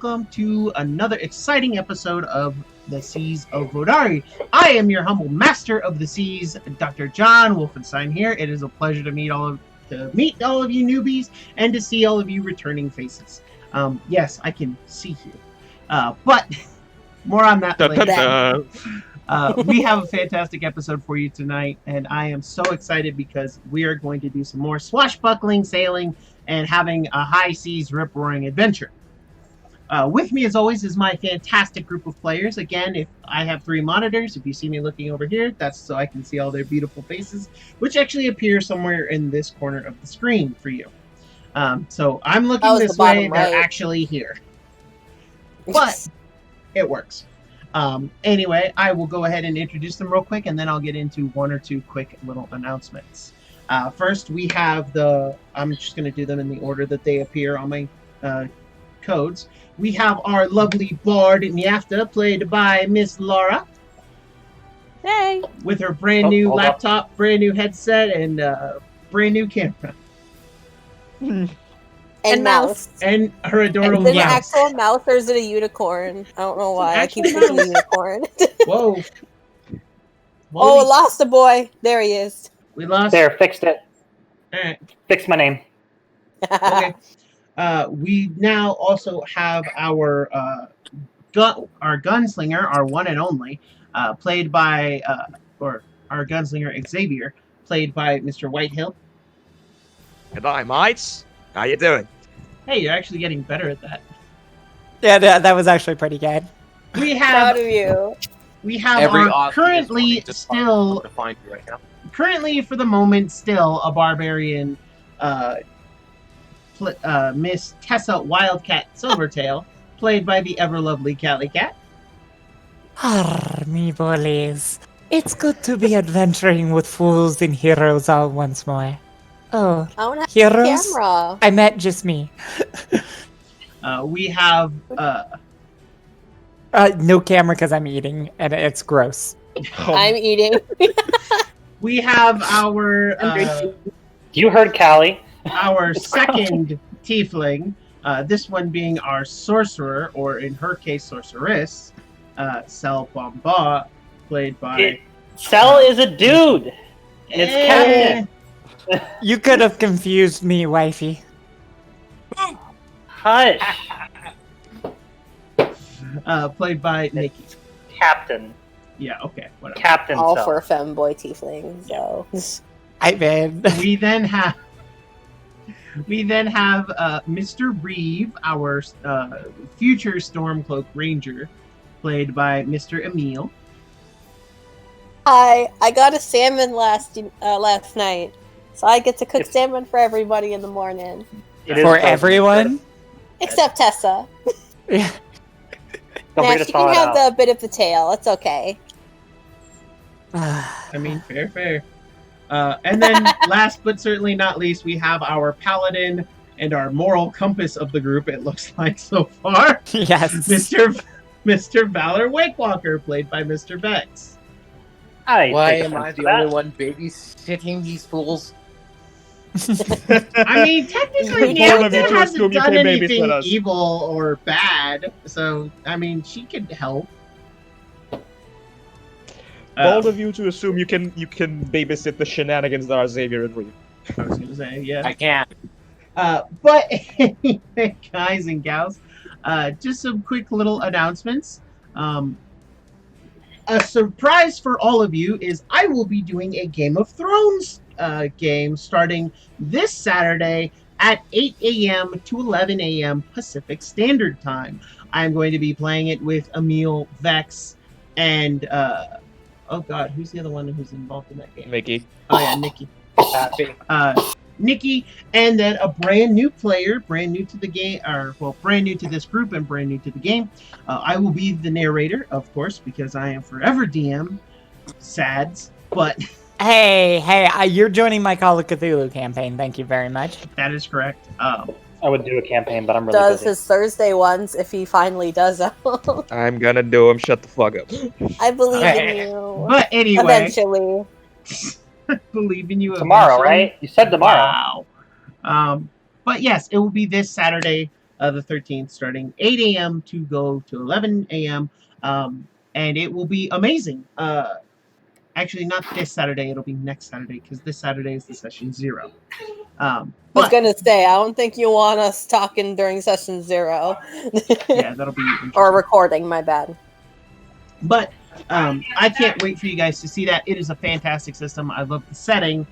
welcome to another exciting episode of the Seas of Vodari. I am your humble master of the seas, Dr.JWolfenstein here. It is a pleasure to meet all of you newbies and to see all of you returning faces. Yes, I can see you, but more on that later. We have a fantastic episode for you tonight, and I am so excited because we are going to do some more swashbuckling, sailing, and having a high seas rip-roaring adventure. With me, as always, is my fantastic group of players. Again, if I have 3 monitors, if you see me looking over here, that's so I can see all their beautiful faces, which actually appear somewhere in this corner of the screen for you. So I'm looking this way, right. They're actually here. But it works. Anyway, I will go ahead and introduce them real quick, and then I'll get into 1 or 2 quick little announcements. First, we have I'm just going to do them in the order that they appear on my codes. We have our lovely bard Nyafta, played by Miss Laura. Hey! With her brand new laptop, brand new headset, and brand new camera. And mouse. And her adorable mouse. Is it an actual mouse or is it a unicorn? I don't know why I keep thinking unicorn. Whoa. Oh, lost a boy. There he is. We lost. There, fixed it. All right. Fixed my name. Okay. We now also have our gunslinger, our one and only, played by our gunslinger Xavier, played by Mr. Whitehill. G'day, mates. How you doing? Hey, you're actually getting better at that. Yeah, that was actually pretty good. We have. Proud of you. We have our currently still. Currently, for the moment, still a barbarian. Miss Tessa Wildcat Silvertail, played by the ever-lovely Cali Cat. Me bullies. It's good to be adventuring with fools and heroes all once more. Oh, heroes? Camera. I meant just me. We have... no camera because I'm eating, and it's gross. I'm eating. We have our... you heard Callie. Our second tiefling, this one being our sorcerer, or in her case, sorceress, Sel Bomba, played by... Sel is a dude! It's Captain! You could have confused me, wifey. Hush! Played by Nikki. Captain. Yeah, okay, whatever. Captain All Sel. for a femboy tiefling, so... I mean... We then have Mr. Reeve, our future Stormcloak Ranger, played by Mr. Emil. Hi, I got a salmon last night, so I get to cook salmon for everybody in the morning. For everyone? Except Tessa. Yeah. Nah, she can have the bit of the tail. It's okay. I mean, fair. And then, last but certainly not least, we have our paladin and our moral compass of the group, it looks like so far. Yes. Mr. Valor Wakewalker, played by Mr. Vex. Why am I the only one babysitting these fools? I mean, technically, Nyafta hasn't done anything evil or bad, so, I mean, she could help. Bold of you to assume you can babysit the shenanigans that are Xavier and Reeve. I was gonna say, yeah. I can't. But anyway, guys and gals, just some quick little announcements. A surprise for all of you is I will be doing a Game of Thrones game starting this Saturday at 8 a.m. to 11 a.m. Pacific Standard Time. I'm going to be playing it with Emil, Vex, and oh god, who's the other one who's involved in that game? Nikki. Oh yeah, Nikki. Nikki, and then a brand new player, brand new to the game, brand new to this group and brand new to the game. I will be the narrator, of course, because I am forever DM. Sads, but... Hey, you're joining my Call of Cthulhu campaign. Thank you very much. That is correct. I would do a campaign, but I'm really does busy. his Thursday ones if he finally does them. I'm gonna do him. Shut the fuck up. I believe in you. But anyway... Eventually. I believe in you. Tomorrow, right? You said tomorrow. Wow. But yes, it will be this Saturday, the 13th, starting 8 a.m. to go to 11 a.m. And it will be amazing. Actually, not this Saturday. It'll be next Saturday because this Saturday is the session 0. I was gonna say, I don't think you want us talking during session 0. Yeah, that'll be interesting. Or recording. My bad. But I can't wait for you guys to see that. It is a fantastic system. I love the setting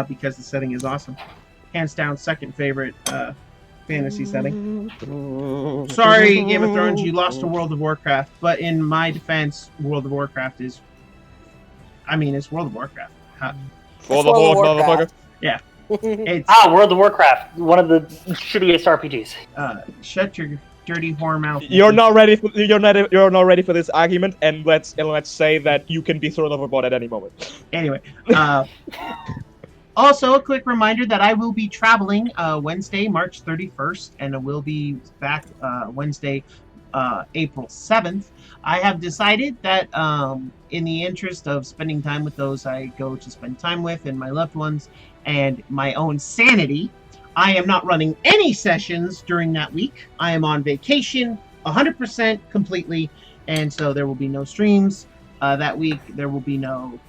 because the setting is awesome. Hands down, second favorite fantasy setting. Sorry, Game of Thrones, you lost to World of Warcraft. But in my defense, World of Warcraft is... I mean, it's World of Warcraft. For the Horde, motherfucker. Yeah. It's, World of Warcraft, one of the shittiest RPGs. Shut your dirty whore mouth. You're not ready for this argument, and let's say that you can be thrown overboard at any moment. Anyway, also a quick reminder that I will be traveling Wednesday, March 31st, and I will be back Wednesday, April 7th. I have decided that in the interest of spending time with those I go to spend time with and my loved ones and my own sanity, I am not running any sessions during that week. I am on vacation 100% completely, and so there will be no streams that week. There will be no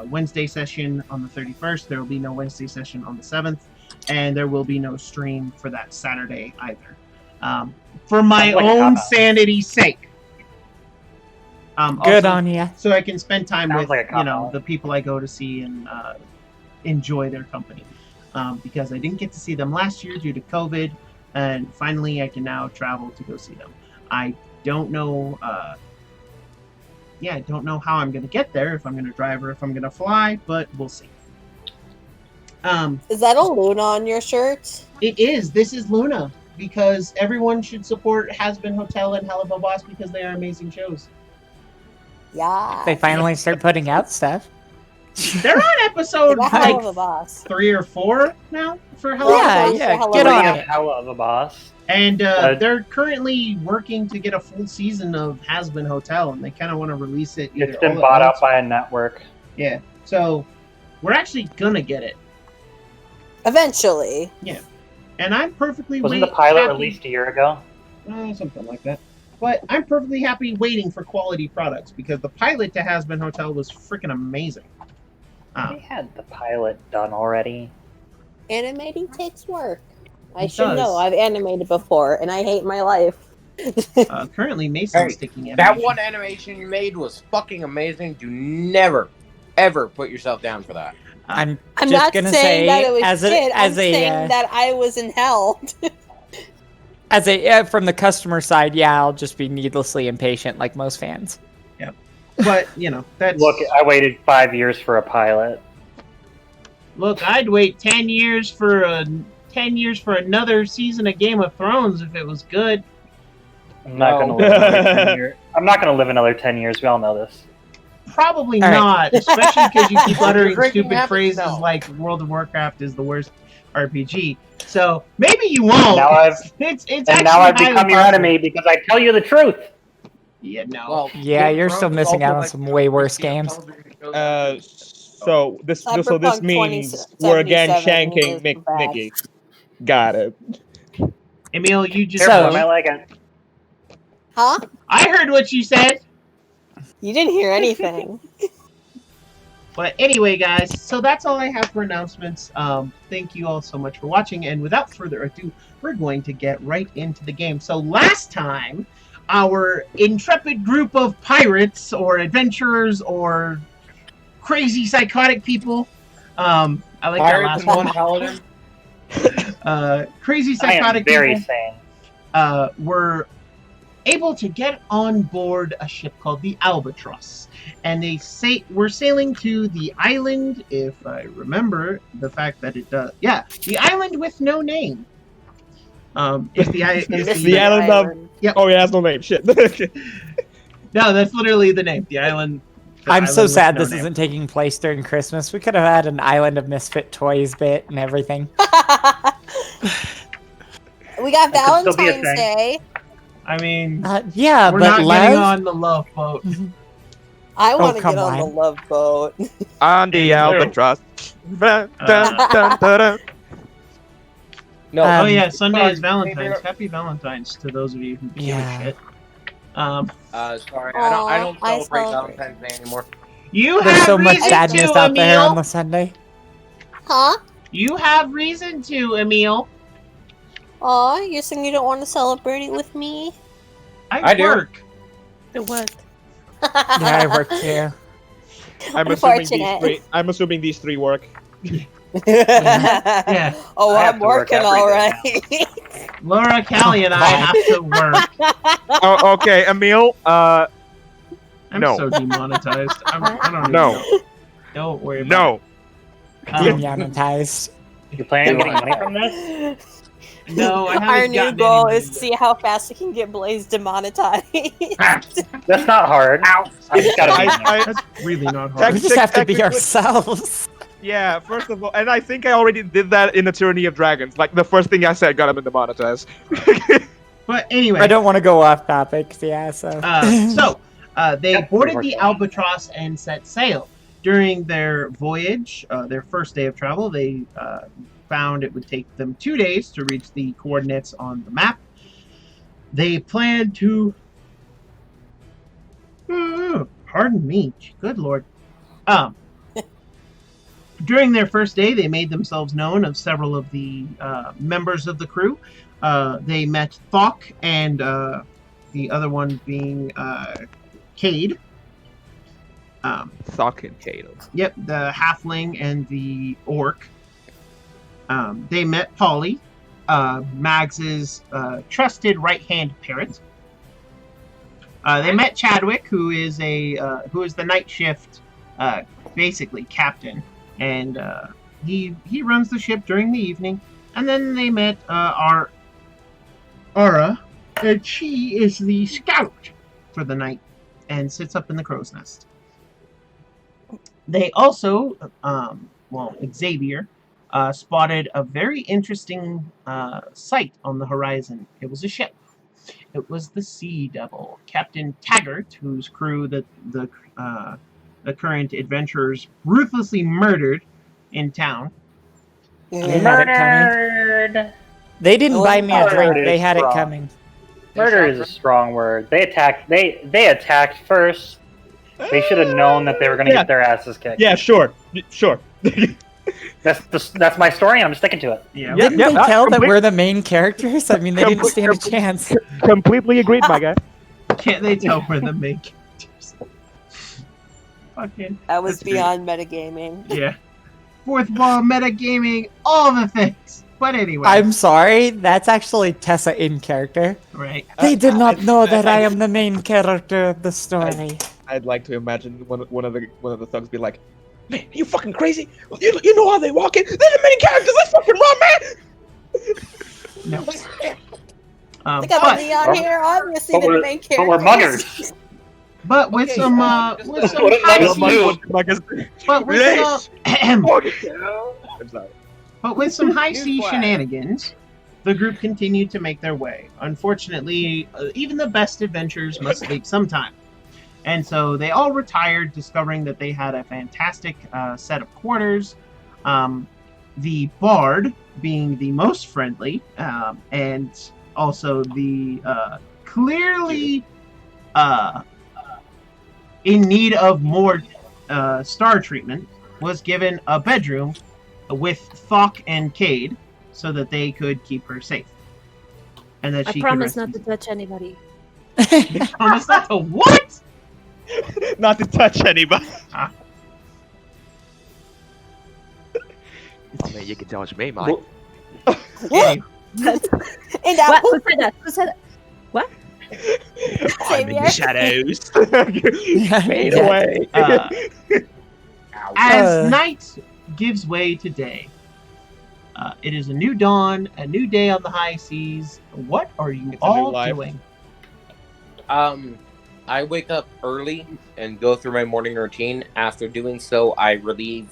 Wednesday session on the 31st. There will be no Wednesday session on the 7th, and there will be no stream for that Saturday either. For my own sanity's sake. Good also, on ya. So I can spend time with like the people I go to see and enjoy their company. Because I didn't get to see them last year due to COVID, and finally I can now travel to go see them. I don't know. I don't know how I'm going to get there, if I'm going to drive or if I'm going to fly, but we'll see. Is that a Luna on your shirt? It is. This is Luna, because everyone should support Has-Been Hotel and Hell of a Boss because they are amazing shows. Yeah. They finally start putting out stuff. They're on episode Hell of a Boss. 3 or 4 now for Hell of a Boss. Yeah, get on it. Hell of a Boss. And they're currently working to get a full season of Has-Been Hotel, and they kind of want to release it. It's been bought out by a network. Yeah, so we're actually gonna get it eventually. Yeah, and I'm perfectly. Wasn't the pilot released a year ago? Something like that. But I'm perfectly happy waiting for quality products because the pilot to Has-Been Hotel was freaking amazing. They had the pilot done already. Animating takes work. I should know. I've animated before, and I hate my life. Currently, Mason's taking animation. That one animation you made was fucking amazing. Do never, ever put yourself down for that. I'm not just gonna saying say, that it was shit. I'm saying that I was in hell. From the customer side, yeah, I'll just be needlessly impatient like most fans. Yep. But, that's... Look, I waited 5 years for a pilot. Look, I'd wait 10 years for another season of Game of Thrones if it was good. I'm not gonna live another 10 years. I'm not gonna live another 10 years. We all know this. Probably not, especially because you keep uttering stupid phrases like World of Warcraft is the worst RPG. So maybe you won't. Now I've become your enemy because I tell you the truth. Yeah, no. Well, Yeah, you're still missing out on some way worse games. So this means we're again shanking Nikki. Got it. Emil, you just. Careful, I like it. Huh? I heard what you said. You didn't hear anything. But anyway, guys, so that's all I have for announcements. Thank you all so much for watching, and without further ado, we're going to get right into the game. So last time, our intrepid group of pirates or adventurers or crazy psychotic people, I like that last one. Paladin. Crazy psychotic people. Very sane. Were able to get on board a ship called the Albatross, and they we're sailing to the island, if I remember the fact that it does. Yeah, the island with no name. If the island of. Yep. Oh yeah, that's no name. Shit. No, that's literally the name. The island. I'm so sad this isn't taking place during Christmas. We could have had an Island of Misfit Toys bit and everything. We got Valentine's Day. I mean, yeah, we're but not getting on the love boat. I want to get on the love boat. On the Albatross. No. Oh yeah, Sunday sorry, is Valentine's. Xavier. Happy Valentine's to those of you who give Yeah. a shit. Sorry, Aw, I don't I celebrate celebrate. Valentine's Day anymore. You There's have so much reason sadness to, out there on Emil. the Sunday. Huh? You have reason to, Emil. Aw, you're saying you don't want to celebrate it with me? I do. work. What? Yeah, I work too. Unfortunate. I'm assuming these three work. Yeah. Oh, I have I'm to work working every all day right. Laura, Callie, and I have to work. Oh, okay, Emil. I'm No. so demonetized. I don't even No. know. Don't worry about No. it. Um, Demonetized. You planning on getting money from this? no, I haven't Our new gotten goal any is to money see how fast we can get Blaze demonetized. That's not hard. I just gotta be in there. yet. That's really not hard. We just have to be Technically- ourselves. Yeah, first of all, and I think I already did that in A Tyranny of Dragons. Like, the first thing I said got him demonetized. But anyway, I don't want to go off topic, yeah, so. They Yep, boarded we the worked on it. Albatross and set sail. During their voyage, their first day of travel, they found it would take them 2 days to reach the coordinates on the map. They planned to... pardon me. Good lord. During their first day, they made themselves known of several of the members of the crew. They met Thok and the other one being Cade. Thok and Kale. Yep, the halfling and the orc. They met Polly, Mags's trusted right-hand parent. They met Chadwick, who is the night shift, basically captain, and he runs the ship during the evening. And then they met Ara, and she is the scout for the night and sits up in the crow's nest. They also, Xavier, spotted a very interesting sight on the horizon. It was a ship. It was the Sea Devil. Captain Taggart, whose crew the current adventurers ruthlessly murdered in town. They had it coming. Murdered. They didn't buy me a drink, Murdered they is had it wrong. coming. Murder is a strong word. They attacked. They attacked first. They should have known that they were going to Yeah. get their asses kicked. Yeah, sure. That's my story, and I'm sticking to it. Yeah. Yeah. Didn't they tell that complete- we're the main characters? I mean, they didn't stand a chance. Completely agreed, my guy. Can't they tell we're the main characters? Fucking. That was That's great. beyond metagaming. Yeah. Fourth wall, metagaming, all the things. But anyway. I'm sorry, that's actually Tessa in character. Right. They did not know that I am the main character of the story. I'd like to imagine one of the thugs be like, "Man, are you fucking crazy? You know how they walk in? They're the main characters. Let's fucking run, man!" No. I got But, Leon here, obviously but the we're- main But character. we're muggers. but with Okay, some that's with some what it high muggers sea, do. but with some I'm sorry. but with some high Newsflash. sea shenanigans, the group continued to make their way. Unfortunately, even the best adventurers must sleep sometime. And so they all retired, discovering that they had a fantastic set of quarters. The bard being the most friendly, and also the clearly in need of more star treatment, was given a bedroom with Thok and Cade so that they could keep her safe. And that I she promise could not to touch anybody. promise not to what? Not to touch anybody. I mean, you can touch me, Mike. Okay. And that What? Who said that? Who said that? I'm in the shadows. Fade away. As night gives way to day, it is a new dawn, a new day on the high seas. What are you It's a new all life. doing? I wake up early and go through my morning routine. After doing so, I relieve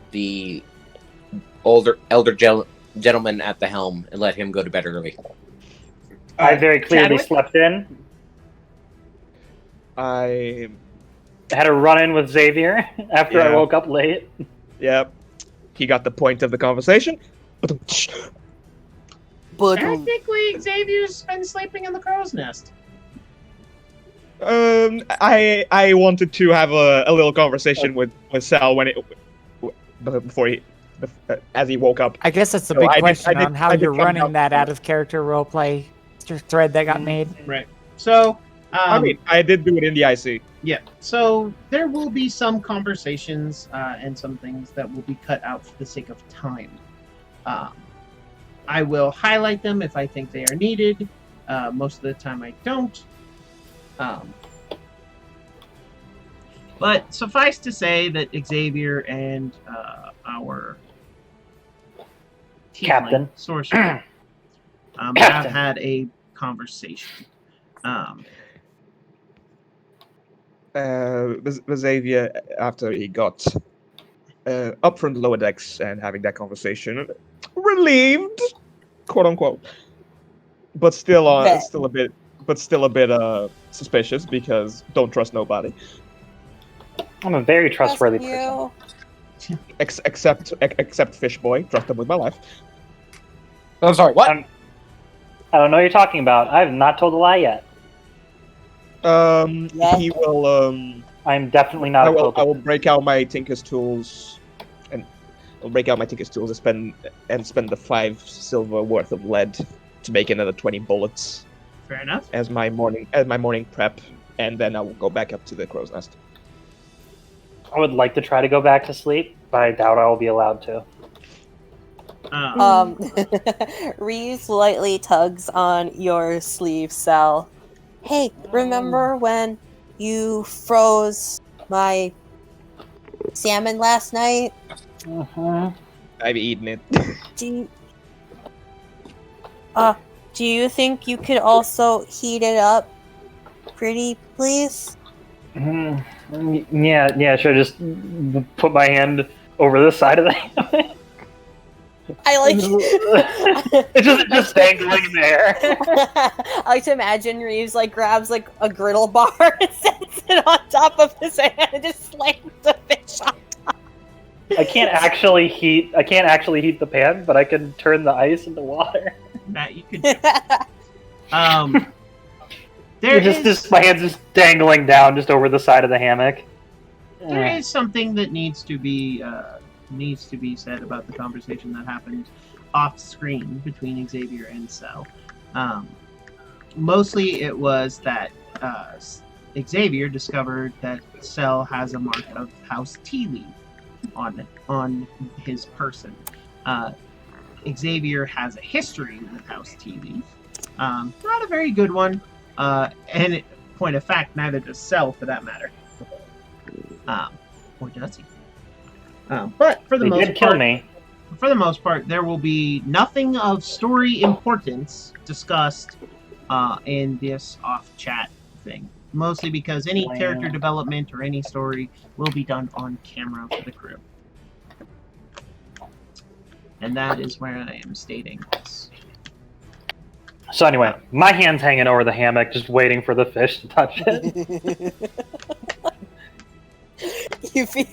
the elder gentleman at the helm and let him go to bed early. I very clearly Chadwick? slept in. I Had a run-in with Xavier after I Yeah. woke up late. Yep. He got the point of the conversation. But Technically, Xavier's been sleeping in the crow's nest. I wanted to have a little conversation with Sal before he as he woke up. I guess that's the So big I did- question I did- on how I did you're come running down that to out of character roleplay thread that got made. Right. So, I mean, I did do it in the IC. yeah. So there will be some conversations and some things that will be cut out for the sake of time. I will highlight them if I think they are needed. Most of the time, I don't. But suffice to say that Xavier and our tiefling Captain. sorcerer have had a conversation. Xavier, after he got up from the lower decks and having that conversation, relieved, quote unquote, but still a bit suspicious because don't trust nobody. I'm a very trustworthy person. Except Fish Boy, trust him with my life. I'm sorry, what? I don't know what you're talking about. I have not told a lie yet. He will. I'm definitely not. I will break out my Tinker's tools, and spend the 5 silver worth of lead to make another 20 bullets. Fair enough. As my morning prep, and then I will go back up to the crow's nest. I would like to try to go back to sleep, but I doubt I will be allowed to. Reese lightly tugs on your sleeve, Sal. Hey, remember when you froze my salmon last night? I've eaten it. Do you think you could also heat it up pretty please? Yeah, sure. Just put my hand over the side of the hammock. I like It's just dangling there. I like to imagine Reeves like grabs like a griddle bar and sets it on top of his hand and just slams the fish on top. I can't actually heat the pan, but I can turn the ice into water. That you could do. There just my hands just dangling down just over the side of the hammock. There is something that needs to be said about the conversation that happened off screen between Xavier and Cell. Mostly it was that Xavier discovered that Cell has a mark of House Tea Leaf on his person. Xavier has a history with House Tea Leaf. Not a very good one. And point of fact, neither does Cell for that matter. Or does he? But for the most part, for the most part, there will be nothing of story importance discussed in this off-chat thing. Mostly because any character development or any story will be done on camera for the crew. And that is where I am stating this. So anyway, my hand's hanging over the hammock, just waiting for the fish to touch it. You feel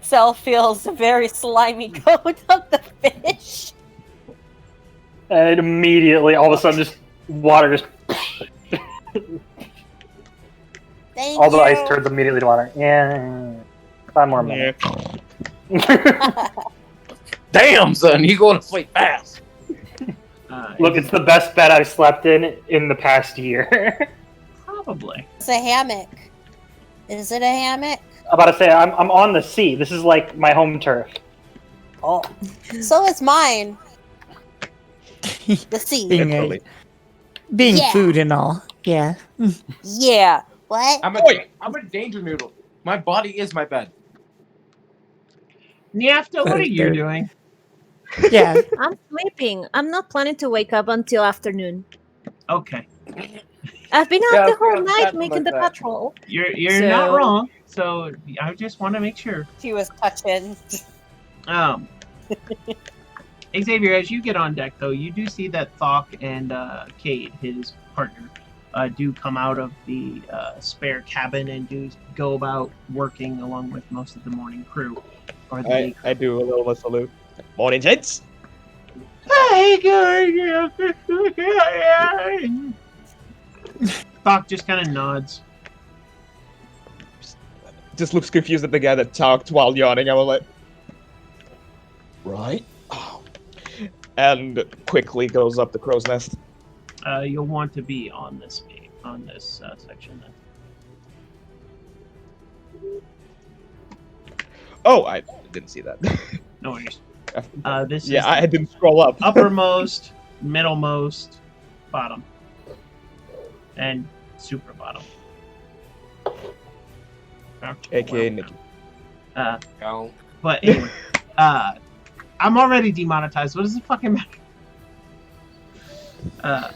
Cell feels a very slimy coat of the fish. And immediately, all of a sudden, just water just... all the ice turns immediately to water. Yeah. 5 more minutes. Damn, son, you going to sleep fast. Look, it's the best bed I've slept in the past year. Probably. It's a hammock. Is it a hammock? I'm about to say, I'm on the sea. This is like my home turf. Oh. So is mine. The sea. Being Yeah. food and all. Yeah. Yeah. What? I'm a danger noodle. My body is my bed. Nyafta, what are you doing? Yeah. I'm sleeping. I'm not planning to wake up until afternoon. Okay. I've been Yeah, out the I whole forgot night something making like the that. patrol. You're not wrong. So I just want to make sure. She was touching. Xavier, as you get on deck, though, you do see that Thok and Cade, his partner, do come out of the spare cabin and do go about working along with most of the morning crew. Or the I do a little salute. Morning, gents. Bach just kind of nods. Just looks confused at the guy that talked while yawning. I was like, right? Oh. And quickly goes up the crow's nest. You'll want to be on this section then. Oh, I didn't see that. No worries. This is I didn't scroll up. uppermost, middlemost, bottom, and super bottom. AKA Nikki. Go. But anyway, I'm already demonetized. What does it fucking matter?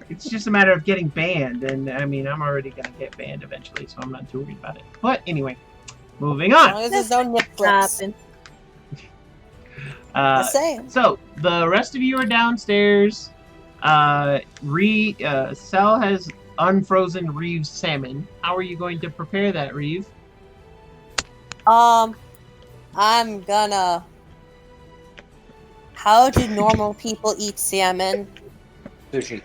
It's just a matter of getting banned, and I mean, I'm already gonna get banned eventually, so I'm not too worried about it. But anyway, moving on. As long as there's no nip flips. So the rest of you are downstairs. Cell has unfrozen Reeve's salmon. How are you going to prepare that, Reeve? I'm gonna. How do normal people eat salmon? Sushi.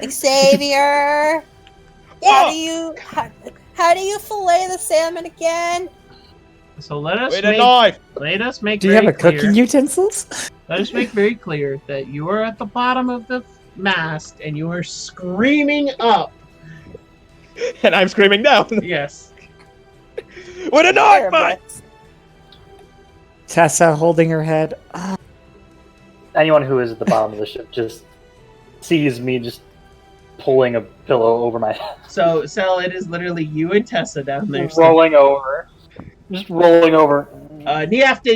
Xavier, how do you fillet the salmon again? So let us make. Do you have a cooking utensils? Let us make very clear that you are at the bottom of the mast and you are screaming up. And I'm screaming down. Yes. With a knife! Tessa holding her head. Anyone who is at the bottom of the ship just sees me just pulling a pillow over my head. So, Sel, it is literally you and Tessa down there. Rolling over. Just rolling over. After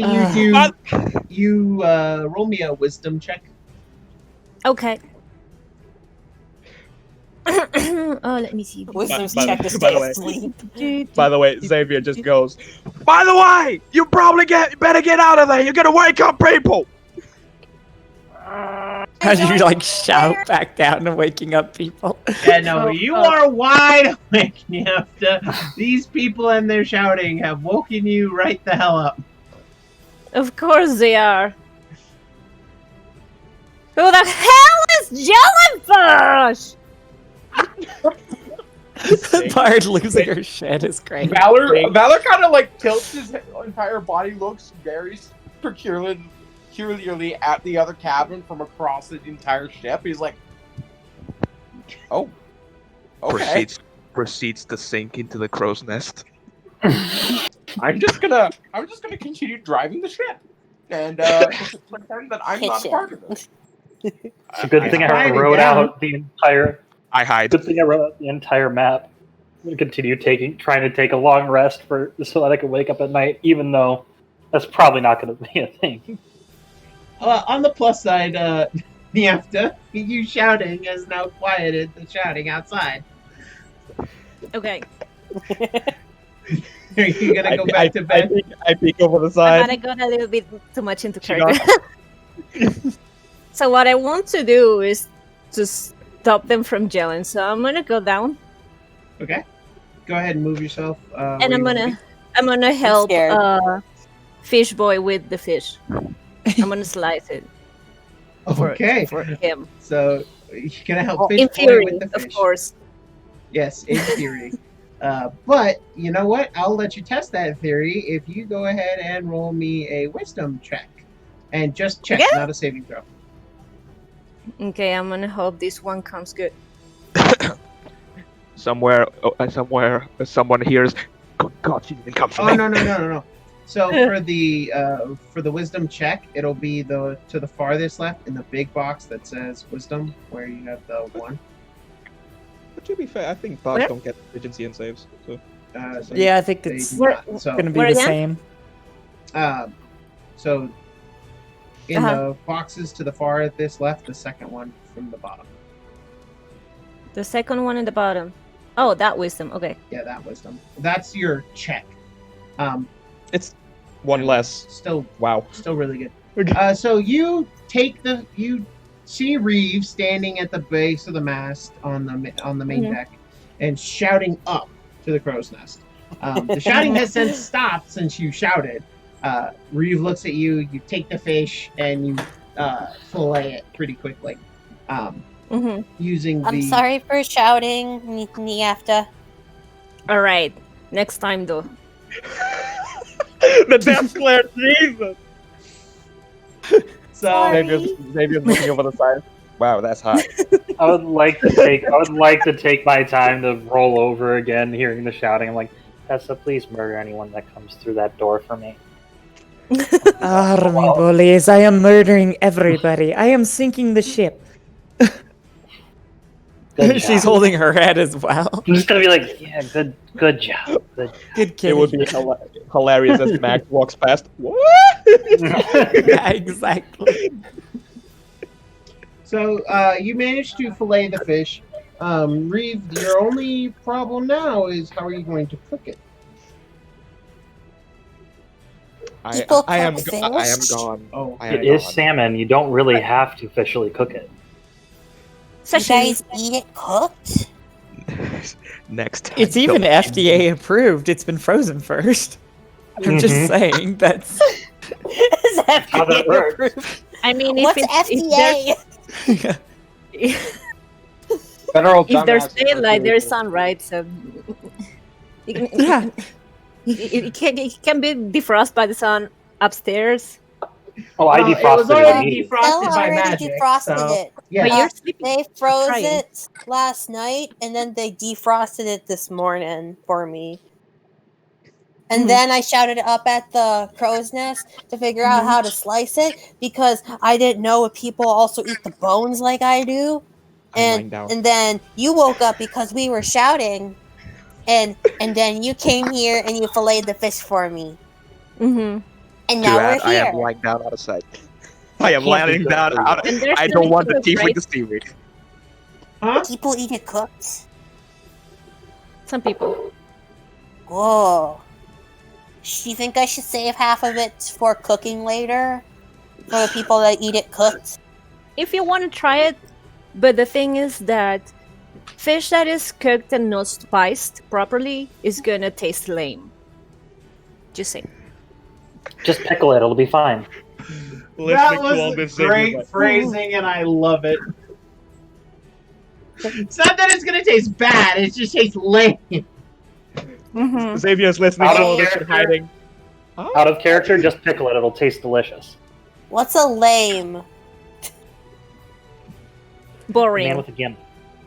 you roll me a wisdom check. Okay. Let me see. Wisdom check to stay asleep. By the way, Xavier just goes, by the way, you probably better get out of there. You're gonna wake up people. As you shout back down to waking up people. Yeah, no, you are wide awake. These people and their shouting have woken you right the hell up. Of course they are. Who the hell is Jellyfish? Bard losing her shit is great. Valor kind of tilts his entire body, looks very peculiarly at the other cabin from across the entire ship. He's like, "Oh, okay." Proceeds to sink into the crow's nest. I'm just gonna continue driving the ship and pretend that I'm not part of it. It's a good thing I wrote out the entire. I hide. Good thing I wrote out the entire map. I'm gonna continue trying to take a long rest so that I can wake up at night, even though that's probably not gonna be a thing. On the plus side, Niafta, you shouting has now quieted the shouting outside. Okay. Are you gonna go back to bed? I peek over the side. I got a little bit too much into character. So what I want to do is to stop them from gelling. So I'm gonna go down. Okay. Go ahead and move yourself. And I'm gonna help Fish Boy with the fish. I'm gonna slice it. Okay. For him. So you're gonna help Fish in Boy theory, with the fish. of course. Yes, in theory. But you know what? I'll let you test that theory if you go ahead and roll me a wisdom check. And just check, not a saving throw. Okay, I'm gonna hope this one comes good. Somewhere, someone hears, God, she didn't come for me. No. So for the wisdom check, it'll be to the farthest left in the big box that says wisdom, where you have the 1. But to be fair, I think bards don't get agency and saves. So. Yeah, I think it's going to be the same. So in the boxes to the farthest left, the second one from the bottom. The second one in the bottom. Oh, that wisdom. Okay. Yeah, that wisdom. That's your check. It's one less. Still, wow. Still really good. Okay. So you see Reeve standing at the base of the mast on the main deck and shouting up to the crow's nest. The shouting has since stopped since you shouted, Reeve looks at you. You take the fish and you fillet it pretty quickly. Using I'm sorry for shouting, Niafta. All right, next time though. The death glare, Jesus. So Xavier's looking over the side. Wow, that's hot. I would like to take my time to roll over again, hearing the shouting. I'm like, Tessa, please murder anyone that comes through that door for me. Army bullies, I am murdering everybody. I am sinking the ship. She's holding her head as well. I'm just gonna be like, yeah, good job. Good kid. It would be hilarious as Max walks past. What? Yeah, exactly. So you managed to fillet the fish. Reeve, your only problem now is how are you going to cook it? I am gone. Oh, It is salmon. You don't really have to officially cook it. So you guys eat it cooked? Next time. It's even FDA approved. It's been frozen first. I'm just saying that's how that works. I mean, What's if FDA? Federal if there's dumbass daylight, there's sunlight. So yeah. it can be defrosted by the sun upstairs. Oh, I it was defrosted already it. defrosted by already magic. defrosted So, it. yeah. But you're sleeping. They froze Trying. it last night, and then they defrosted it this morning for me. And then I shouted it up at the crow's nest to figure out how to slice it because I didn't know if people also eat the bones like I do. And then you woke up because we were shouting, and then you came here and you filleted the fish for me. Mm-hmm. And now we're I here. am lying down out of sight. I am lying down out. I don't want the teeth with the seaweed. Huh? People eat it cooked. Some people. Whoa. Do you think I should save half of it for cooking later? For the people that eat it cooked? If you want to try it, but the thing is that fish that is cooked and not spiced properly is gonna taste lame. Just saying. Just pickle it; it'll be fine. That was great phrasing, and I love it. It's not that it's gonna taste bad; it just tastes lame. Xavier's listening to all this and hiding. Out of character, just pickle it; it'll taste delicious. What's a lame? Boring. Man with a gimp.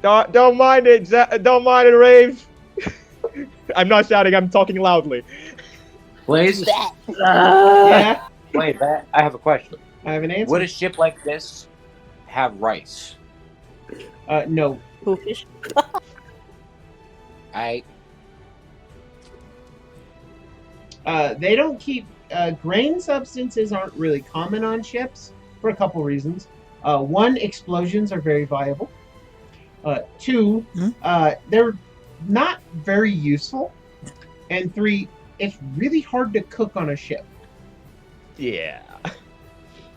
Don't mind it, don't mind it, Rave. I'm not shouting. I'm talking loudly. Blaze, Yeah, wait, I have a question. I have an answer. Would a ship like this have rice? No. Who fish? They don't keep grain substances aren't really common on ships for a couple reasons. One, explosions are very viable. Two, they're not very useful. And three, it's really hard to cook on a ship. Yeah.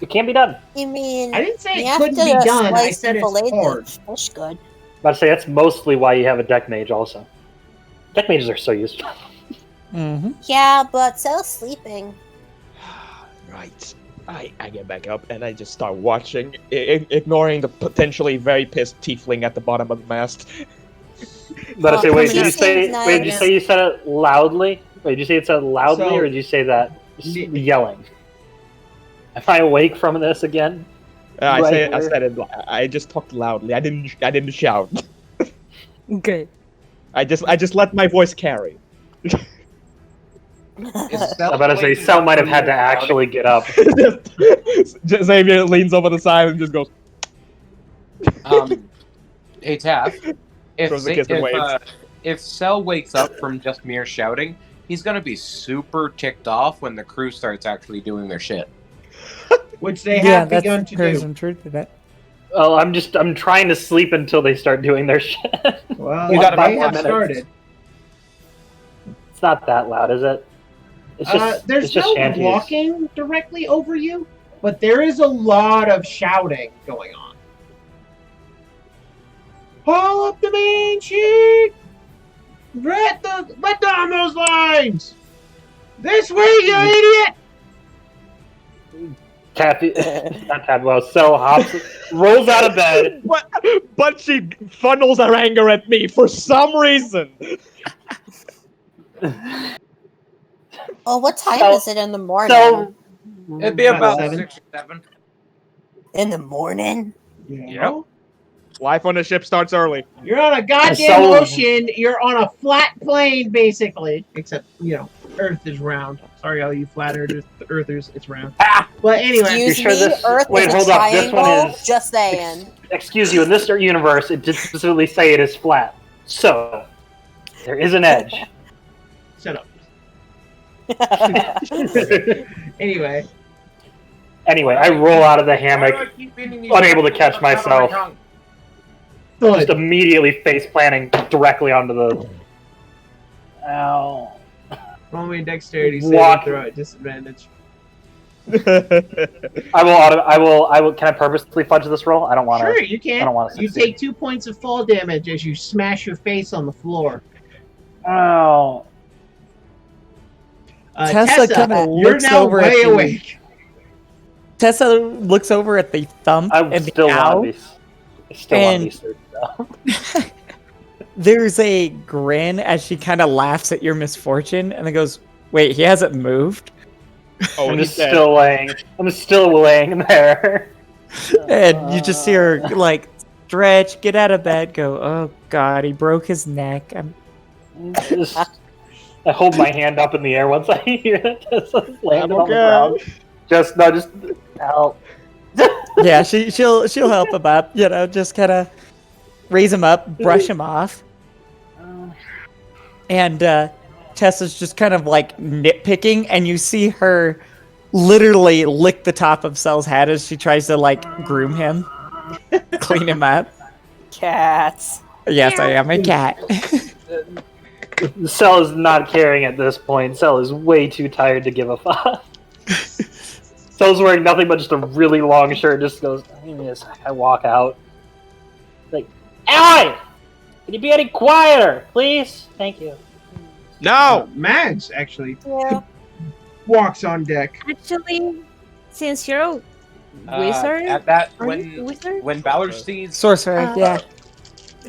It can be done. I mean, I didn't say you it have couldn't to be done. I slice said and it's fillet hard. the fish good. But I'd say that's mostly why you have a deck mage. Also, deck mages are so useful. Yeah, but so sleeping. Right. I get back up and I just start watching, ignoring the potentially very pissed tiefling at the bottom of the mast. But I say, wait, did you Seems say? nice. Wait, did you say you said it loudly? Wait, did you say it said loudly, So- or did you say that yelling? Am I awake from this again? I Right said it. I just talked loudly. I didn't shout. Okay. I just let my voice carry. I'm about to say, Sel might have had to actually get up. Xavier leans over the side and just goes. Hey Taff, Throws the kiss and waves. if Cell wakes up from just mere shouting, he's gonna be super ticked off when the crew starts actually doing their shit. Which they have begun to there's do. some truth to that. Oh, I'm trying to sleep until they start doing their shit. Well, You got about they 5 have minutes. started. It's not that loud, is it? It's just There's it's just no shanties. walking directly over you, but there is a lot of shouting going on. Haul up the main sheet! Let down those lines! This way, you idiot! Taffy, not Taffy, well, Cell hops, rolls out of bed. But she funnels her anger at me for some reason. Oh, what time So- is it in the morning? So, It'd be about 7. 6 or 7. In the morning? Yeah. Life on the ship starts early. You're on a goddamn So- ocean. You're on a flat plane, basically. Except, Earth is round. Sorry, all you flat earthers, it's round. But anyway. Excuse sure me, this- Earth wait, is a hold up, this one triangle? is- Just saying. excuse you, in this universe, it did specifically say it is flat. So, there is an edge. Shut up. Anyway. Anyway, I roll out of the Why do I hammock, keep eating these unable to apples catch on top of my myself. tongue? just immediately face planting directly onto the. Ow. Roll me a dexterity Walk. saving throw at disadvantage. I will. Can I purposely fudge this roll? I don't want to. Sure, you can. I don't want to. You take 2 points of fall damage as you smash your face on the floor. Oh. Tessa kinda you're looks now over at way the- awake. Tessa looks over at the thump I and the still owl. want to be. I still want to be and- certain though. There's a grin as she kind of laughs at your misfortune and then goes, "Wait, he hasn't moved?" Oh, I'm he's just dead. still laying. I'm still laying there. And you just hear her, like, stretch, get out of bed, go, "Oh God, he broke his neck." Just, I hold my hand up in the air once I hear it. Just landing on the okay. ground. Just help. Yeah, she'll help him up, just kind of raise him up, brush him off. And Tessa's just kind of like nitpicking, and you see her literally lick the top of Cell's head as she tries to like groom him, clean him up. Cats. Yes, I am a cat. Cell is not caring at this point. Cell is way too tired to give a fuck. Cell's wearing nothing but just a really long shirt. Just goes. I walk out. Like, Ellen, can you be any quieter, please? Thank you. No! Mags actually Yeah. walks on deck. Actually, since you're a wizard, At that, are you a wizard? when Valor sees Sorcerer, yeah.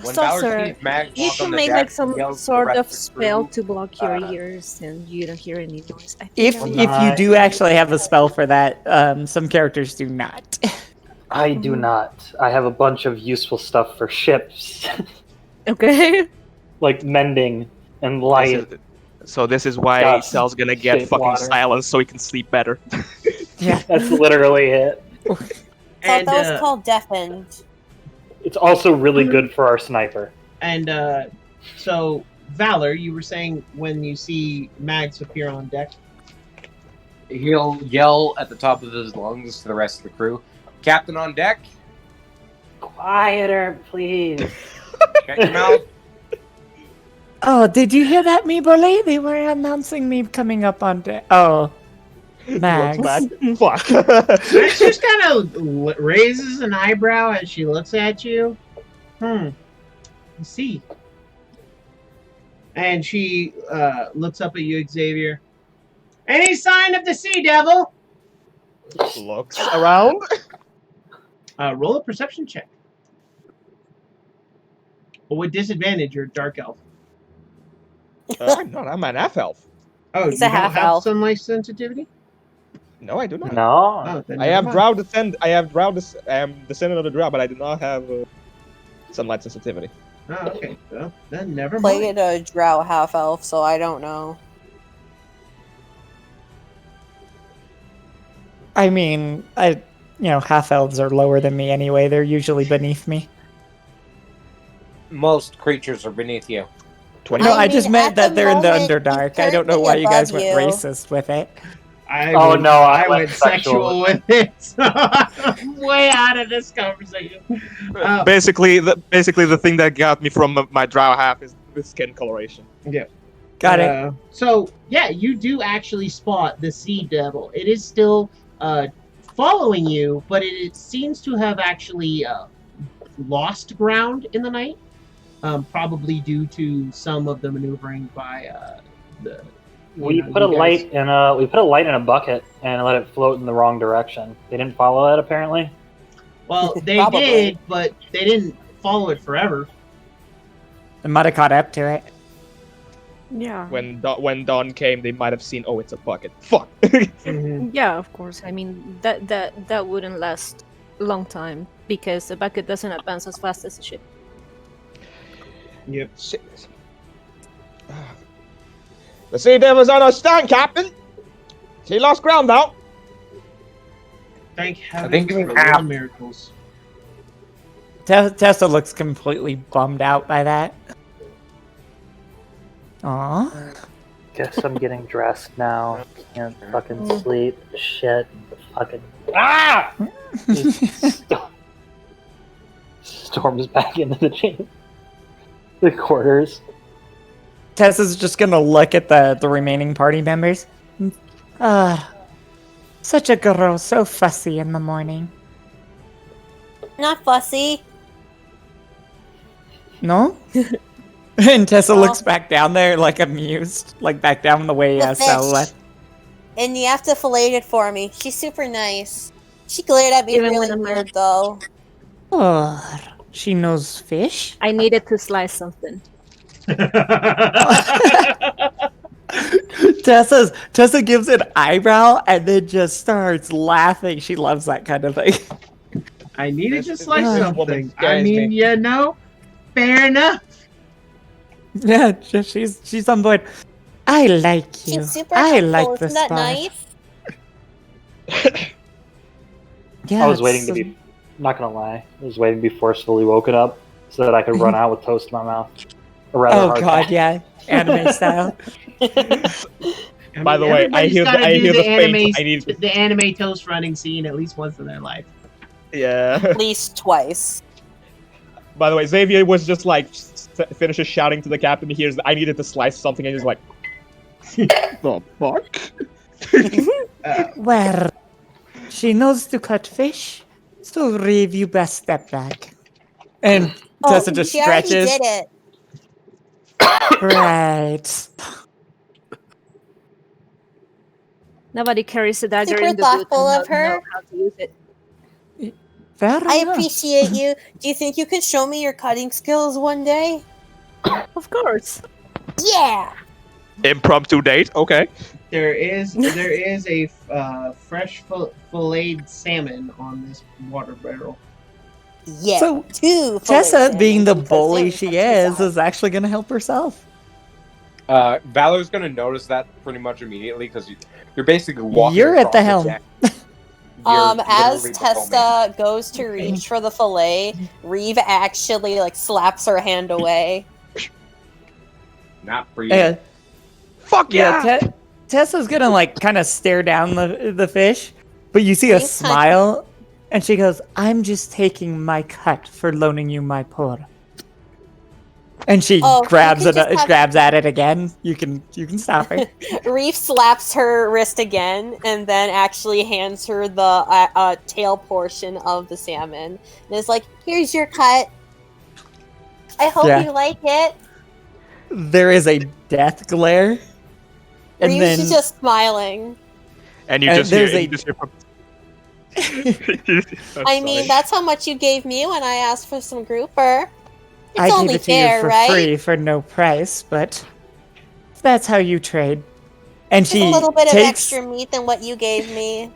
when Sorcerer, Valor sees Max you walk on can the make deck, like some he yells to the sort rest of the spell crew, to block your uh, ears and you don't hear any noise. I think If I'm- you do actually have a spell for that, some characters do not. I do not. I have a bunch of useful stuff for ships, Okay. like mending and light. This is why Dust, Cell's gonna get shape fucking water. silence so he can sleep better. Yeah. That's literally it. I thought And that was called deafened. It's also really good for our sniper. and so Valor, you were saying when you see Mags appear on deck. he'll yell at the top of his lungs to the rest of the crew. Captain on deck, Quieter, please. shut your mouth. Oh, did you hear that, Meebole? They were announcing me coming up on deck. Oh, Mags. Fuck. Max just kind of raises an eyebrow as she looks at you. I see. And she looks up at you, Xavier. Any sign of the sea devil? Looks around. Roll a perception check. But with disadvantage, you're a dark elf. I'm not. I'm an half elf. Oh, He's you a don't half have elf. sunlight sensitivity? No, I do not. No. Oh, then I never have mind. drow descend. I have drow. I am descendant of the drow, but I do not have sunlight sensitivity. Oh, okay. Well, then never Played mind. a drow half elf, so I don't know. I mean, half elves are lower than me anyway. They're usually beneath me. Most creatures are beneath you. 20. No, I I just mean, meant at that the they're in the moment, Underdark. he's I don't know currently why you guys above went you. racist with it. Oh, no, I I went went sexual with it. So I'm way out of this conversation. Basically, the thing that got me from my drow half is the skin coloration. Got it. So yeah, you do actually spot the sea devil. It is still following you, but it seems to have actually lost ground in the night, probably due to some of the maneuvering by the We know, put a you guys- light in a bucket and let it float in the wrong direction. They didn't follow it apparently. Well, they Probably. did, but they didn't follow it forever. It might have caught up to it. Yeah. When dawn came, they might have seen. Oh, it's a bucket. Fuck. Yeah, of course. I mean that wouldn't last a long time because the bucket doesn't advance as fast as the ship. Yep. Shit. The Sea Devil's on our stand, Captain. She lost ground now. Thank heaven think for we the have- little miracles. Tessa looks completely bummed out by that. Aw. Guess I'm getting dressed now. Can't fucking sleep. Shit. Fucking ah! Storms back into the quarters. Tessa's just gonna look at the remaining party members. Such a girl, so fussy in the morning. Not fussy. No? And Tessa No. looks back down there, like amused, like back down the way The Sal fish. left. And you have to fillet it for me. She's super nice. She glared at me Even really when I'm weird, though. Oh, she knows fish? I needed to slice something. Tessa gives an eyebrow and then just starts laughing. She loves that kind of thing. I needed to This slice woman something. I scares mean, me. you know, fair enough. Yeah, she's on board. I like you. She's super I helpful. like this Isn't that bar. nice? Yeah, I was waiting to be. Not gonna lie, I was waiting to be forcefully woken up so that I could run out with toast in my mouth. Or rather, Oh hard god, pass. yeah, anime style. I By mean, the way, I everybody's hear gotta do the anime, faint. I need. the anime toast running scene at least once in their life. Yeah. At least twice. By the way, Xavier was just like finishes shouting to the captain. He hears I needed to slice something, and he's like, "The fuck." Well, she knows to cut fish, so Reeve, you best step back. And Tessa just she already stretches. did it. Right. Nobody carries a dagger Super in the boot thoughtful and of her. know how to use it. Fair I enough. appreciate you. Do you think you can show me your cutting skills one day? Of course. Yeah! Impromptu date. Okay. There is a fresh filleted salmon on this water barrel. Yeah. So, Two Tessa, fillets being in, the because bully only she cuts is actually going to help herself. Valor's gonna notice that pretty much immediately because you're basically walking. You're at across the helm. deck. You're As literally the Tessa goes to reach for the fillet, Reeve actually slaps her hand away. bowman. Not for you. Yeah, Fuck yeah. Tessa's going to kind of stare down the fish, but you see a Thanks, honey. smile, and she goes, "I'm just taking my cut for loaning you my pour." And she Oh, you grabs can just have- grabs at it again. You can stop her. Reeve slaps her wrist again and then actually hands her the tail portion of the salmon. And is like, here's your cut. I hope Yeah. you like it. There is a death glare, and Reeve's then is just smiling. And you And just hear. there's And a- you just hear from... I mean, that's how much you gave me when I asked for some grouper. It's I only gave it to fair, you for right? free for no price, but that's how you trade. And Just she a little bit of takes extra meat than what you gave me.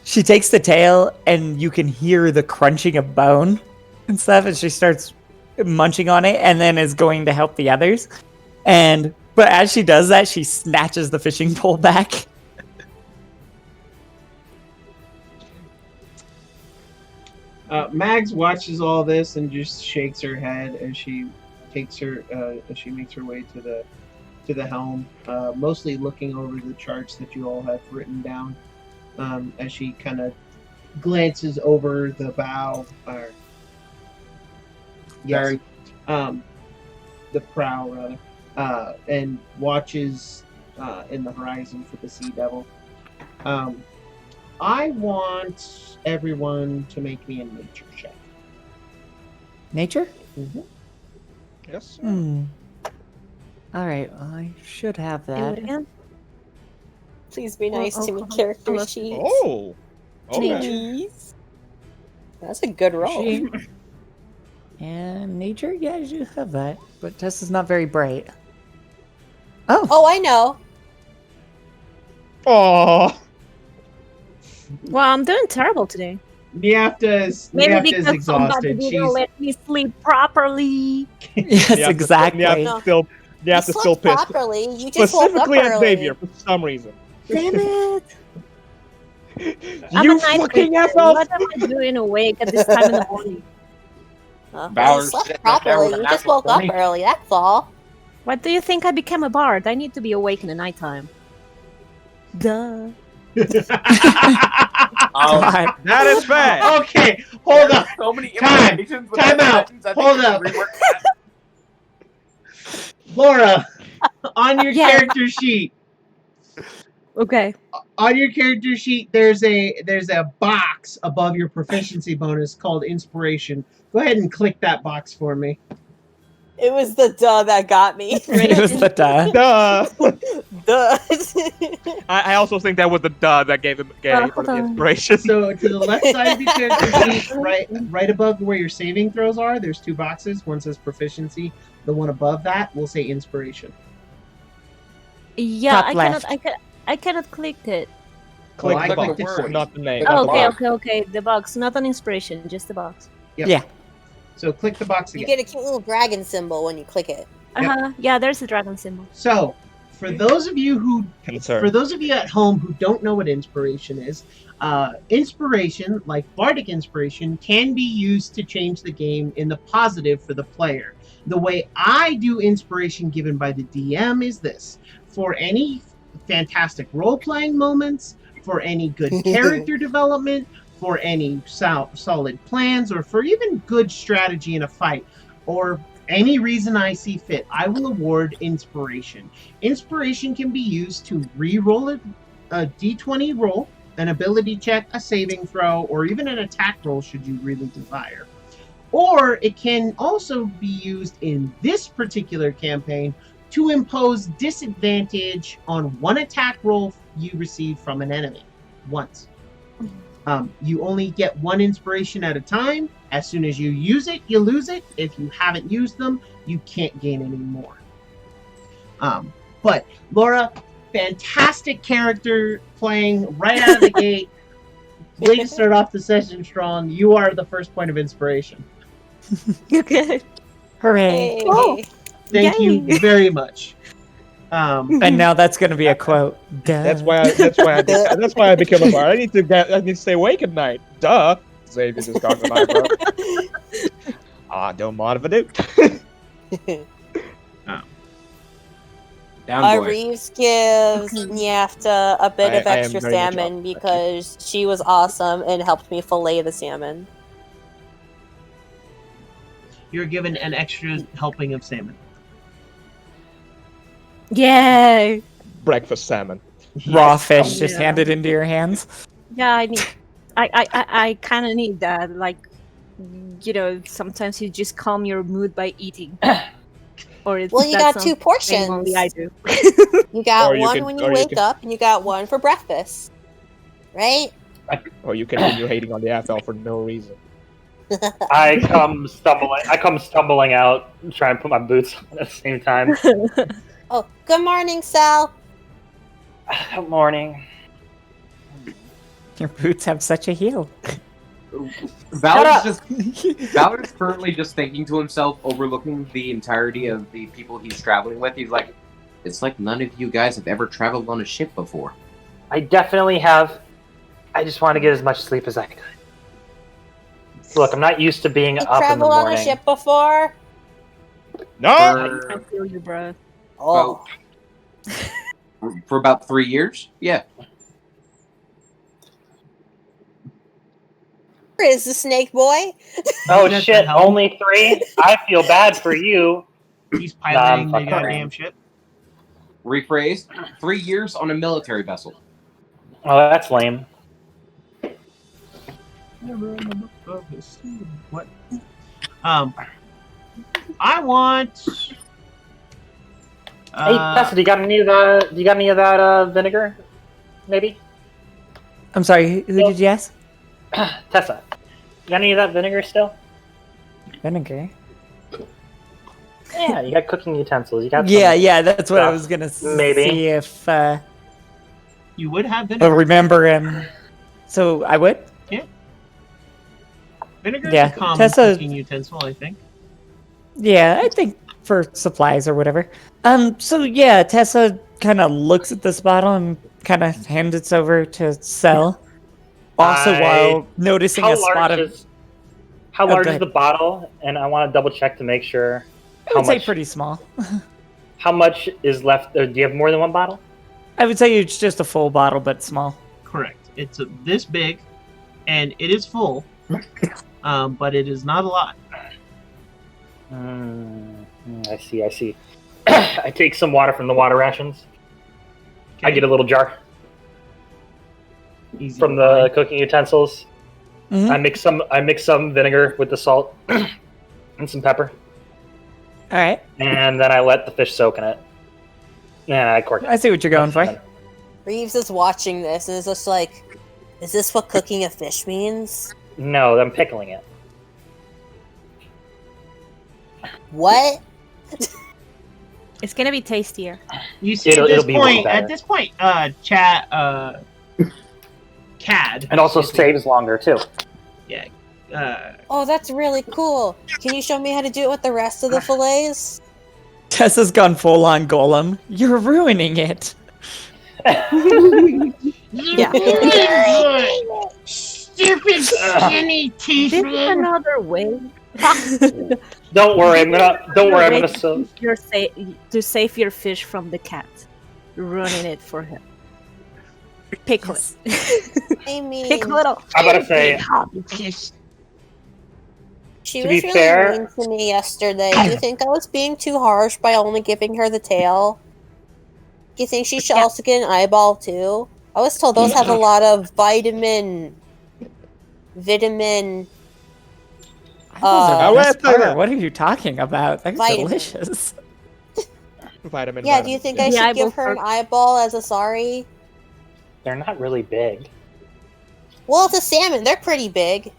she takes the tail, and you can hear the crunching of bone and stuff, and she starts munching on it, and then is going to help the others. But as she does that, she snatches the fishing pole back. Mags watches all this and just shakes her head as she makes her way to the helm, mostly looking over the charts that you all have written down. As she kind of glances over the bow, or Sorry. the prow rather, and watches in the horizon for the Sea Devil. I want everyone to make me a nature check. Nature? Yes. Hmm. All right, well, I should have Do that. it again. Please be nice to me, I'll character look. sheets. Oh. Okay. Please. That's a good roll. She- and nature, yeah, I do have that, but Tessa's not very bright. Oh, Oh, I know. Oh. Well, I'm doing terrible today. Niafta's Maybe because somebody exhausted. didn't She's let me sleep properly. yes, exactly. No. You You have to still slept piss. properly. You just woke up Specifically at early. Xavier for some reason. Damn it! I'm You a night fucking person. asshole! What am I doing awake at this time in the morning? Well, Valor's you slept sitting up there properly. with an You just apple woke up for me. early. That's all. What do you think I became a bard? I need to be awake in the nighttime. Duh. God. That is fair. Okay, hold up. So many Time. implications with Time that out. sentence, I think Hold we should up. rework that. Laura, on your Yeah. character sheet, Okay. there's a box above your proficiency bonus called inspiration. Go ahead and click that box for me. It was the duh that got me. It was the duh. Duh. Duh. I also think that was the duh that gave him hold the on. inspiration. So to the left side of your character sheet, right above where your saving throws are, there's two boxes. One says proficiency. The one above that will say inspiration. Yeah, Top I left. I cannot click it. Click I the clicked box. the word. Not the name. Oh, not Oh, the okay, box. okay. The box, not an inspiration, just the box. Yep. Yeah. So click the box You again. get a cute little dragon symbol when you click it. Yeah, there's a dragon symbol. So for those of you Concern. at home who don't know what inspiration is, inspiration, like bardic inspiration, can be used to change the game in the positive for the player. The way I do inspiration given by the DM is this: for any fantastic role-playing moments, for any good character development, for any solid plans, or for even good strategy in a fight, or any reason I see fit, I will award inspiration. Inspiration can be used to re-roll a d20 roll, an ability check, a saving throw, or even an attack roll should you really desire. Or it can also be used in this particular campaign to impose disadvantage on one attack roll you receive from an enemy once. You only get one inspiration at a time. As soon as you use it, you lose it. If you haven't used them, you can't gain any more. But Laura, fantastic character playing right out of the gate. Way to start off the session strong. You are the first point of inspiration. Okay. Hooray. Hey. Oh. Thank Yay. you very much. And now that's going to be a quote. Duh. That's why I became a bard. I need to stay awake at night. Duh. Xavier just got an eyebrow. Don't mind if I do. Down boy. Reeves gives Niafta a bit of I am extra very much salmon off, thank you. because she was awesome and helped me fillet the salmon. You're given an extra helping of salmon. Yay! Breakfast salmon. Raw fish just Yeah. handed into your hands. Yeah, I need. I kind of need that. Like, sometimes you just calm your mood by eating. Or it's Well, you got two portions. Only I do. You got Or you one could- when or you you wake could- up, and you got one for breakfast. Right? Or you continue hating on the FL for no reason. I come stumbling out, trying to put my boots on at the same time. Oh, good morning, Sal. Good morning. Your boots have such a heel. Valor's currently just thinking to himself, overlooking the entirety of the people he's traveling with. He's like, it's like none of you guys have ever traveled on a ship before. I definitely have. I just want to get as much sleep as I could. Look, I'm not used to being You up in the traveled on morning. a ship before? No! I feel you, bro. Oh. For about 3 years? Yeah. Where is the snake boy? Oh That's shit, the hell. only 3? I feel bad for you. He's piloting Nah, I'm the fucking goddamn ship. Rephrase, 3 years on a military vessel. Oh, that's lame. What? I want Hey, Tessa, do you got any of that vinegar? Maybe. I'm sorry, who did you ask? Tessa, you got any of that vinegar still? Vinegar. Yeah, you got cooking utensils. You got Yeah, that's what I stuff. was gonna Maybe. see if You would have I'll vinegar. remember him. So I would? Vinegar is Yeah, a common Tessa- cooking utensil, I think. Yeah, I think for supplies or whatever. So yeah, Tessa kind of looks at this bottle and kind of hands it over to Cell. Also, while noticing a spot of... How Oh, large go is ahead. the bottle? And I want to double check to make sure I would say pretty small. how much is left. Do you have more than one bottle? I would say it's just a full bottle, but small. Correct. It's this big, and it is full, but it is not a lot. I see. I take some water from the water rations. I get a little jar Easy from to the find. cooking utensils. Mhm. I mix some vinegar with the salt and some pepper, All right, and then I let the fish soak in it. And I cork it. I see what you're going for. Reeves is watching this and is just like, is this what cooking a fish means? No, I'm pickling it. What? It's gonna be tastier. You see, It'll at be way this better. point, chat, Cad. And also excuse me. saves longer too. Yeah. Oh, that's really cool. Can you show me how to do it with the rest of the fillets? Tessa's gone full on golem. You're ruining it. Yeah. Stupid skinny teeth. This is another way. Don't worry, I'm gonna to save your fish from the cat. Ruining it for him. Pickle it. I mean, Pickle it up. I'm gonna say she to was be really fair- mean to me yesterday. Do you think I was being too harsh by only giving her the tail? Do you think she should also get an eyeball too? I was told those have a lot of vitamin. What are you talking about? That's Vitamin. delicious. Vitamin. Yeah, do you think I The should give eyeball her an eyeball as a sorry? they're not really big. Well, it's a salmon. They're pretty big.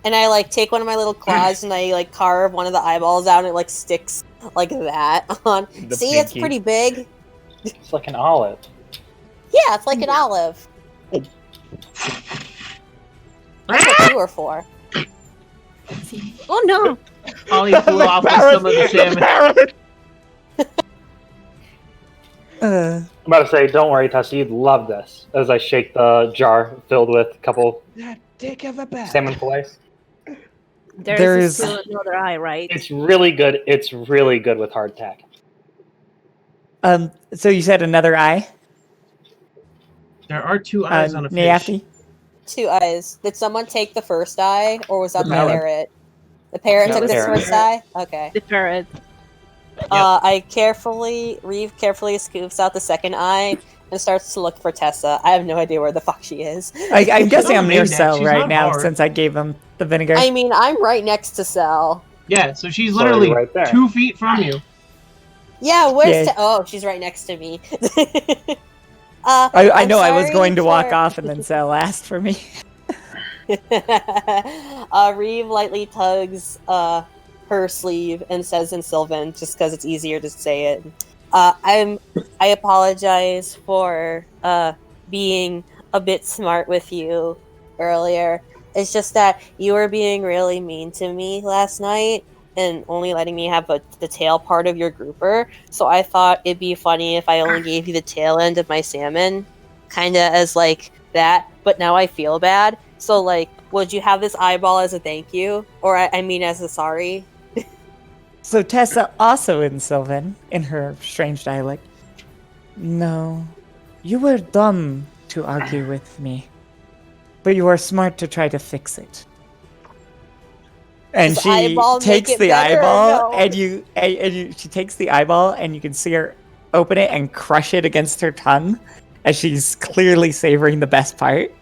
And I like take one of my little claws and I like carve one of the eyeballs out and it like sticks like that on. The See, it's pinky. pretty big. It's like an olive. Yeah, it's like an olive. That's what you were for. Oh no! Ollie flew off with some of the salmon. I'm about to say, don't worry, Tessa, you'd love this. As I shake the jar filled with a couple That dick of a bat. salmon fillets. There's still another eye, right? It's really good. It's really good with hardtack. So you said another eye? There are two eyes on a fish. Nayafti? 2 eyes. Did someone take the first eye, or was that the No. parrot? The parrot No, took the the parrot. first eye? Okay. The parrot. Reeve carefully scoops out the second eye and starts to look for Tessa. I have no idea where the fuck she is. I'm guessing I'm not near named that. Cell She's right not now hard. since I gave him the vinegar. I mean, I'm right next to Cell. Yeah, so she's So literally you're right there. 2 feet from you. Yeah, where's Yeah. Oh, she's right next to me. I I'm know I was sorry going to walk for- off and then Cell asked for me. Reeve lightly tugs her sleeve and says in Sylvan, just because it's easier to say it. I apologize for being a bit smart with you earlier. It's just that you were being really mean to me last night and only letting me have the tail part of your grouper. So I thought it'd be funny if I only gave you the tail end of my salmon, kind of as like that. But now I feel bad. So like, would you have this eyeball as a thank you, or I mean as a sorry? So Tessa, also in Sylvan, in her strange dialect. No, you were dumb to argue with me, but you are smart to try to fix it. And Does she eyeball make takes it the better or eyeball, no? and she takes the eyeball, and you can see her open it and crush it against her tongue, as she's clearly savoring the best part.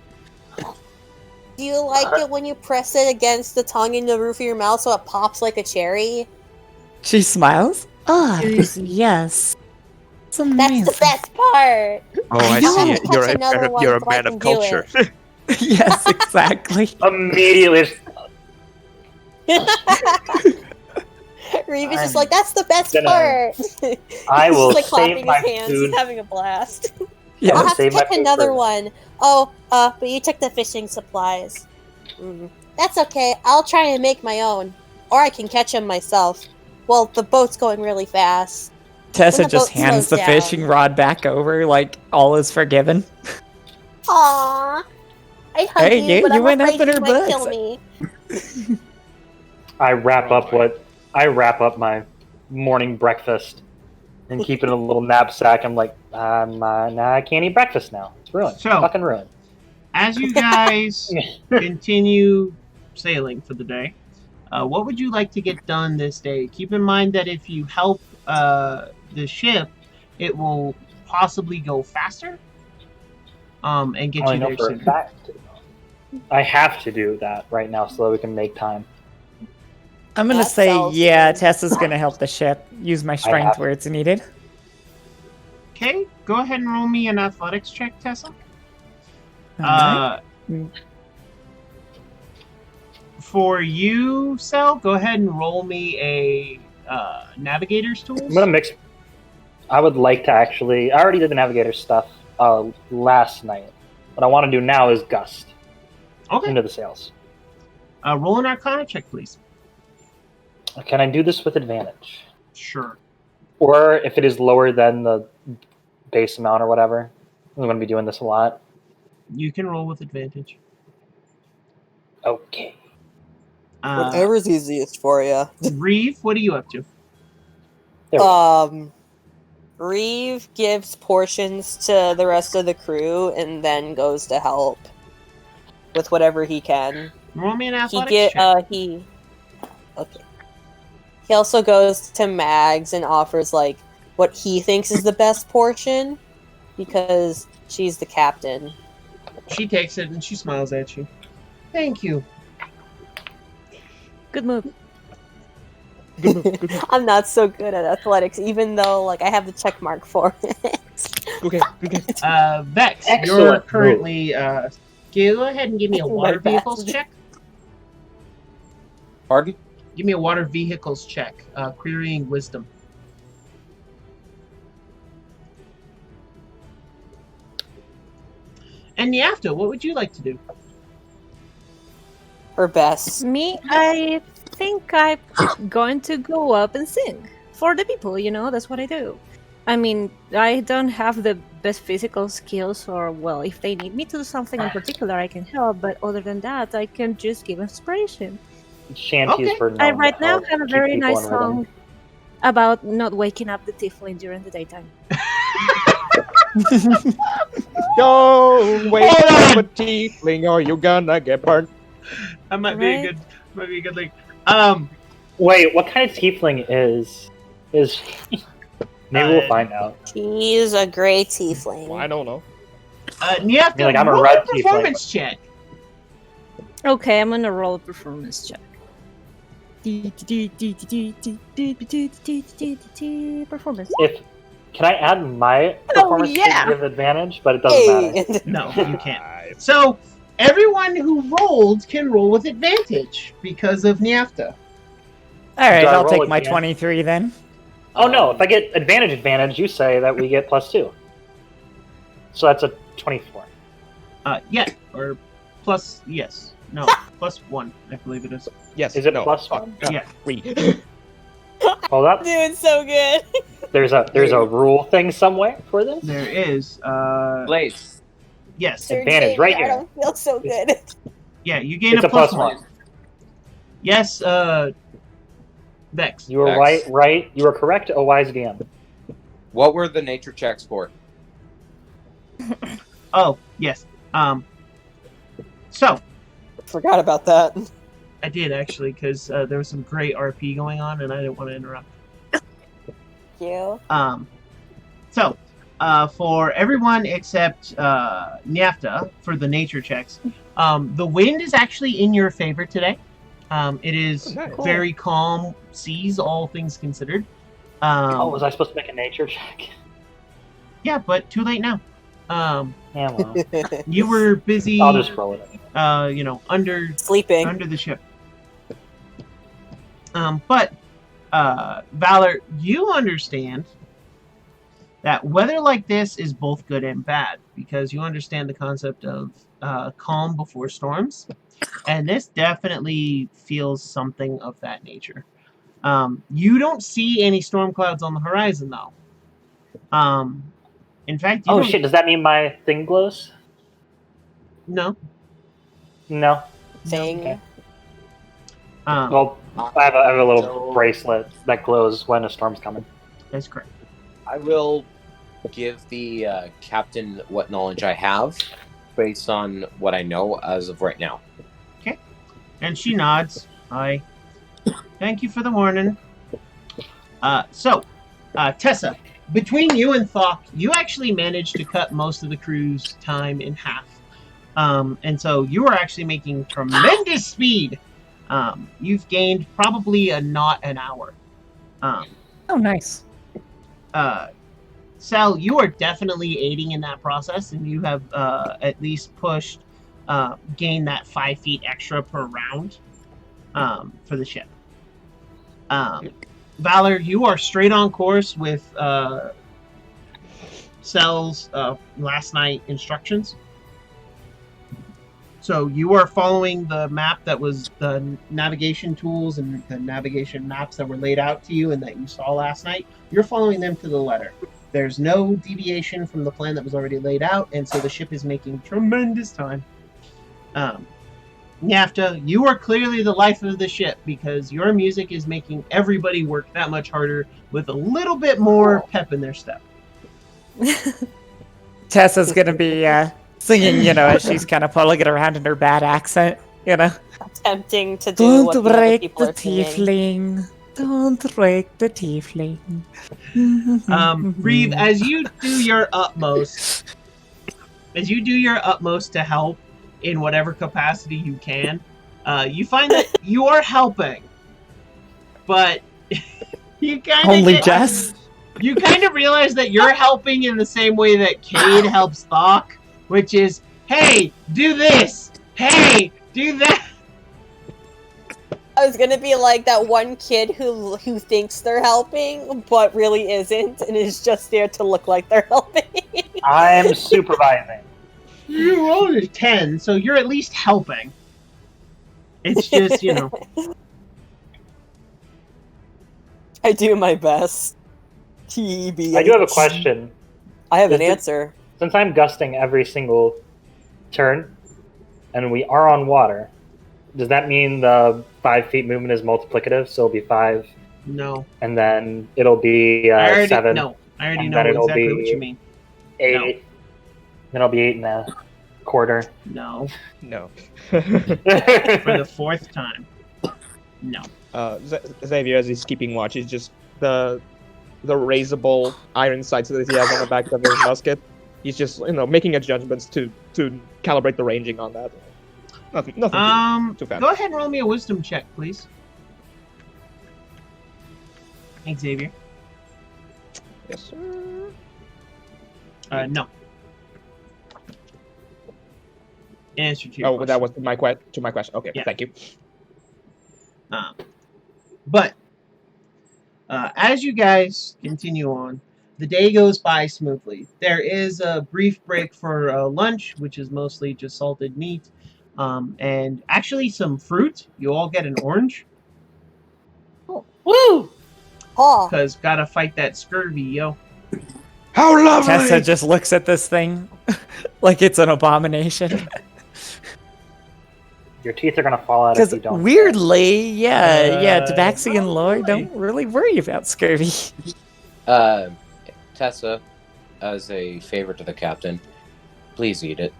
Do you like it when you press it against the tongue in the roof of your mouth so it pops like a cherry? She smiles. Ah, yes. It's That's amazing. the best part. Oh, I I'll see. have to catch another one You're a so I man can of do culture. Yes, exactly. Immediately, Reeve is just like, that's the best gonna- part. I He's will just like clapping save my his hands. food. He's having a blast. I'll Yes. have to Save my catch food another for- one. Oh, but you took the fishing supplies. That's okay. I'll try and make my own. Or I can catch them myself. Well, the boat's going really fast. Tessa When the just boat hands slows the fishing down. rod back over, like all is forgiven. Aww. I'd hug Hey, you, but you I'm went afraid up in you her might butt. kill me. I wrap up my morning breakfast and keep it in a little knapsack. I'm like, I can't eat breakfast now. It's ruined. So- Fucking ruined. As you guys continue sailing for the day, what would you like to get done this day? Keep in mind that if you help the ship, it will possibly go faster and get I you know there for a sooner. fact. I have to do that right now so that we can make time. I'm gonna That say, sounds yeah, good. Tessa's gonna help the ship. Use my strength have- where it's needed. Okay, go ahead and roll me an athletics check, Tessa. Alright. For you, Sel, go ahead and roll me a navigator's tools. I'm gonna mix. I would like to actually. I already did the navigator stuff last night. What I want to do now is gust Okay. into the sails. Roll an arcana check, please. Can I do this with advantage, Sure. or if it is lower than the base amount or whatever? I'm going to be doing this a lot. You can roll with advantage. Okay. Whatever's easiest for you. Reeve, what are you up to? There we go. Reeve gives portions to the rest of the crew and then goes to help with whatever he can. Roll me an He athletics check. Okay. He also goes to Mags and offers like what he thinks is the best portion because she's the captain. She takes it and she smiles at you. Thank you. Good move. I'm not so good at athletics, even though like I have the check mark for it. Okay. Vex, you're Excellent currently. Go ahead and give me a My water bad. vehicles check. Pardon? Give me a water vehicles check. Querying wisdom. And Yafta, what would you like to do? Her best. Me, I think I'm going to go up and sing for the people, you know, that's what I do. I mean, I don't have the best physical skills, or, well, if they need me to do something in particular, I can help, but other than that, I can just give inspiration. Shanties Okay. for I known right to now help have a keep very people nice in rhythm. song about not waking up the tiefling during the daytime. Don't wait Hold for a tiefling or you're gonna get burnt. That might Right. be a good thing. Wait, what kind of tiefling is? Maybe we'll find out. She's a gray tiefling. Well, I don't know. Yafta, Like, I'm a roll red a performance check. Okay, I'm gonna roll a performance check. Performance. Can I add my performance yeah. to give advantage? But it doesn't matter. Hey. No, you can't. So everyone who rolled can roll with advantage because of Nyafta. Alright, Do I I'll roll take my again? 23 then. Oh no! If I get advantage, you say that we get +2. So that's a 24. Yeah, or plus yes, no, +1. I believe it is. Yes. Is it no, plus fuck, one? God, Yeah. 3. Hold up. Doing so good. There's a rule thing somewhere for this. There is. Blaze. Yes. Sir Advantage, Jamie, right I here. don't feel so good. Yeah, you gain It's a a +1. +1. Yes. Vex. You were X. right. You were correct. A wise DM. What were the nature checks for? Oh yes. So Forgot about that. I did actually because there was some great RP going on and I didn't want to interrupt. You. So, for everyone except Nyafta for the nature checks, the wind is actually in your favor today. It is Oh, nice. very calm seas, all things considered. Oh, was I supposed to make a nature check? Yeah, but too late now. Yeah, well, You were busy, I'll just roll it. under Sleeping. the ship. But Valor, you understand that weather like this is both good and bad because you understand the concept of calm before storms, and this definitely feels something of that nature. You don't see any storm clouds on the horizon, though. In fact, you Oh don't. shit! Does that mean my thing glows? No. No. Thing. Okay. Um, Well, I have a little bracelet that glows when a storm's coming. that's correct. I will give the captain what knowledge I have based on what I know as of right now. And she nods. I thank you for the warning. So, Tessa, between you and Thok, you actually managed to cut most of the crew's time in half. And so you are actually making tremendous speed. You've gained probably a knot an hour. Oh, nice. Sal, you are definitely aiding in that process, and you have at least gained that 5 feet extra per round for the ship. Valor, you are straight on course with Sal's last night instructions. So you are following the map that was the navigation tools and the navigation maps that were laid out to you and that you saw last night. You're following them to the letter. There's no deviation from the plan that was already laid out, and so the ship is making tremendous time. Nyafta, you are clearly the life of the ship because your music is making everybody work that much harder with a little bit more pep in their step. Tessa's gonna be singing, as she's kind of pulling it around in her bad accent, Attempting to do what Don't the other break people the are singing. tiefling. Don't break the tiefling. Reeve, as you do your utmost to help in whatever capacity you can, you find that you are helping, but you kind of Only Jess? You kind of realize that you're helping in the same way that Cade helps Thok, which is, hey, do this, hey, do that. I was gonna be like that one kid who thinks they're helping, but really isn't, and is just there to look like they're helping. I'm supervising. You rolled a 10, so you're at least helping. It's just, I do my best. TBH. I do have a question. I have an answer. Since I'm gusting every single turn, and we are on water, does that mean the 5 feet movement is multiplicative? So it'll be 5. No. And then it'll be 7. No, I already and know then it'll exactly be what you mean. 8. No. Then it'll be 8 1/4. No. No. For the 4th time. No. Xavier, as he's keeping watch, is just the raisable iron sights that he has on the back of his musket. He's just making adjustments to calibrate the ranging on that. Nothing too fancy. Go ahead and roll me a wisdom check, please. Thanks, Xavier. Yes, sir. No. Answer to your question. That was my question. Okay, Yeah. Thank you. But as you guys continue on, the day goes by smoothly. There is a brief break for lunch, which is mostly just salted meat, and actually some fruit. You all get an orange. Woo! Oh. Because gotta fight that scurvy, yo. How lovely! Tessa just looks at this thing like it's an abomination. Your teeth are gonna fall out if Because you don't. weirdly, Tabaxi and Lloyd really. don't really worry about scurvy. Tessa, as a favor to the captain, please eat it.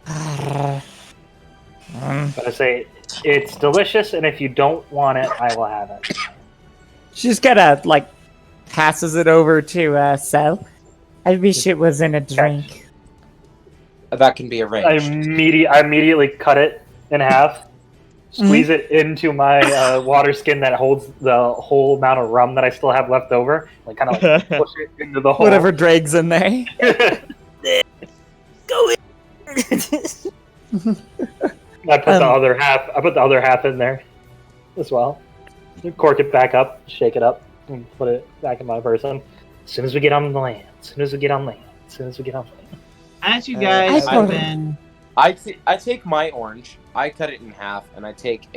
But I say it's delicious, and if you don't want it, I will have it. She just kind of passes it over to Sel. I wish it was in a drink. That can be I arranged. immediately cut it in half, squeeze it into my water skin that holds the whole amount of rum that I still have left over. Like kind of like push it into the hole. Whatever drags in there. Go in. I put the other half. I put the other half in there as well. Cork it back up, shake it up, and put it back in my person. As soon as we get on the land. As soon as we get on land. As soon as we get on land. As you guys have been... I take my orange, I cut it in half, and I take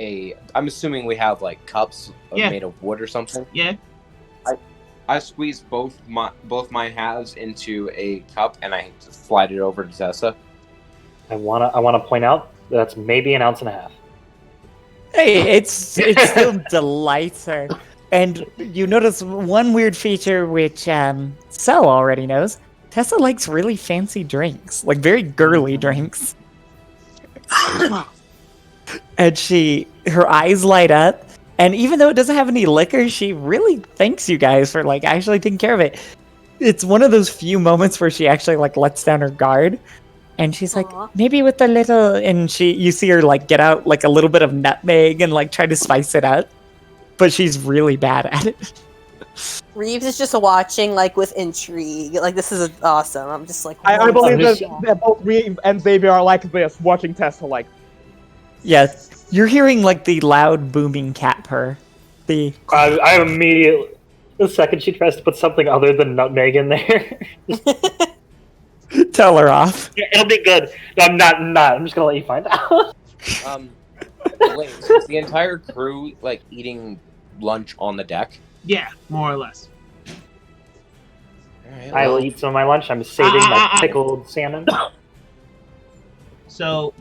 I'm assuming we have like cups made of wood or something. Yeah. I squeeze both my halves into a cup, and I slide it over to Tessa. I wanna point out that's maybe an ounce and a half. Hey, it still delights her. And you notice one weird feature which Sel already knows. Tessa likes really fancy drinks, like very girly drinks. And her eyes light up, and even though it doesn't have any liquor, she really thanks you guys for like actually taking care of it. It's one of those few moments where she actually like lets down her guard. And she's like, maybe with a little, and you see her like get out like a little bit of nutmeg and like try to spice it up, but she's really bad at it. Reeves is just watching like with intrigue. Like, this is awesome. I'm just like, I believe that both Reeves and Xavier are like this, watching Tessa like. Yes, you're hearing like the loud booming cat purr. I immediately, the second she tries to put something other than nutmeg in there. Tell her off. Yeah, it'll be good. No, I'm not. I'm just gonna let you find out. Wait, so is the entire crew like eating lunch on the deck? Yeah, more or less. Right, I will eat some of my lunch. I'm saving my pickled salmon. So,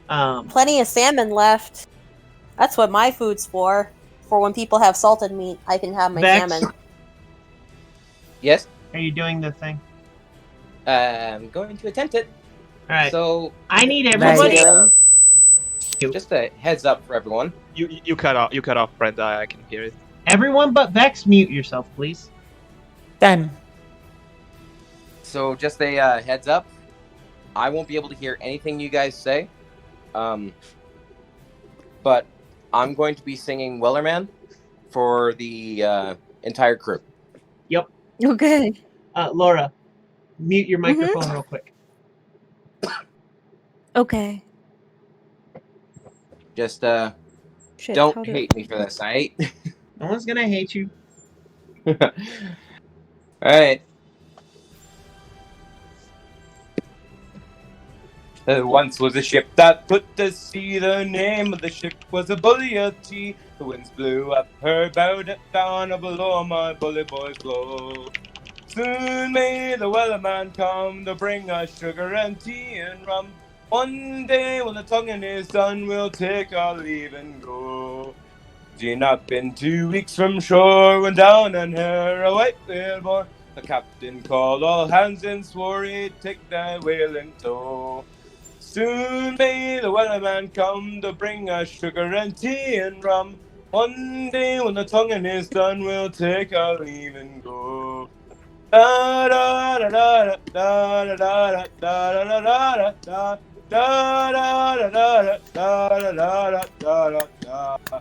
plenty of salmon left. That's what my food's for. For when people have salted meat, I can have my Vex? salmon. Yes. Are you doing the thing? I'm going to attempt it. All right. So I need everybody. Just a heads up for everyone. You cut off, Brenda. I can hear it. Everyone but Vex, mute yourself, please. Done. So just a heads up. I won't be able to hear anything you guys say. But I'm going to be singing Wellerman for the entire crew. Yep. Okay. Laura, mute your microphone real quick. Okay. Just Shit, don't hate me for this, alright? No one's gonna hate you. Alright. There once was a ship that put to sea. The name of the ship was a bully of tea. The winds blew up her bow, down below my bully boys blow. Soon may the wellerman come to bring us sugar and tea and rum. One day when the tonguing is done, we'll take our leave and go. She not been 2 weeks from shore when down on her a white whale bore. The captain called all hands and swore he'd take that whale in tow. Soon may the wellerman come to bring us sugar and tea and rum. One day when the tonguing is done, we'll take our leave and go. Da da da da da da da da da da da da da da da da da da da da.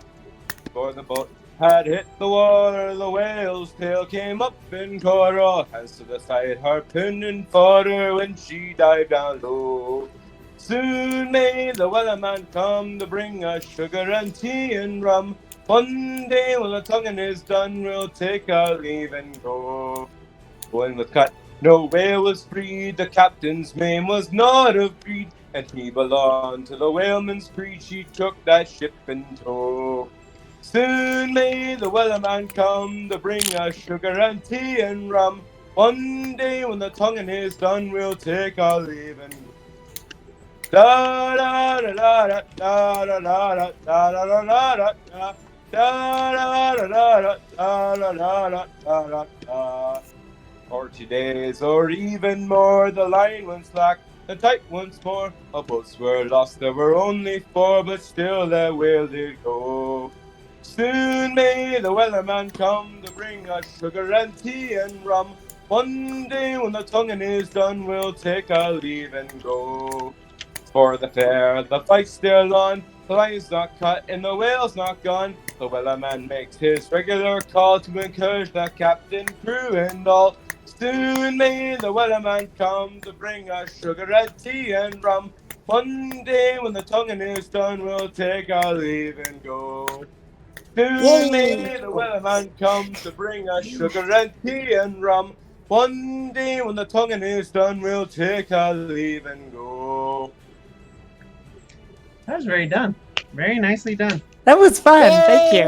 For the boat had hit the water, the whale's tail came up in coral. Hands to the side, harpoon and fought her when she dived down low. Soon may the wellerman come to bring us sugar and tea and rum. One day when the tonguing is done, we'll take our leave and go. When was cut, no whale was freed. The captain's name was not of breed, and he belonged to the whaleman's creed. She took that ship in tow. Soon may the wellerman come to bring us sugar and tea and rum. One day when the tonguing is done, we'll take our leave and go. Da da da da da da da da da da da da. Da da da da da da da da da. For 2 days or even more, the line went slack and tight once more. Our boats were lost, there were only 4, but still that whale did go. Soon may the wellerman come to bring us sugar and tea and rum. One day when the tonguing is done, we'll take our leave and go. For the fair, the fight's still on. the line's not cut, and the whale's not gone. The wellerman makes his regular call to encourage the captain, crew, and all. Soon may the wellerman come to bring us sugar, red tea, and rum. One day when the tonguing is done, we'll take our leave and go. Soon may the wellerman come to bring us sugar, red tea, and rum. One day when the tonguing is done, we'll take our leave and go. That was very done. Very nicely done. That was fun. Thank you.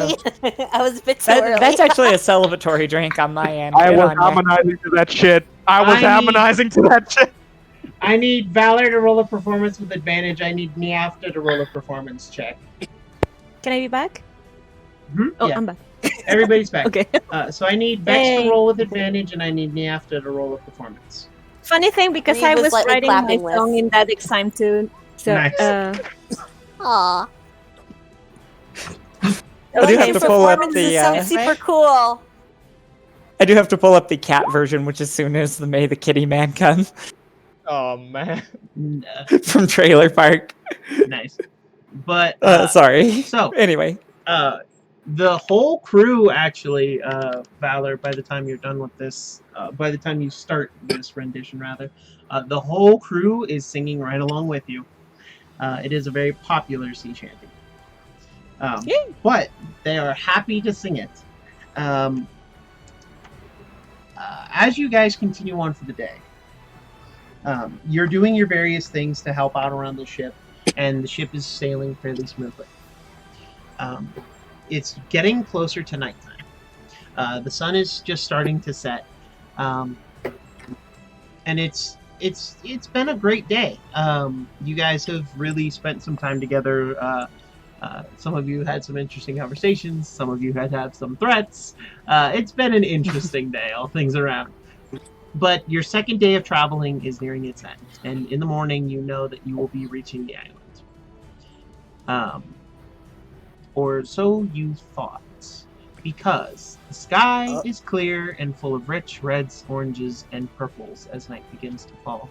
I was a bit too early. That's actually a celebratory drink on my end. I Good was on ya. harmonizing to that shit. I was harmonizing to that shit. I need Valor to roll a performance with advantage. I need Niafta to roll a performance check. Can I be back? Oh, I'm back. Everybody's back. Okay. So I need Vex to Yay. roll with advantage, and I need Niafta to roll a performance. Funny thing, because Reed I was was lightly writing my clapping with. song in that time too. So, Nice. Aw. I do have to pull up Performance the. is so super cool. I do have to pull up the cat version, which is soon as the May the Kitty Man comes Oh man. from Trailer Park. Nice. But Sorry. So Anyway, the whole crew actually, Valor. By the time you're done with this, by the time you start this rendition, rather, the whole crew is singing right along with you. It is a very popular sea chanty. But they are happy to sing it. As you guys continue on for the day, you're doing your various things to help out around the ship, and the ship is sailing fairly smoothly. It's getting closer to nighttime. The sun is just starting to set, and it's been a great day. You guys have really spent some time together. Some of you had some interesting conversations. Some of you had some threats. It's been an interesting day, all things around. But your second day of traveling is nearing its end, and in the morning you know that you will be reaching the island. Or so you thought, because the sky is clear and full of rich reds, oranges, and purples as night begins to fall.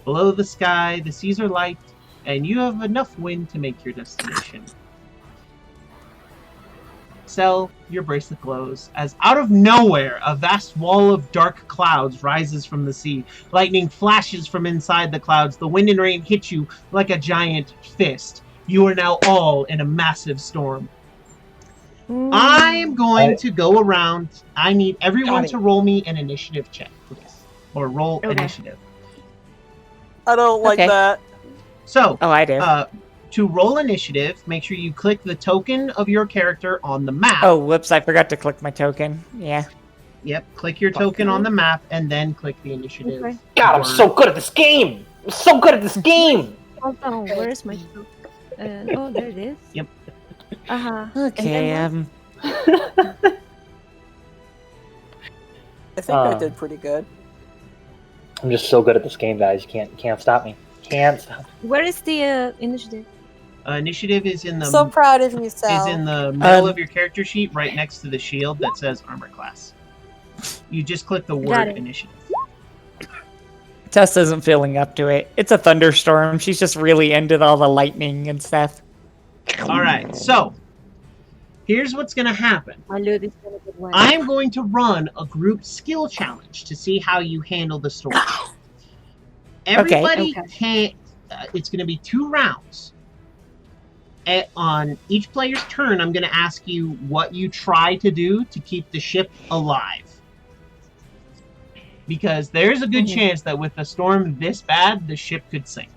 Below the sky, the seas are light, and you have enough wind to make your destination. Sel, your bracelet glows, as out of nowhere, a vast wall of dark clouds rises from the sea. Lightning flashes from inside the clouds. The wind and rain hit you like a giant fist. You are now all in a massive storm. I am going to go around. I need everyone to roll me an initiative check, please. Or roll initiative. I don't like that. So, I do. To roll initiative, make sure you click the token of your character on the map. Oh, whoops, I forgot to click my token. Yeah. Yep, click your token on the map and then click the initiative. Okay. God, I'm so good at this game! I'm so good at this game! Hold on, where's my oh, there it is. Yep. Okay, I think I did pretty good. I'm just so good at this game, guys. You can't stop me. Can't stop me. Where is the initiative? Initiative is in the So proud of you, Sal. is in the middle of your character sheet, right next to the shield that says armor class. You just click the word initiative. Tess isn't feeling up to it. It's a thunderstorm. She's just really into all the lightning and stuff. All right, so here's what's going to happen. My loot is gonna get wet. I am going to run a group skill challenge to see how you handle the storm. Everybody can't. It's going to be 2 rounds. On each player's turn, I'm going to ask you what you try to do to keep the ship alive. Because there's a good chance that with a storm this bad, the ship could sink.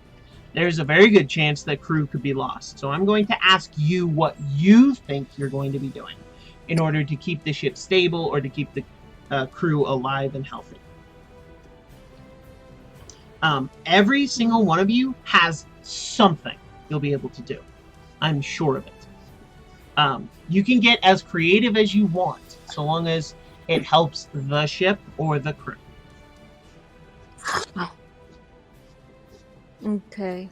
There's a very good chance that crew could be lost. So I'm going to ask you what you think you're going to be doing in order to keep the ship stable or to keep the crew alive and healthy. Every single one of you has something you'll be able to do. I'm sure of it. You can get as creative as you want, so long as it helps the ship or the crew. Okay.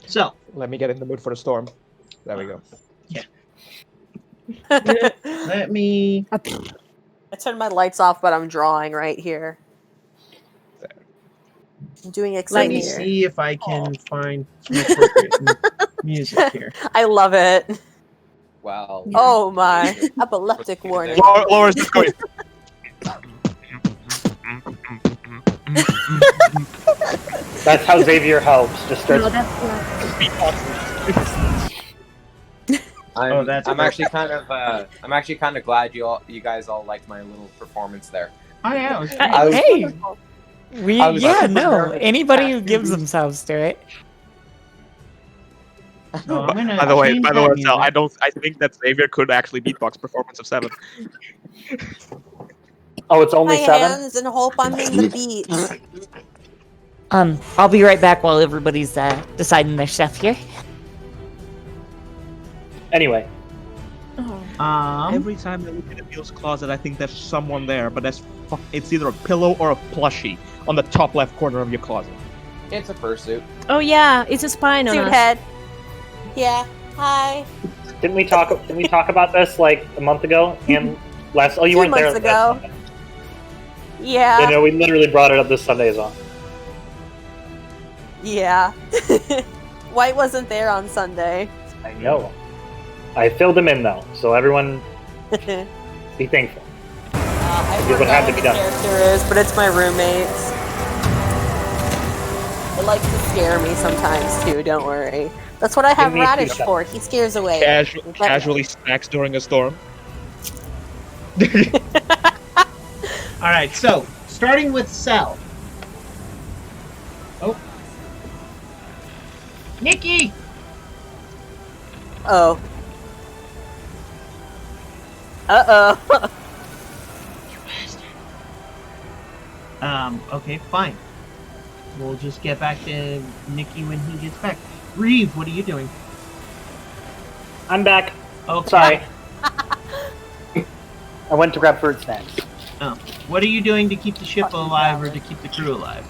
So, Let me get in the mood for the storm. There we go. let me... I turned my lights off, but I'm drawing right here. I'm doing Let exciting. me see if I can find some appropriate music here. I love it. Well. Oh my. Epileptic warning. Laura's just going. That's how Xavier helps. Just starts. No, that's I'm that's actually kind of glad you guys all liked my little performance there. Oh yeah, it was great. I was- Hey, I was super nervous. anybody who gives themselves to it. So I'm gonna By the way, change that Sal, music. I think that Xavier could actually beatbox performance of 7. Oh, it's only My 7. hands and hope I'm in the beats. I'll be right back while everybody's deciding their stuff here. Anyway, Every time I look at Emil's closet, I think there's someone there, but it's either a pillow or a plushie on the top left corner of your closet. It's a fursuit. Oh yeah, it's a spine on Suit us. head. Yeah. Hi. didn't we talk about this like a month ago? And last you 2 weren't there. months ago. Last Sunday. Yeah. You know, we literally brought it up this Sunday as well. Yeah. White wasn't there on Sunday. I know. I filled them in though, so everyone be thankful. I It would forgot have to what be the done. character is, but it's my roommates. It likes to scare me sometimes too, don't worry. That's what I have Me too, Radish Shep. for. He scares away. Casually snacks during a storm. Alright, so starting with Cell. Oh. Nikki! Oh. Uh-oh. Okay, fine. We'll just get back to Nikki when he gets back. Reeve, what are you doing? I'm back. Okay. Sorry. I went to grab fruit snacks. Oh. What are you doing to keep the ship alive or to keep the crew alive?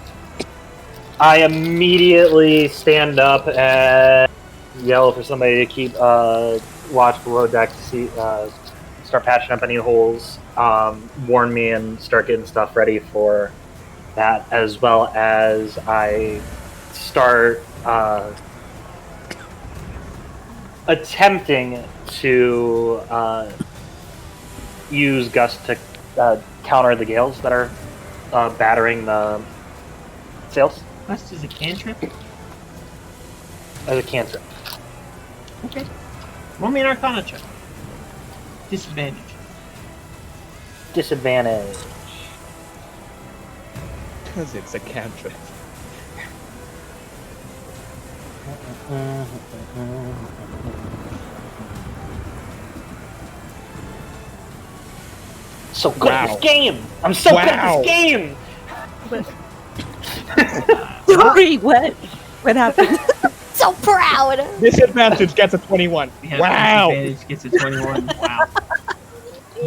I immediately stand up and yell for somebody to keep watch below deck to see, start patching up any holes, warn me, and start getting stuff ready for that, as well as I start attempting to use Gust to counter the gales that are battering the sails Quest is a cantrip? as a cantrip. Okay. Roll me an Arcana check. Disadvantage. Disadvantage. Because it's a cantrip. So good at Wow. this game! I'm so good at Wow. this game! Sorry, what happened? So proud. Disadvantage gets a 21. Yeah, Wow. Disadvantage gets a 21. Wow.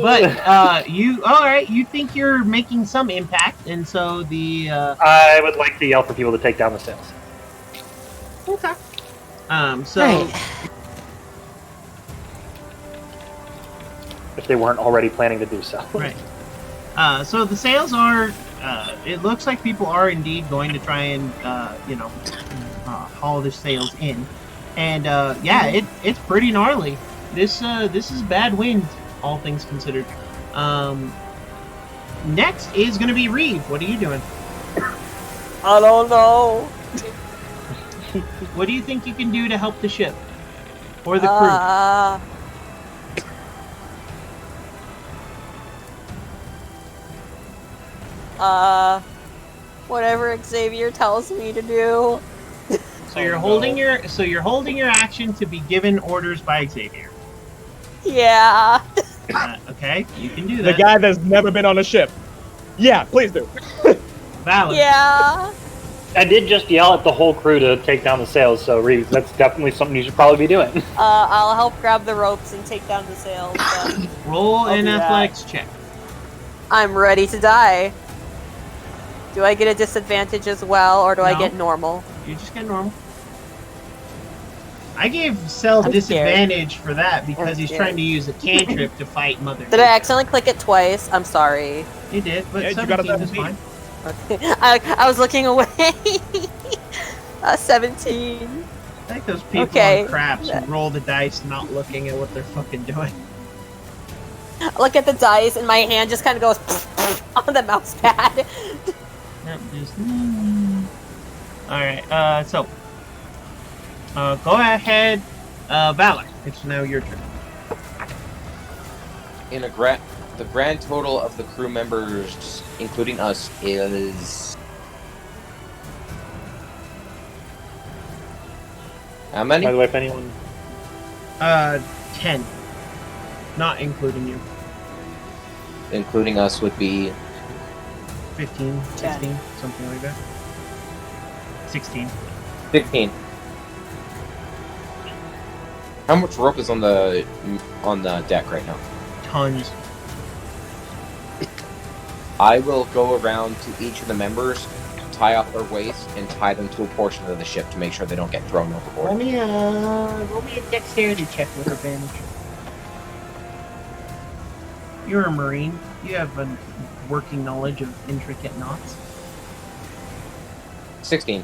But, you think you're making some impact, and so the, I would like to yell for people to take down the sails. Okay. So, Right. If they weren't already planning to do so. right. So the sails are, it looks like people are indeed going to try and, haul the sails in. And, it's pretty gnarly. This is bad wind, all things considered. Next is going to be Reeve. What are you doing? I don't know. What do you think you can do to help the ship? Or the crew? Whatever Xavier tells me to do. So you're holding your action to be given orders by Xavier. Yeah. Okay, you can do The that. guy that's never been on a ship. Yeah, please do. Valid. Yeah. I did just yell at the whole crew to take down the sails, so Reeve, that's definitely something you should probably be doing. I'll help grab the ropes and take down the sails. But Roll I'll an do that. athletics check. I'm ready to die. Do I get a disadvantage as well, or do I No. get normal? You just get normal. I gave Cell I'm disadvantage for that because I'm he's scared. trying to use a cantrip to fight Mother. Did I accidentally click it twice? I'm sorry. You did, but Yeah, you got a 17 is 17. fine. Okay. I was looking away. 17. I like those people Okay. on craps who roll the dice not looking at what they're fucking doing. I look at the dice, and my hand just kind of goes on the mouse pad. Yep, just... Alright, so... go ahead, Valor. It's now your turn. The grand total of the crew members, including us, is... How many? By the way, if anyone... 10. Not including you. Including us would be... 15, 16, something like that. 16. 15. How much rope is on the deck right now? Tons. I will go around to each of the members, tie off their waist, and tie them to a portion of the ship to make sure they don't get thrown overboard. Roll me a dexterity check with advantage. You're a Marine. You have a working knowledge of intricate knots. 16.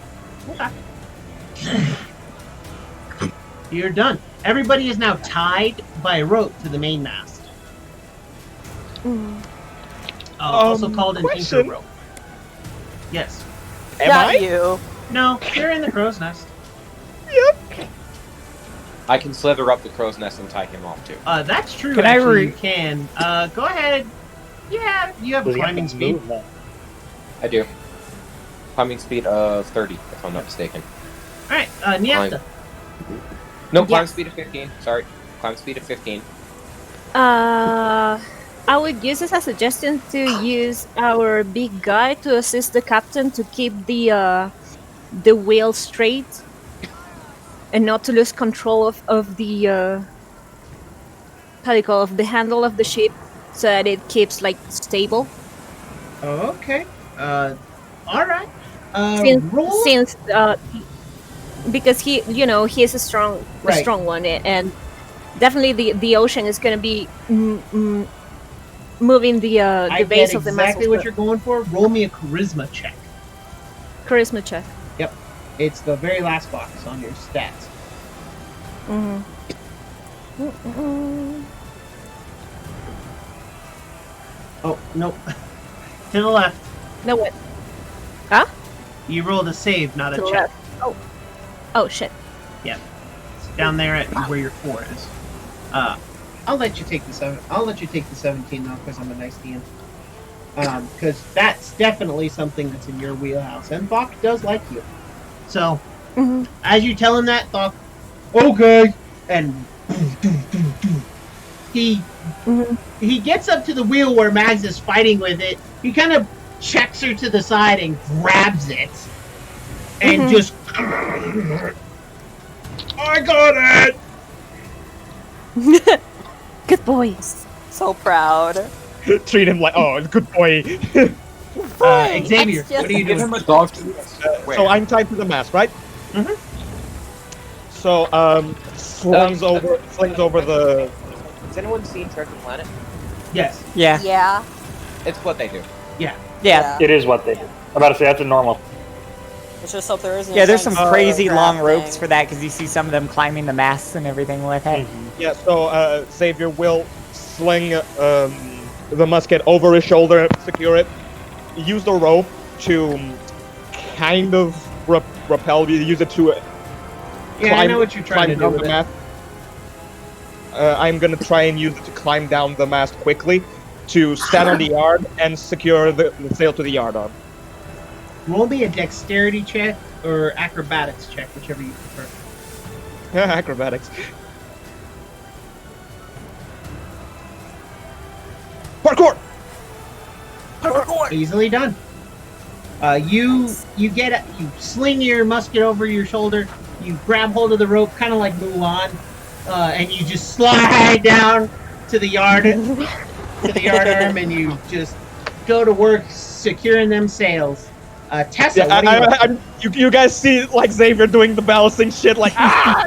You're done. Everybody is now tied by a rope to the mainmast. Also called an question. anchor rope. Yes. Am Not I? you. No, you're in the crow's nest. I can slither up the crow's nest and tie him off too. That's true. Can I actually, you can. Go ahead. Yeah, you have Does he have climbing to speed. move now? I do. Climbing speed of 30, if I'm not mistaken. Alright, Niesta. No, climb Yes. speed of 15. Sorry. Climb speed of 15. I would use this as a suggestion to use our big guy to assist the captain to keep the wheel straight and not to lose control of the how do you call it, the handle of the ship, so that it keeps like stable. Okay. Alright. Roll. Since because he is a strong Right. strong one, and definitely the ocean is going to be moving the I base get of the exactly muscle. what you're going for. Roll me a charisma check. Charisma check. It's the very last box on your stats. Oh, nope. To the left. No, what? You rolled a save, not a To the check. left. Oh shit. It's down there at where your 4 is. I'll let you take the 7. I'll let you take the 17 though, because I'm a nice DM. Because that's definitely something that's in your wheelhouse, and Thok does like you. So, as you tell him that, Thok, okay, and he gets up to the wheel where Mags is fighting with it. He kind of checks her to the side and grabs it, and just, I got it. Good boys. So proud. Treat him like, oh, good boy. Xavier, That's just- what are you Give doing? him a dog to So I'm tied to the mast, right? Mhm. So slings over the. Has anyone seen Treasure Planet? Yes. Yeah. Yeah. It's what they do. Yeah. It is what they do. I'm about to say that's a normal. Let's just hope there isn't. Yeah, there's some crazy grab long thing. ropes for that because you see some of them climbing the masts and everything with it. Yeah. So Xavier will sling the musket over his shoulder, secure it. Use the rope to kind of repel. Use it to. Yeah, I know what you're trying to do down with the it. mast. I'm gonna try and use it to climb down the mast quickly, to stand on the yard and secure the sail to the yard arm. Roll me a dexterity check or acrobatics check, whichever you prefer. Acrobatics. Parkour! Easily done. You sling your musket over your shoulder. You grab hold of the rope, kind of like Mulan, and you just slide down to the yard arm, and you just go to work securing them sails. Tessa, Yeah, what do you you guys see like Xavier doing the balancing shit, like ah!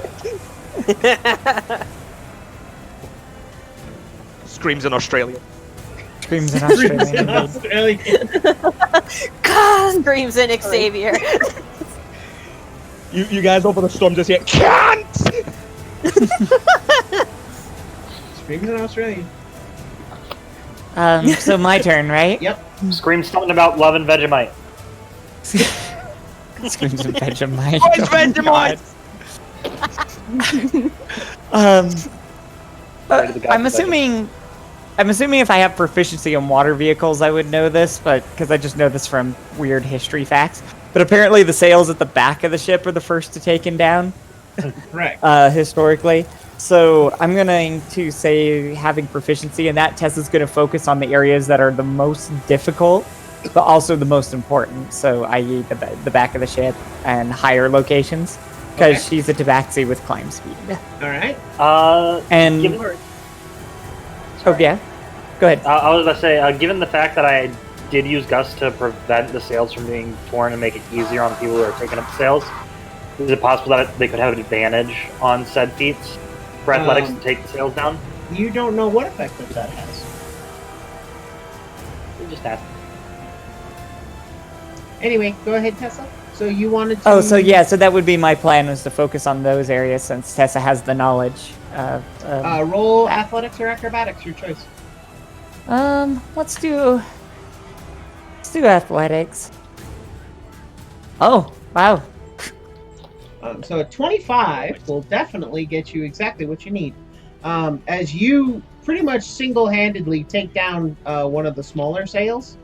Screams in Australian. Screams in Screams in Australia. Australia. Screams in Xavier. You guys over the storm just hear, can't! Screaming in Australian. So my turn, right? Yep. Scream something about love and Vegemite. Screams of Vegemite. Oh, it's Vegemite! Right to the guy I'm with assuming if I have proficiency in water vehicles, I would know this, but because I just know this from weird history facts. But apparently, the sails at the back of the ship are the first to taken down. Correct. Historically. So I'm going to say having proficiency in that. Tessa's going to focus on the areas that are the most difficult, but also the most important. So i.e. the back of the ship and higher locations, because she's a tabaxi with climb speed. All right. And given, oh yeah, go ahead. I was about to say, given the fact that I did use Gust to prevent the sails from being torn and make it easier on the people who are taking up the sails, is it possible that they could have an advantage on said feats for athletics to take the sails down? You don't know what effect that has. We just asked. Anyway, go ahead, Tessa. So you wanted to... Oh, so yeah, so that would be my plan, was to focus on those areas since Tessa has the knowledge. roll athletics or acrobatics, your choice. Let's do athletics. Oh, wow. So a 25 will definitely get you exactly what you need. As you pretty much single-handedly take down one of the smaller sails.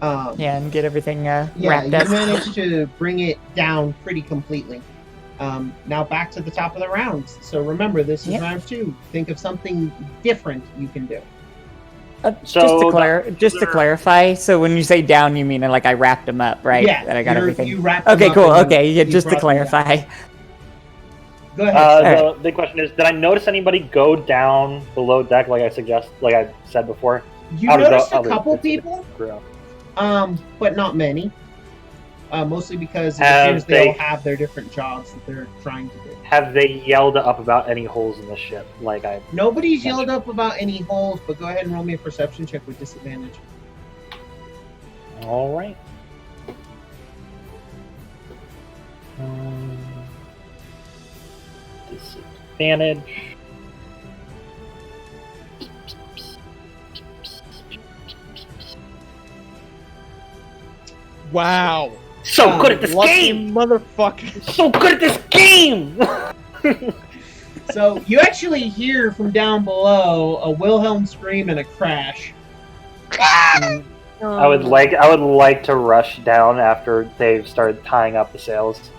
Yeah, and get everything wrapped you up. managed to bring it down pretty completely. Now back to the top of the round. So remember, this is round 2. Think of something different you can do. Just to clarify, so when you say down, you mean like I wrapped them up, right? Yeah, that I got everything. You wrapped them okay, up cool. and Okay, yeah, you just to brought them clarify. down. Go ahead. The big question is, did I notice anybody go down below deck like I said before? You noticed a couple people, Grow? but not many. Mostly because it appears they all have their different jobs that they're trying to do. Have they yelled up about any holes in the ship? Nobody's yelled up about any holes, but go ahead and roll me a perception check with disadvantage. All right. Disadvantage. Wow. So good at this Lucky game! motherfucker. So good at this game! So you actually hear from down below a Wilhelm scream and a crash. I would like to rush down after they've started tying up the sails.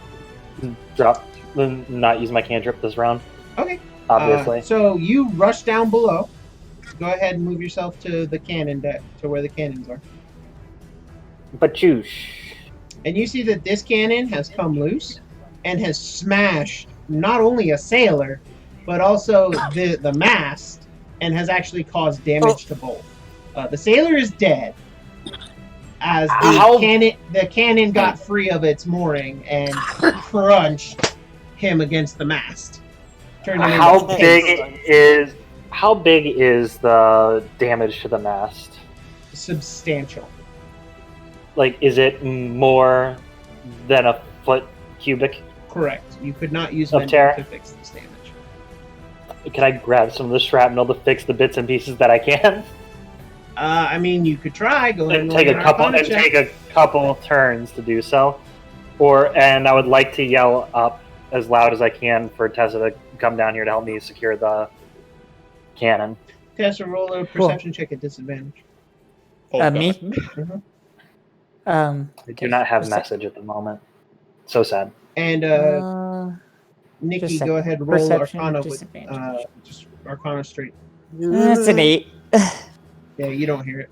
Not use my cantrip this round. Okay. Obviously. So you rush down below. Go ahead and move yourself to the cannon deck, to where the cannons are. But you. And you see that this cannon has come loose and has smashed not only a sailor, but also the mast, and has actually caused damage to both. The sailor is dead, as the cannon got free of its mooring and crunched him against the mast. How big is the damage to the mast? Substantial. Like, is it more than a foot cubic? Correct. You could not use of tear to fix this damage. Can I grab some of the shrapnel to fix the bits and pieces that I can? I mean, you could try. Go ahead and take a couple turns to do so. And I would like to yell up as loud as I can for Tessa to come down here to help me secure the cannon. Tessa, roll a perception check at disadvantage. Me? Mm-hmm. I do not have message at the moment. So sad. And Nikki, go ahead and roll Arcana with just Arcana straight. That's an 8. Yeah, you don't hear it.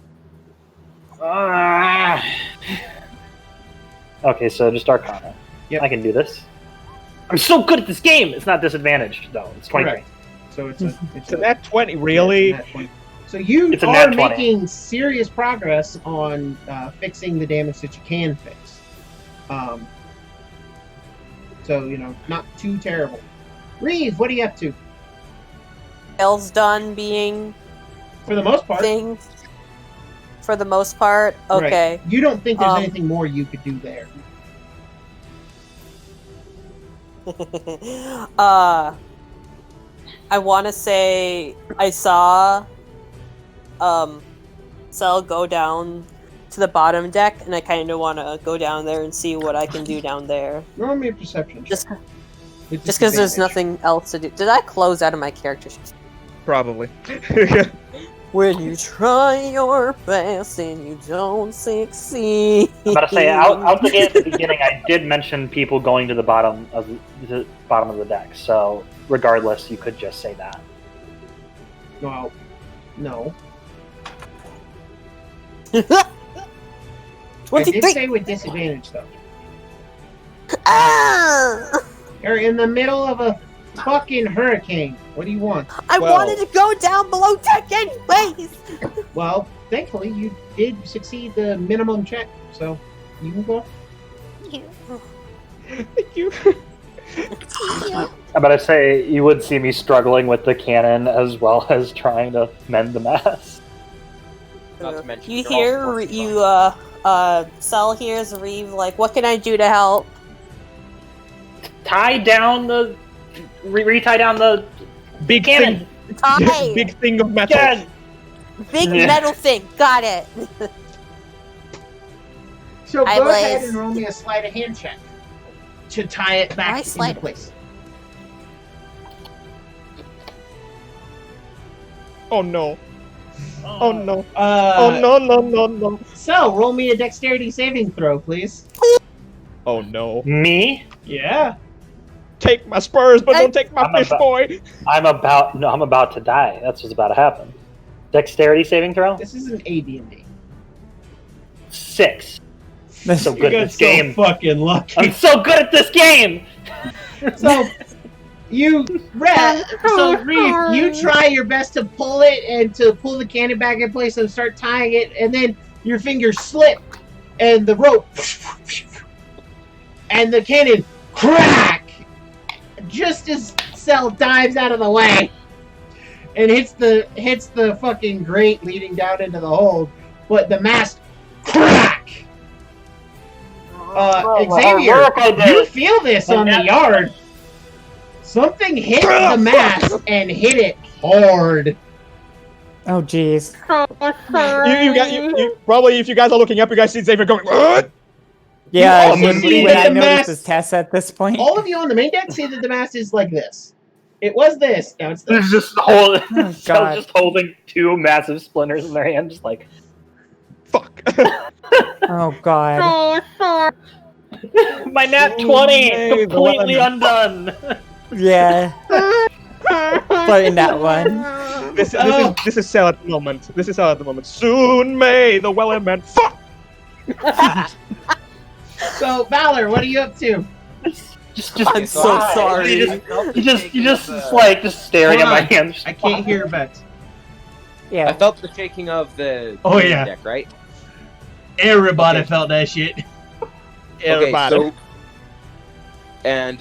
Okay, so just Arcana. Yep. I can do this. I'm so good at this game! It's not disadvantaged, though. It's 23. Correct. So it's a nat 20, really? Yeah, it's a nat 20. So you are making serious progress on fixing the damage that you can fix. So, not too terrible. Reeve, what are you up to? Sail's done being... For the most part. Things. For the most part? Okay. Right. You don't think there's anything more you could do there? I want to say I saw Cell go down to the bottom deck, and I kind of want to go down there and see what I can do down there. Roll me a perception. Just With because there's disadvantage. nothing else to do. Did I close out of my character sheet? Probably. When you try your best and you don't succeed. I'm about to say out the gate at the beginning, I did mention people going to the bottom of the deck. So regardless, you could just say that. Well, no. I did 23. say with disadvantage, though. Ah! You're in the middle of a fucking hurricane. What do you want? I Well- wanted to go down below deck anyways. Well, thankfully, you did succeed the minimum check, so you can go. Thank you. I'm about to say you would see me struggling with the cannon as well as trying to mend the mast. Not to mention, You you're all hear forced Cell hears Reeve like, what can I do to help? Tie down the retie down the Big cannon. thing. Tie! Big thing of metal. Yeah. Big Yeah. metal thing, got it. So I go ahead was- and roll me a sleight of hand check to tie it Why back sleight into of- place. Oh no. Oh no. Oh No. So roll me a dexterity saving throw, please. Oh no. Me? Yeah. Take my spurs, but don't take my I'm fish about- boy. I'm about to die. That's what's about to happen. Dexterity saving throw? This is an AD&D. 6. So You good at got this game. so fucking lucky. I'm so good at this game! So you, Reeve, you try your best to pull it and to pull the cannon back in place and start tying it, and then your fingers slip, and the rope, and the cannon crack, just as Cell dives out of the way, and hits the fucking grate leading down into the hold, but the mast crack. Xavier, you feel this on the yard. Something hit the mast and hit it hard. Oh, jeez. You probably, if you guys are looking up, you guys see Xavier going, what? Yeah, also when see when that I the noticed mast- this test at this point. All of you on the main deck see that the mast is like this. It was this. Now it's this. It's just holding, Oh, God. just holding 2 massive splinters in their hand, just like, Fuck. Oh, God. my nat 20, Yay, the completely weapon. undone. Yeah. But in that one. This is Cell at the moment. This is Cell at the moment. Soon may the Wellerman. Fuck! So Valor, what are you up to? Just I'm so sorry. You just staring at Hold my on. hands. I can't hear Bex. I Yeah. felt the shaking of the Oh, yeah. deck, right? Everybody Okay. felt that shit. Everybody. Okay, so and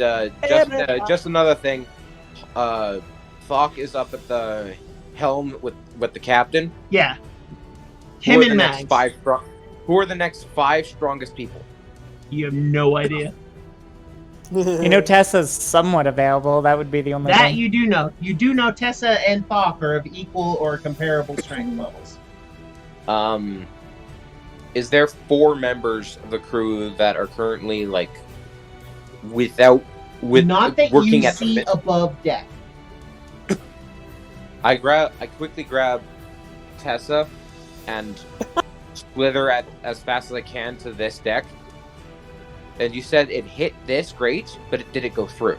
just another thing, Thok is up at the helm with the captain. Yeah. Who Him are the and next Mags. 5 Who are the next 5 strongest people? You have no idea. You know, Tessa's somewhat available. That would be the only That thing. you do know. You do know Tessa and Thok are of equal or comparable strength levels. Is there 4 members of the crew that are currently like with Not that working you at the see mid- above deck. I quickly grab Tessa and slither as fast as I can to this deck. And you said it hit this grate, but did it go through?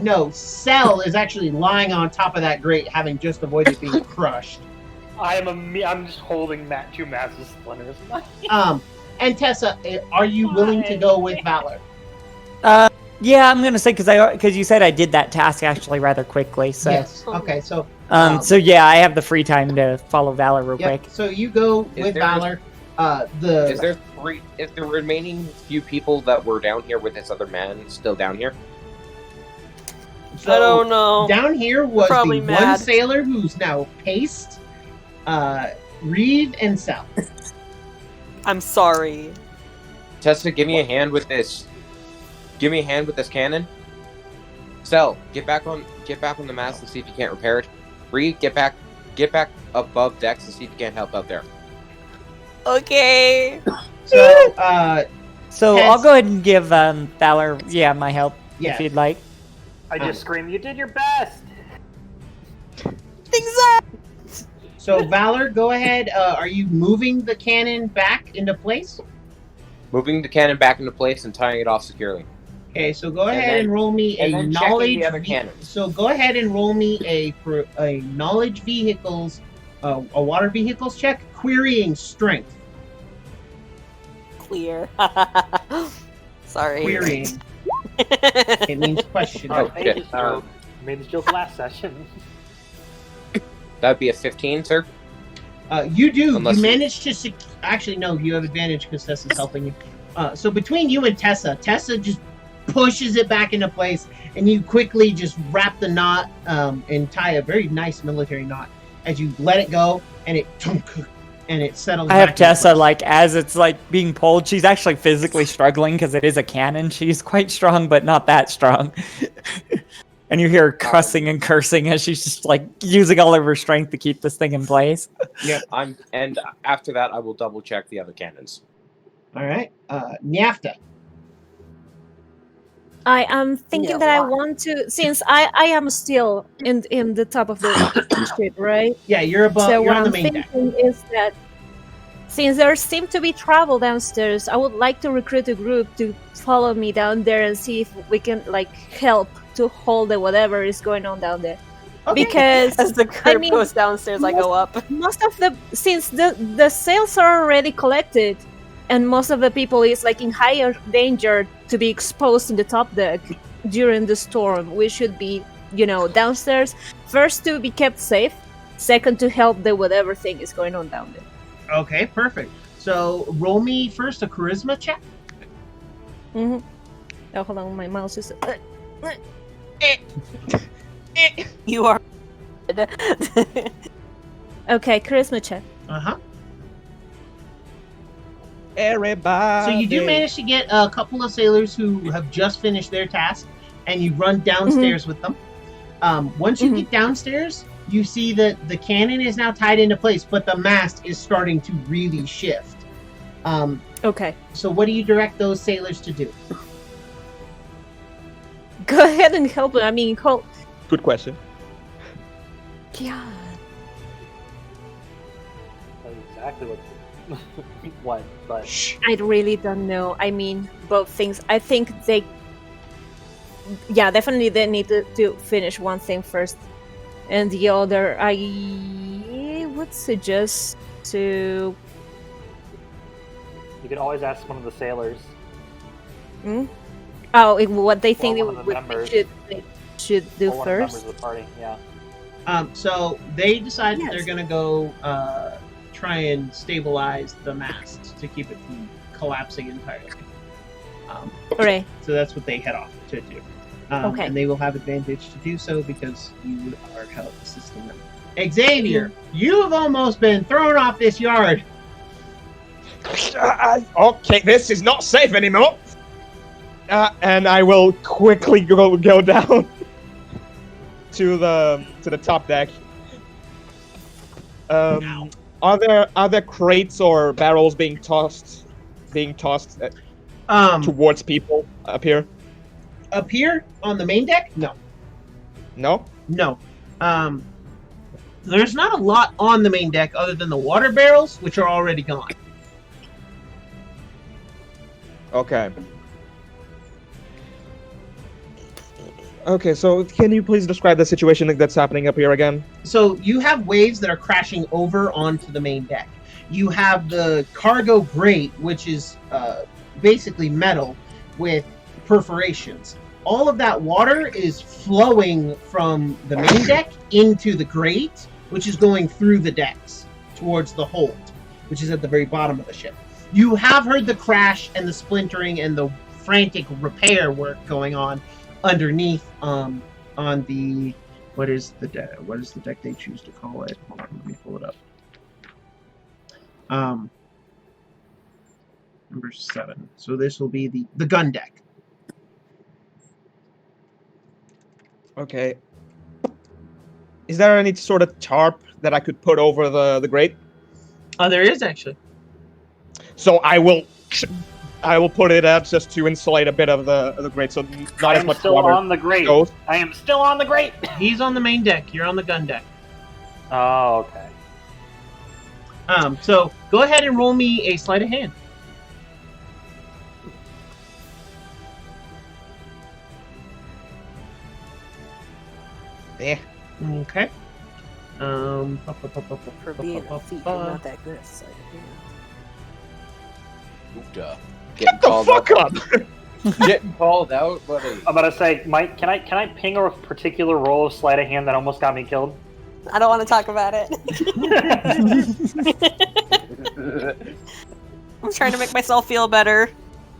No, Cell is actually lying on top of that grate, having just avoided being crushed. I'm just holding 2 massive splinters. in my hand. And Tessa, are you willing to go with Valor? Yeah, I'm gonna say because you said I did that task actually rather quickly. So, Yes. Okay, so so yeah, I have the free time to follow Valor real yep. quick. So you go Is with there- Valor. Is the remaining few people that were down here with this other man still down here? I don't know. Down here was Probably the one mad. sailor who's now paced, Reeve, and Cell. I'm sorry. Tessa, give me a hand with this. Give me a hand with this cannon. Cell, get back on the mast and see if you can't repair it. Bree, get back above decks and see if you can't help out there. Okay. So, So Tess- I'll go ahead and give Valor, my help Yes. if you'd like. I just scream, "You did your best!" Things up. so Valor, go ahead. Are you moving the cannon back into place? Moving the cannon back into place and tying it off securely. Okay, so go And ahead then- and roll me and a then checking knowledge. the other cannons. So go ahead and roll me a knowledge vehicles, a water vehicles check, querying strength. Clear. Sorry. Querying. It means question. Oh, I shit. made this joke last session. That'd be a 15, sir. You do. Unless you you- managed to. Actually, no. You have advantage because Tessa's helping you. So between you and Tessa just pushes it back into place, and you quickly just wrap the knot and tie a very nice military knot as you let it go, and it settles. I back have into Tessa, place. like, as it's, like, being pulled, she's actually physically struggling because it is a cannon. She's quite strong, but not that strong. And you hear her cussing and cursing as she's just, like, using all of her strength to keep this thing in place. Yep. And after that, I will double check the other cannons. All right, Nyafta. I am thinking Yeah, that I why? want to, since I am still in the top of the ship, right? Yeah, you're above. So you're what on the I'm main deck. thinking is that since there seem to be travel downstairs, I would like to recruit a group to follow me down there and see if we can like help to hold the whatever is going on down there. Okay. Because As the group mean, goes downstairs, I go up. most of the sales are already collected, and most of the people is like in higher danger to be exposed in the top deck during the storm. We should be, downstairs first to be kept safe, second to help the whatever thing is going on down there. Okay, perfect. So roll me first a charisma check. Mm-hmm. Oh, hold on, my mouse is. You are. Okay, charisma check. Uh huh. Everybody. So you do manage to get a couple of sailors who have just finished their task, and you run downstairs with them. Once you get downstairs, you see that the cannon is now tied into place, but the mast is starting to really shift. Okay, So what do you direct those sailors to do? go ahead and help them. I mean, Good question. God. Exactly what, but I really don't know. I mean, both things. I think definitely they need to finish one thing first, and the other, I would suggest to. you can always ask one of the sailors. What they think one of the members. they should do or one of the members first. of the party. Yeah. So they decide that they're Yes. going to go try and stabilize the mast to keep it from collapsing entirely. Alright. So that's what they head off to do. Okay. And they will have advantage to do so because you are help assisting them. Xavier, you have almost been thrown off this yard. Okay, this is not safe anymore. And I will quickly go down to the top deck. Are there crates or barrels being tossed towards people up here? Up here on the main deck? No. No. No. There's not a lot on the main deck other than the water barrels, which are already gone. Okay. Okay, so can you please describe the situation that's happening up here again? So you have waves that are crashing over onto the main deck. You have the cargo grate, which is basically metal with perforations. All of that water is flowing from the main deck into the grate, which is going through the decks towards the hold, which is at the very bottom of the ship. You have heard the crash and the splintering and the frantic repair work going on underneath on the what is the deck they choose to call it? Hold on, let me pull it up. Number 7. So this will be the gun deck. Okay. Is there any sort of tarp that I could put over the grate? Oh, there is actually. So I will put it out just to insulate a bit of the grate, so not I as am much still water on the grate. goes. I am still on the grate. He's on the main deck. You're on the gun deck. Oh, okay. So go ahead and roll me a sleight of hand. Eh. Okay. For being a thief, you're not that good. So, Oofda. Get the fuck up! Getting called out, buddy. I'm about to say, Mike, can I ping a particular roll of sleight of hand that almost got me killed? I don't want to talk about it. I'm trying to make myself feel better.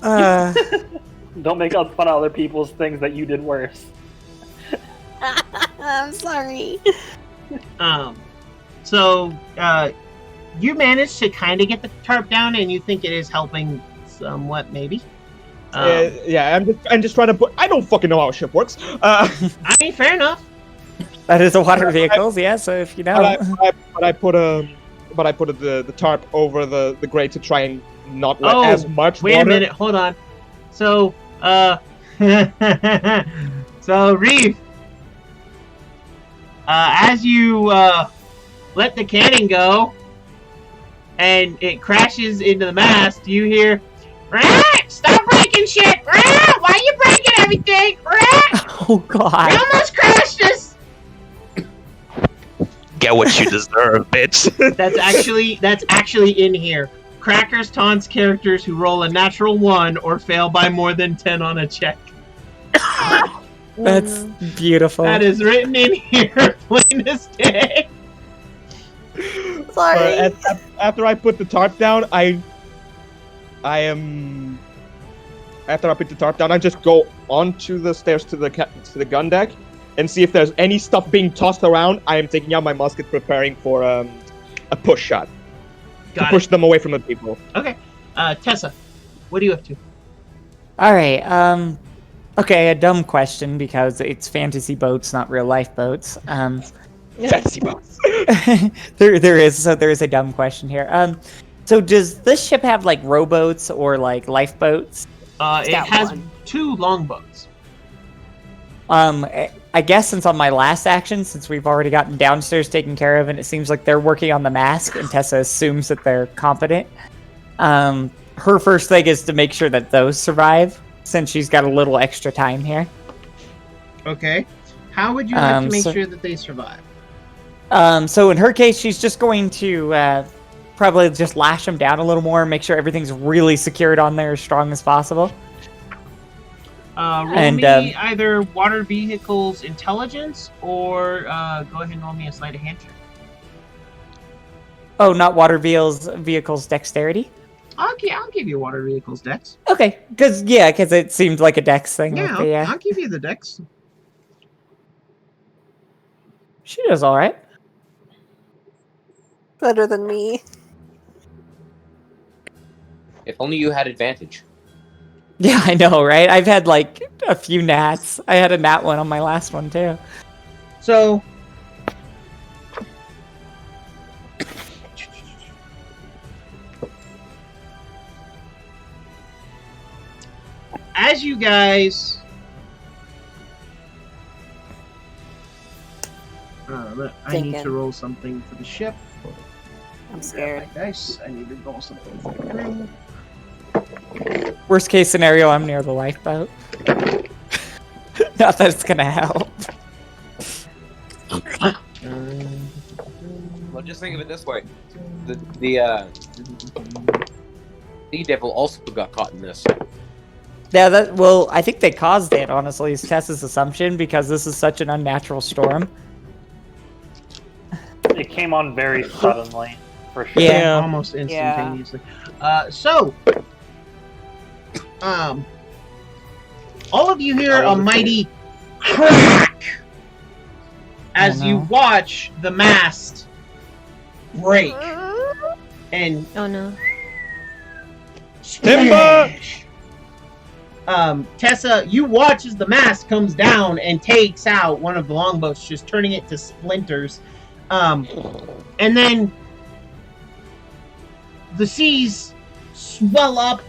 Don't make fun of other people's things that you did worse. I'm sorry. So you managed to kind of get the tarp down, and you think it is helping somewhat, maybe. Yeah, I'm just trying to put. I don't fucking know how a ship works. I mean, fair enough. That is a water vehicles, yeah. So if you know, But I put the tarp over the grate to try and not let as much wait water. a minute, hold on. So, so Reeve, as you let the cannon go, and it crashes into the mast, you hear, "Rah! Stop breaking shit! Rah! Why are you breaking everything? Rah! oh god, You almost crashed us!" Get what you deserve, bitch. That's actually in here. Crackers taunts characters who roll a natural 1 or fail by more than 10 on a check. that's beautiful. That is written in here, plain as day. Sorry. After I put the tarp down, I just go onto the stairs to the gun deck and see if there's any stuff being tossed around. I am taking out my musket, preparing for a push shot to push them away from the people. Okay, Tessa, what are you up to? All right. Okay, a dumb question because it's fantasy boats, not real life boats. Fancy boats. there is a dumb question here. So does this ship have like rowboats or like lifeboats? It has 2 longboats. I guess since on my last action, since we've already gotten downstairs taken care of, and it seems like they're working on the mask, and Tessa assumes that they're competent. Her first thing is to make sure that those survive, since she's got a little extra time here. Okay. How would you like to make sure that they survive? So in her case, she's just going to probably just lash them down a little more, make sure everything's really secured on there as strong as possible. Roll me either water vehicles intelligence or go ahead and roll me a sleight of hand check. Oh, not water vehicles dexterity? I'll give you water vehicles dex. Okay, because it seemed like a dex thing. Yeah, I'll give you the dex. She does all right. Better than me. If only you had advantage. Yeah, I know, right? I've had like a few nats. I had a nat one on my last one too. So, as you guys, I need to roll something for the ship. I'm scared. Dice. I need to roll something for the crew. Worst case scenario, I'm near the lifeboat. Not that it's gonna help. Well, just think of it this way: the Sea Devil also got caught in this. Yeah, I think they caused it, honestly, is Tessa's assumption, because this is such an unnatural storm. It came on very suddenly, for sure. Yeah. Almost instantaneously. So, all of you hear a mighty crack as you watch the mast break and Oh no. Timber! Tessa, you watch as the mast comes down and takes out one of the longboats, just turning it to splinters. And then the seas swell up,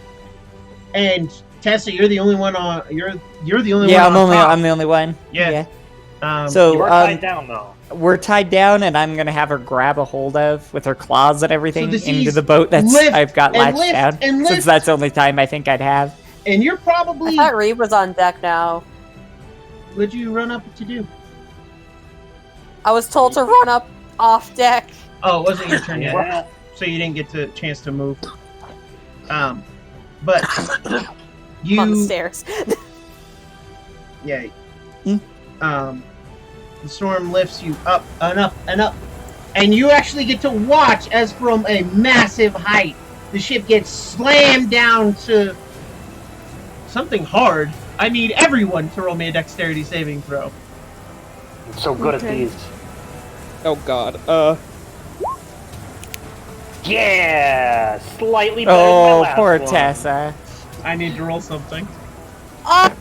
and Tessa, you're the only one on. You're the only one. Yeah, on top. I'm the only one. Yeah. So You are tied down, though. we're tied down, and I'm gonna have her grab a hold of with her claws and everything So the into seas the boat that's lift I've got and latched lift down. and Since lift. that's the only time I think I'd have. And you're probably. I thought Reeve was on deck now. What'd you run up to do? I was told to run up off deck. Oh, it wasn't your turn yet, Yeah. so you didn't get the chance to move. But you On the stairs. Yeah. Hmm? The storm lifts you up and up and up, and you actually get to watch as from a massive height, the ship gets slammed down to something hard. I need everyone to roll me a dexterity saving throw. I'm so good at Okay. these. Oh god. Yeah! Slightly better than my Oh, last poor one. Tessa. I need to roll something. Oh,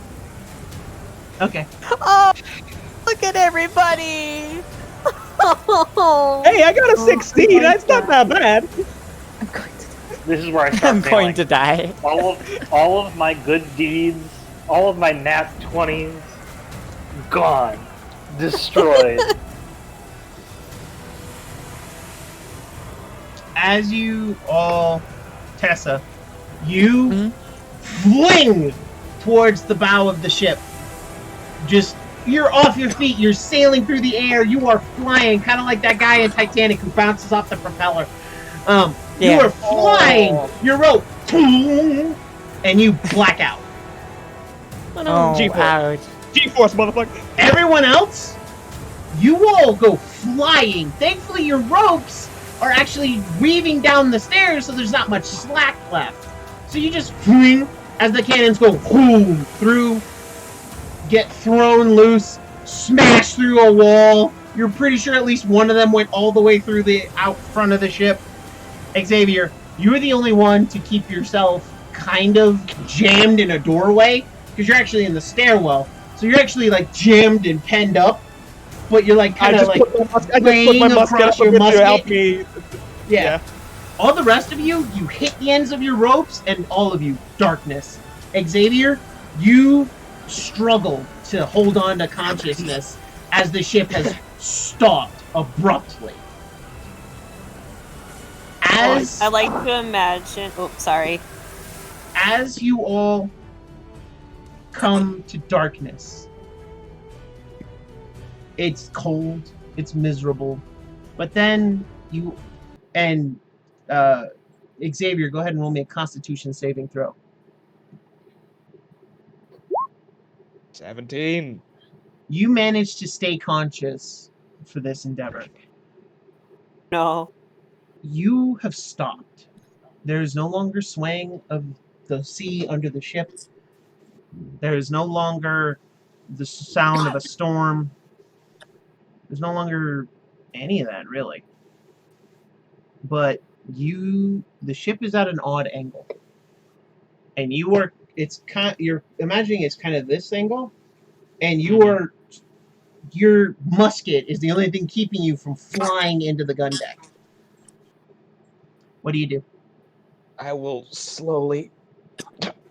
Okay. oh, look at everybody. Hey, I got a 16. That's not that bad. I'm going to. This is where I start I'm failing. going to die. all of my good deeds, all of my nat 20s, gone. Destroyed. As you all, Tessa, you Mhm. fling towards the bow of the ship. Just, you're off your feet, you're sailing through the air, you are flying, kind of like that guy in Titanic who bounces off the propeller. You Yeah. are flying your rope, and you black out. Oh, G-force. ouch. G-force, motherfucker. Everyone else, you all go flying. Thankfully, your ropes are actually weaving down the stairs, so there's not much slack left. So you just fling as the cannons go boom through, get thrown loose, smash through a wall. You're pretty sure at least one of them went all the way through the out front of the ship. Xavier, you were the only one to keep yourself kind of jammed in a doorway, because you're actually in the stairwell. So you're actually like jammed and penned up, but you're like kind of like put my musket across up a your bit musket. to help me. yeah. All the rest of you, you hit the ends of your ropes, and all of you, darkness. Xavier, you struggle to hold on to consciousness as the ship has stopped abruptly. As I like to imagine. Oh, sorry. as you all come to darkness, it's cold, it's miserable, but then you and Xavier, go ahead and roll me a Constitution saving throw. 17. You manage to stay conscious for this endeavor. No. You have stopped. There is no longer swaying of the sea under the ship. There is no longer the sound of a storm. There's no longer any of that, really. But the ship is at an odd angle. And you're imagining it's kind of this angle, and your musket is the only thing keeping you from flying into the gun deck. What do you do? I will slowly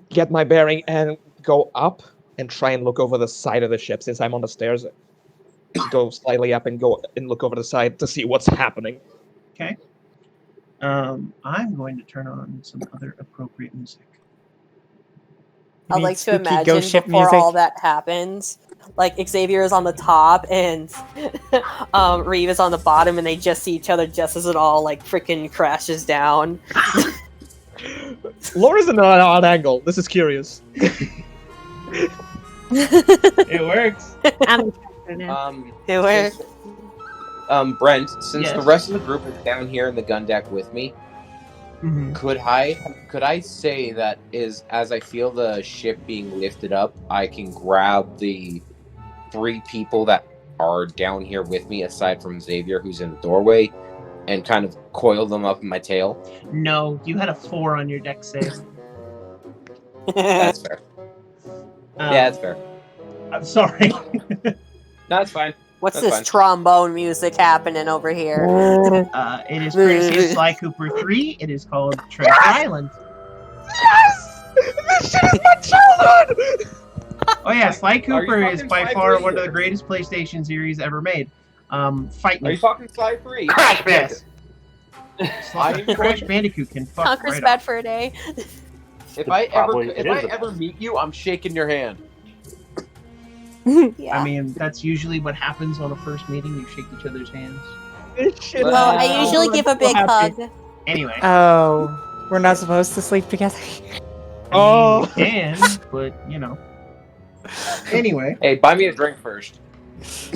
get my bearing and go up and try and look over the side of the ship since I'm on the stairs. Go slightly up and go and look over the side to see what's happening. Okay. I'm going to turn on some other appropriate music. I need like to spooky imagine ghost ship before music? all that happens, like Xavier is on the top and Reeve is on the bottom, and they just see each other just as it all like freaking crashes down. Laura's in an odd angle. This is curious. It works. I'm excited now. It works. Brent, since the Yes. rest of the group is down here in the gun deck with me, Mm-hmm. could I say that is as I feel the ship being lifted up, I can grab the 3 people that are down here with me, aside from Xavier, who's in the doorway, and kind of coil them up in my tail? No, you had a 4 on your deck save. That's fair. Yeah, that's fair. I'm sorry. No, it's fine. What's That's this fine. trombone music happening over here? It is courtesy of Sly Cooper 3. It is called Treasure Island. Yes! This shit is my childhood! Oh yeah, Sly Are you Cooper is fucking by Sly far 3 one of the or- greatest PlayStation series ever made. Fight Are you me. talking Sly 3? Crash Yes. Bandicoot. Crash Bandicoot can fuck Conquer's right bad off. for a day. If I Probably it is the ever best. meet you, I'm shaking your hand. Yeah. I mean, that's usually what happens on a first meeting. You shake each other's hands. This shit is Well, my I usually childhood. give a I'm so big happy. hug. Anyway, Oh, we're not supposed to sleep together. I mean, Oh. we can, but you know. Anyway, Hey, buy me a drink first.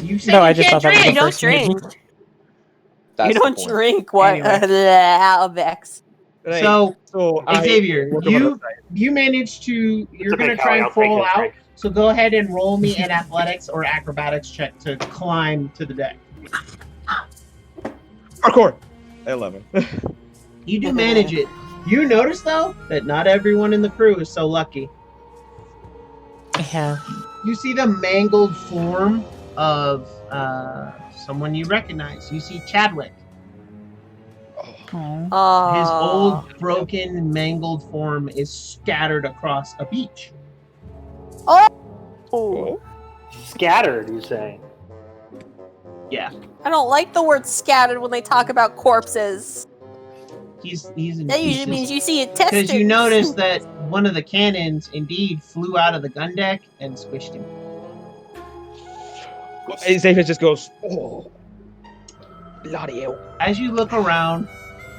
you said No, you I just can't thought that was drink. the You don't first meeting. drink. That's You the don't point. drink what? Anyway. Alex. Right, So, Xavier, what am I gonna say? you managed to. You're okay, gonna try Callie, and I'll take crawl this out. drink. So go ahead and roll me an athletics or acrobatics check to climb to the deck. Parkour. 11. You do manage it. You notice though that not everyone in the crew is so lucky. Yeah. You see the mangled form of someone you recognize. You see Chadwick. Aw. His Oh. old, broken, mangled form is scattered across a beach. Oh. Scattered, you say? Yeah, I don't like the word scattered when they talk about corpses. he's in That usually pieces. means you see intestines. Because you notice that one of the cannons indeed flew out of the gun deck and squished him. Xavier just goes, oh, bloody hell. As you look around,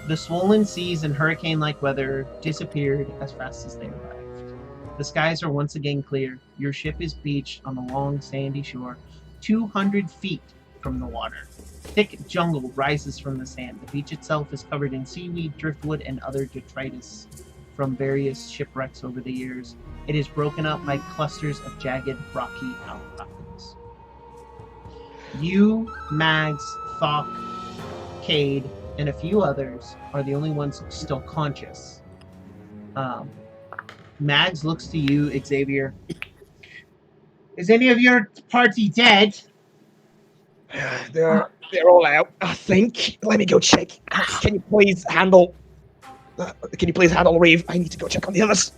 the swollen seas and hurricane-like weather disappeared as fast as they arrived. The skies are once again clear. Your ship is beached on the long sandy shore, 200 feet from the water. Thick jungle rises from the sand. The beach itself is covered in seaweed, driftwood, and other detritus from various shipwrecks over the years. It is broken up by clusters of jagged, rocky outcroppings. You, Mags, Thok, Cade, and a few others are the only ones still conscious. Mags looks to you, Xavier. Is any of your party dead? They're all out, I think. Let me go check. Can you please handle Reeve? I need to go check on the others.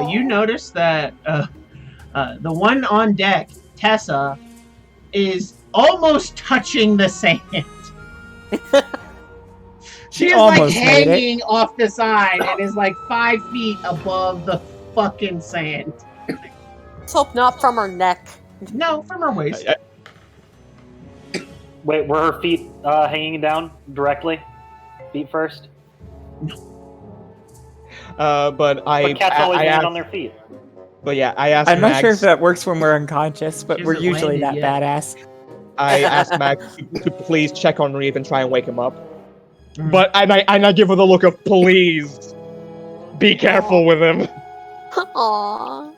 You notice that the one on deck, Tessa, is almost touching the sand. She is like almost made it. hanging off the side and is like 5 feet above the fucking sand. Let's hope not from her neck. No, from her waist. Wait, were her feet hanging down directly? Feet first? But But cats always I land asked, on their feet. but yeah, I asked I'm not Max. sure if that works when we're unconscious, but She we're hasn't usually that landed yet. badass. I asked Max to please check on Reeve and try and wake him up. Mhm. But I give her the look of please be careful with him. Aww.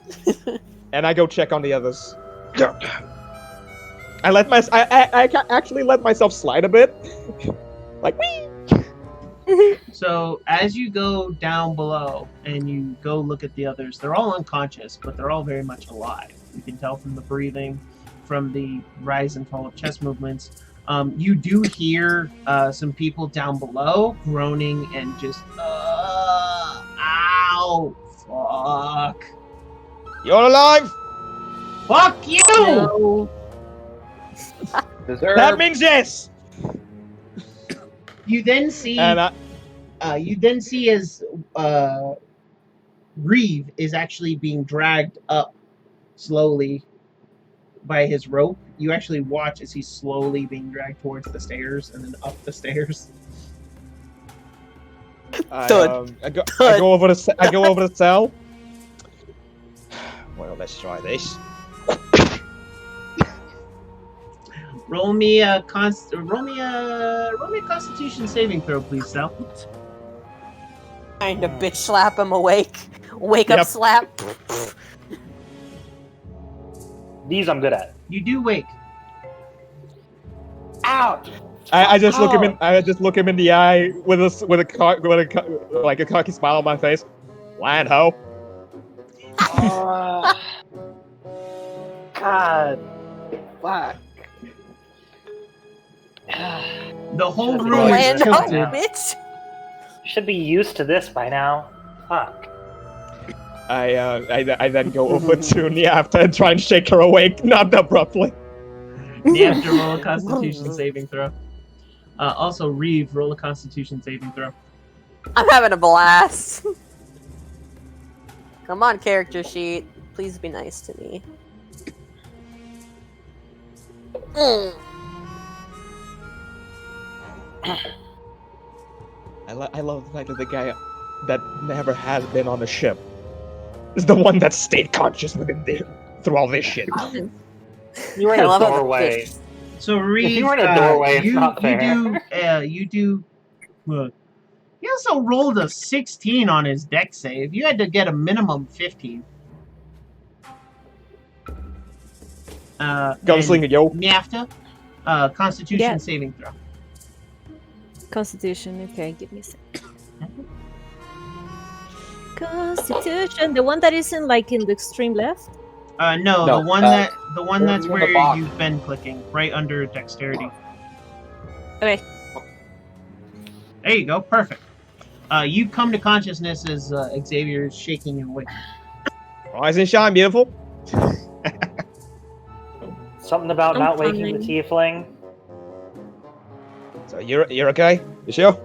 And I go check on the others. I actually let myself slide a bit. Like wee. So as you go down below and you go look at the others, they're all unconscious, but they're all very much alive. You can tell from the breathing, from the rise and fall of chest movements. You do hear some people down below groaning and just, ow, fuck. You're alive! Fuck you! No. Deserve. That means yes! You then see And as Reeve is actually being dragged up slowly by his rope. You actually watch as he's slowly being dragged towards the stairs and then up the stairs. I Thud. go over the cell. Well, let's try this. Roll me a Constitution saving throw, please, Sal. Trying to bitch slap him awake. Wake up Yep. slap. These I'm good at. You do wake. Ouch! I just look him in. I just look him in the eye with a cocky smile on my face. Land ho. God. Fuck. The whole Should've room been is Land used to this by up, tilted. now. bitch. Should be used to this by now. Fuck. I then go over to Niafta and try and shake her awake, not abruptly. You have to roll a Constitution saving throw. Also, Reeve, roll a Constitution saving throw. I'm having a blast. Come on, character sheet. Please be nice to me. I love the fact that the guy that never has been on a ship is the one that stayed conscious within through all this shit. You were in I a love how the doorway. fish- So Reeve, you were in a doorway, it's you, not fair. you do. Look, he also rolled a 16 on his deck save. You had to get a minimum 15. Gunslinger, yo. Niafta, Constitution Yeah. saving throw. Constitution. Okay, give me a sec. Constitution, the one that isn't like in the extreme left. No, No, the one that's in the where box. you've been clicking, right under dexterity. Okay. There you go, perfect. You come to consciousness as Xavier is shaking and awake. Rise and shine, beautiful. Something about I'm not waking the fine. tiefling. So you're okay? You sure?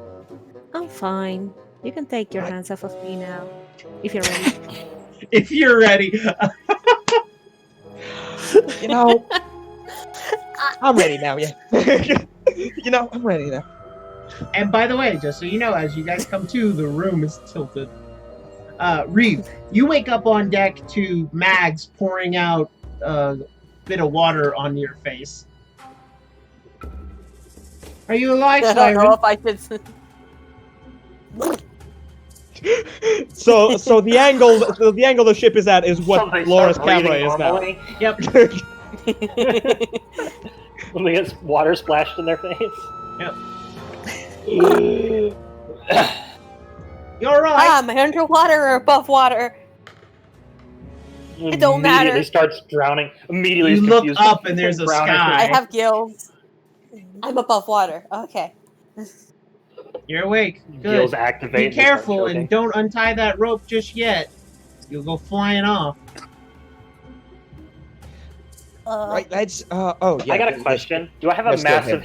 I'm fine. You can take your hands off of me now, if you're ready. If you're ready. You know, I'm ready now. Yeah. You know, I'm ready now. And by the way, just so you know, as you guys come to, the room is tilted. Reeve, you wake up on deck to Mags pouring out a bit of water on your face. Are you alive, I don't know Siren? if I should. So the angle the ship is at is what Somebody Laura's start camera breathing is now. normally. Yep. When they get water splashed in their face. You're right. Am I underwater or above water? It don't matter. Immediately starts drowning. Immediately You is look confused. up and there's a Drowning. sky. I have gills. I'm above water. Okay. You're awake. Gills Good. activate. Be and start careful choking. and don't untie that rope just yet. You'll go flying off. Right, lads. Oh yeah. I got a question. Do I have a Let's get massive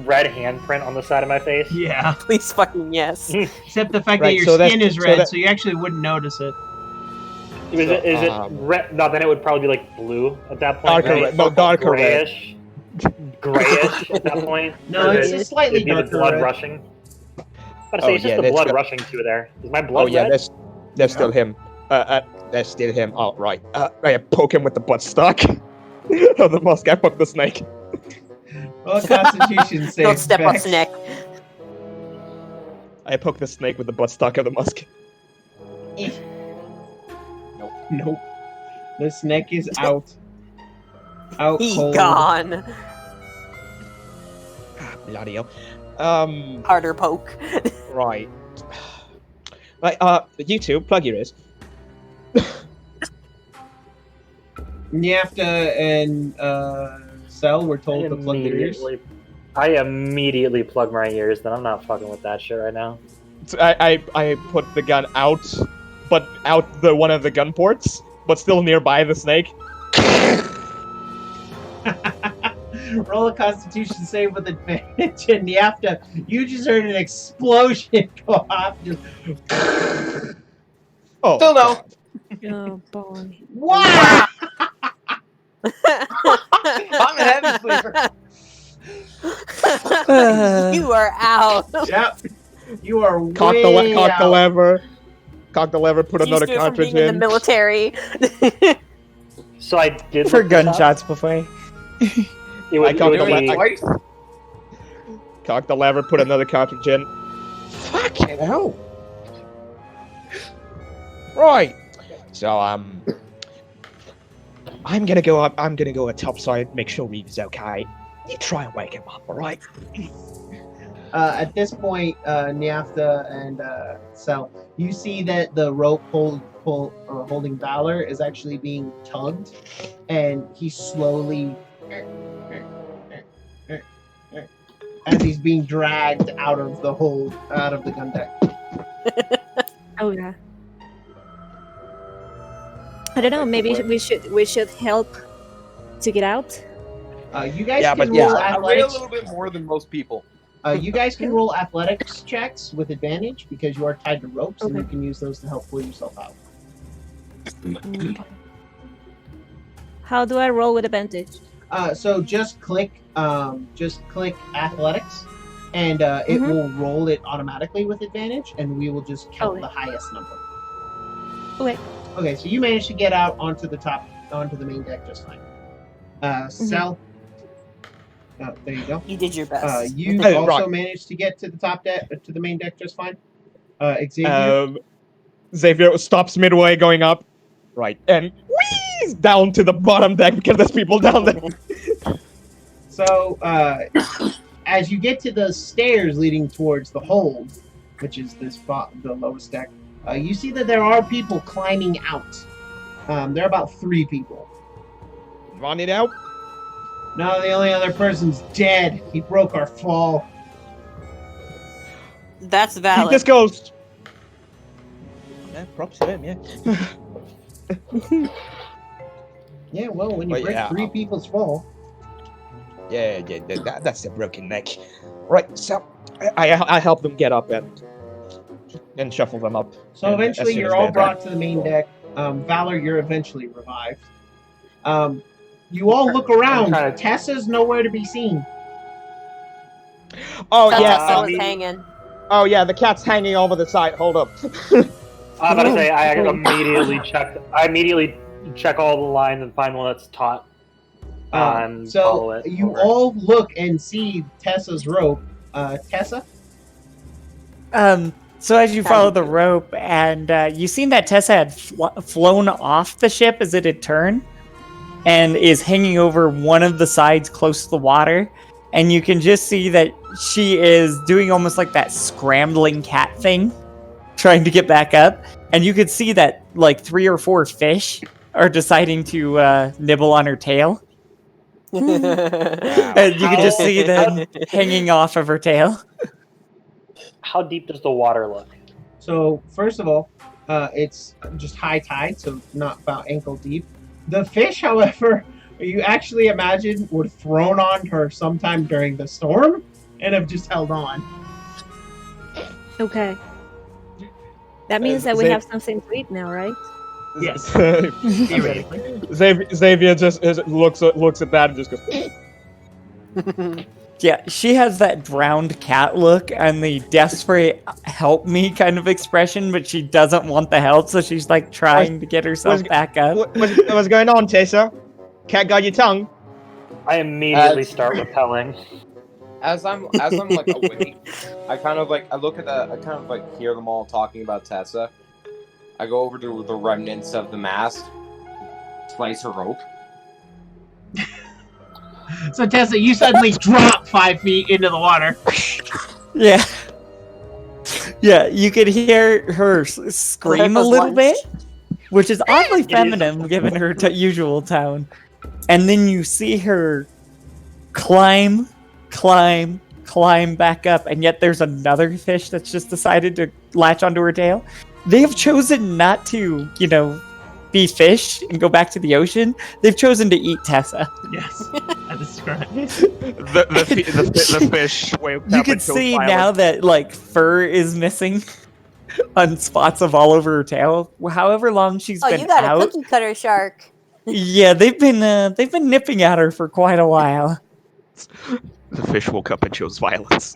red handprint on the side of my face? Yeah. Please fucking yes. Except the fact that Right, your so that's- skin is so red, that- so you actually wouldn't notice it. Is it red? No, then it would probably be like blue at that point. Darker right? red. No, darker red. Grayish at that point. No, Or it's is a it- slightly it'd be the darker blood red. rushing. But Oh, say it's yeah, just the that's blood got- rushing through there. Is my blood Oh yeah, red? that's still him. That's still him. Oh right. I poke him with the buttstock of the musk. I poke the snake. Well, Constitution save. Don't step on Bex. snake. I poke the snake with the buttstock of the musk. Nope. The snake is out. Out He cold. gone. Bloody hell. Harder poke. Right. Right. You two, plug your ears. Niafta and Cell were told to plug their ears. I immediately plug my ears. Then I'm not fucking with that shit right now. So I put the gun out, but out the one of the gun ports, but still nearby the snake. Roll a Constitution save with advantage, and Niafta, you just heard an explosion go off. Just... Oh. Still no. Oh boy. Wow! I'm a heavy sleeper. You are out. Yep. You are Cock way the out. lever. Cock the lever. Put another Used to it from cartridge being in the in. military. So I did For look this up. gunshots before. It would, I cocked it would the be, Twice. Cock the lever. Put another cartridge in. Fucking hell. Right. So I'm gonna go up. I'm gonna go at topside. Make sure Reeve's okay. You try and wake him up, all right? At this point, Niafta and Cell, you see that the rope holding Valor is actually being tugged, and he's slowly as he's being dragged out of the gun deck. Oh yeah. I don't know. Maybe we should help to get out. You guys can roll I weigh a athletics. little bit more than most people. You guys can roll athletics checks with advantage because you are tied to ropes, and you can use those to help pull yourself out. How do I roll with advantage? So just click athletics, and it will roll it automatically with advantage, and we will just count the highest number. Okay. Okay, so you managed to get out onto the main deck just fine. Sal. Oh, there you go. You did your best. You also managed to get to the top deck, to the main deck just fine. Xavier. Xavier stops midway going up, right, and wheeze down to the bottom deck because there's people down there. So, as you get to the stairs leading towards the hold, which is the lowest deck, you see that there are people climbing out. There are about 3 people. Want it out? No, the only other person's dead. He broke our fall. That's He valid. just goes. Yeah, props to him. Yeah. Yeah, well, when you break 3 people's fall. Yeah, that's a broken neck. Right, so I help them get up and shuffle them up. So and eventually as soon you're as all they're brought to the main deck. Valor, you're eventually revived. You all look around. Tessa's nowhere to be seen. Oh That's yeah, how it's hanging. oh yeah, the cat's hanging over the side. Hold up. I'm about to say I immediately check all the lines and find one that's taut. And follow So it you over. all look and see Tessa's rope. Tessa? So as you follow the rope, and you seen that Tessa had flown off the ship as it had turned, and is hanging over one of the sides close to the water, and you can just see that she is doing almost like that scrambling cat thing, trying to get back up, and you could see that like 3 or 4 fish are deciding to nibble on her tail, and you can just see them hanging off of her tail. How deep does the water look? So, first of all, it's just high tide, so not about ankle deep. The fish, however, you actually imagine were thrown on her sometime during the storm and have just held on. Okay. That means that we have something to eat now, right? Yes. Theoretically. Xavier just looks at that and just goes. Yeah, she has that drowned cat look and the desperate help me kind of expression, but she doesn't want the help, so she's like trying to get herself back up. What's going on, Tessa? Cat got your tongue. I immediately start repelling. As I'm like awake, I kind of hear them all talking about Tessa. I go over to the remnants of the mast, slice her rope. So Tessa, you suddenly drop 5 feet into the water. Yeah. Yeah, you could hear her scream a little bit, which is oddly feminine given her usual tone. And then you see her climb back up, and yet there's another fish that's just decided to latch onto her tail. They have chosen not to, be fish and go back to the ocean. They've chosen to eat Tessa. Yes, that is correct. The fish wake You up can and show see violence. now that fur is missing on spots of all over her tail. However long she's Oh, been you got out. a cookie cutter shark. Yeah, they've been nipping at her for quite a while. The fish woke up and chose violence.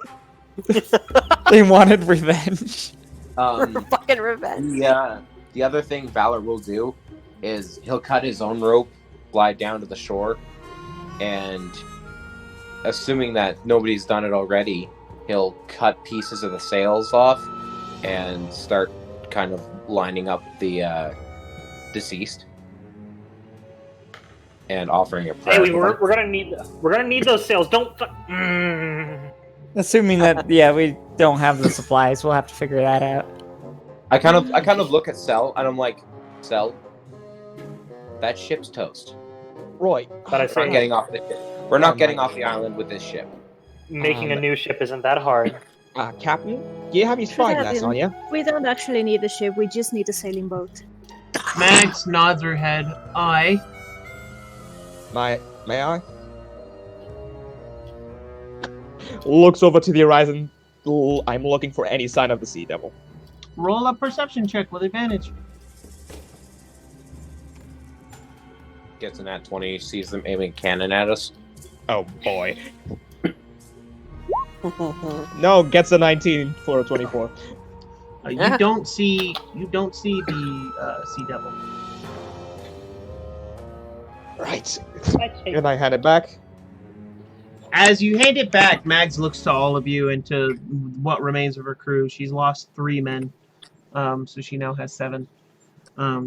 They wanted revenge. Fucking revenge. Yeah. The other thing Valor will do is he'll cut his own rope, fly down to the shore, and assuming that nobody's done it already, he'll cut pieces of the sails off and start kind of lining up the deceased and offering a prayer. Hey, we're gonna need those sails. Don't. Assuming that we don't have the supplies, we'll have to figure that out. I kind of look at Cell and I'm like, Cell, that ship's toast. Right. But I We're say not getting off the ship. We're not getting off the island with this ship. making a new ship isn't that hard. Captain, do you have your spyglass on you? We don't actually need a ship, we just need a sailing boat. Max nods her head. Aye. May I? Looks over to the horizon. I'm looking for any sign of the sea devil. Roll a perception check with advantage. Gets an at 20, sees them aiming cannon at us. Oh boy. No, gets a 19 for a 24. You don't see the sea devil. Right. And I hand it back. As you hand it back, Mags looks to all of you and to what remains of her crew. She's lost 3 men, so she now has 7.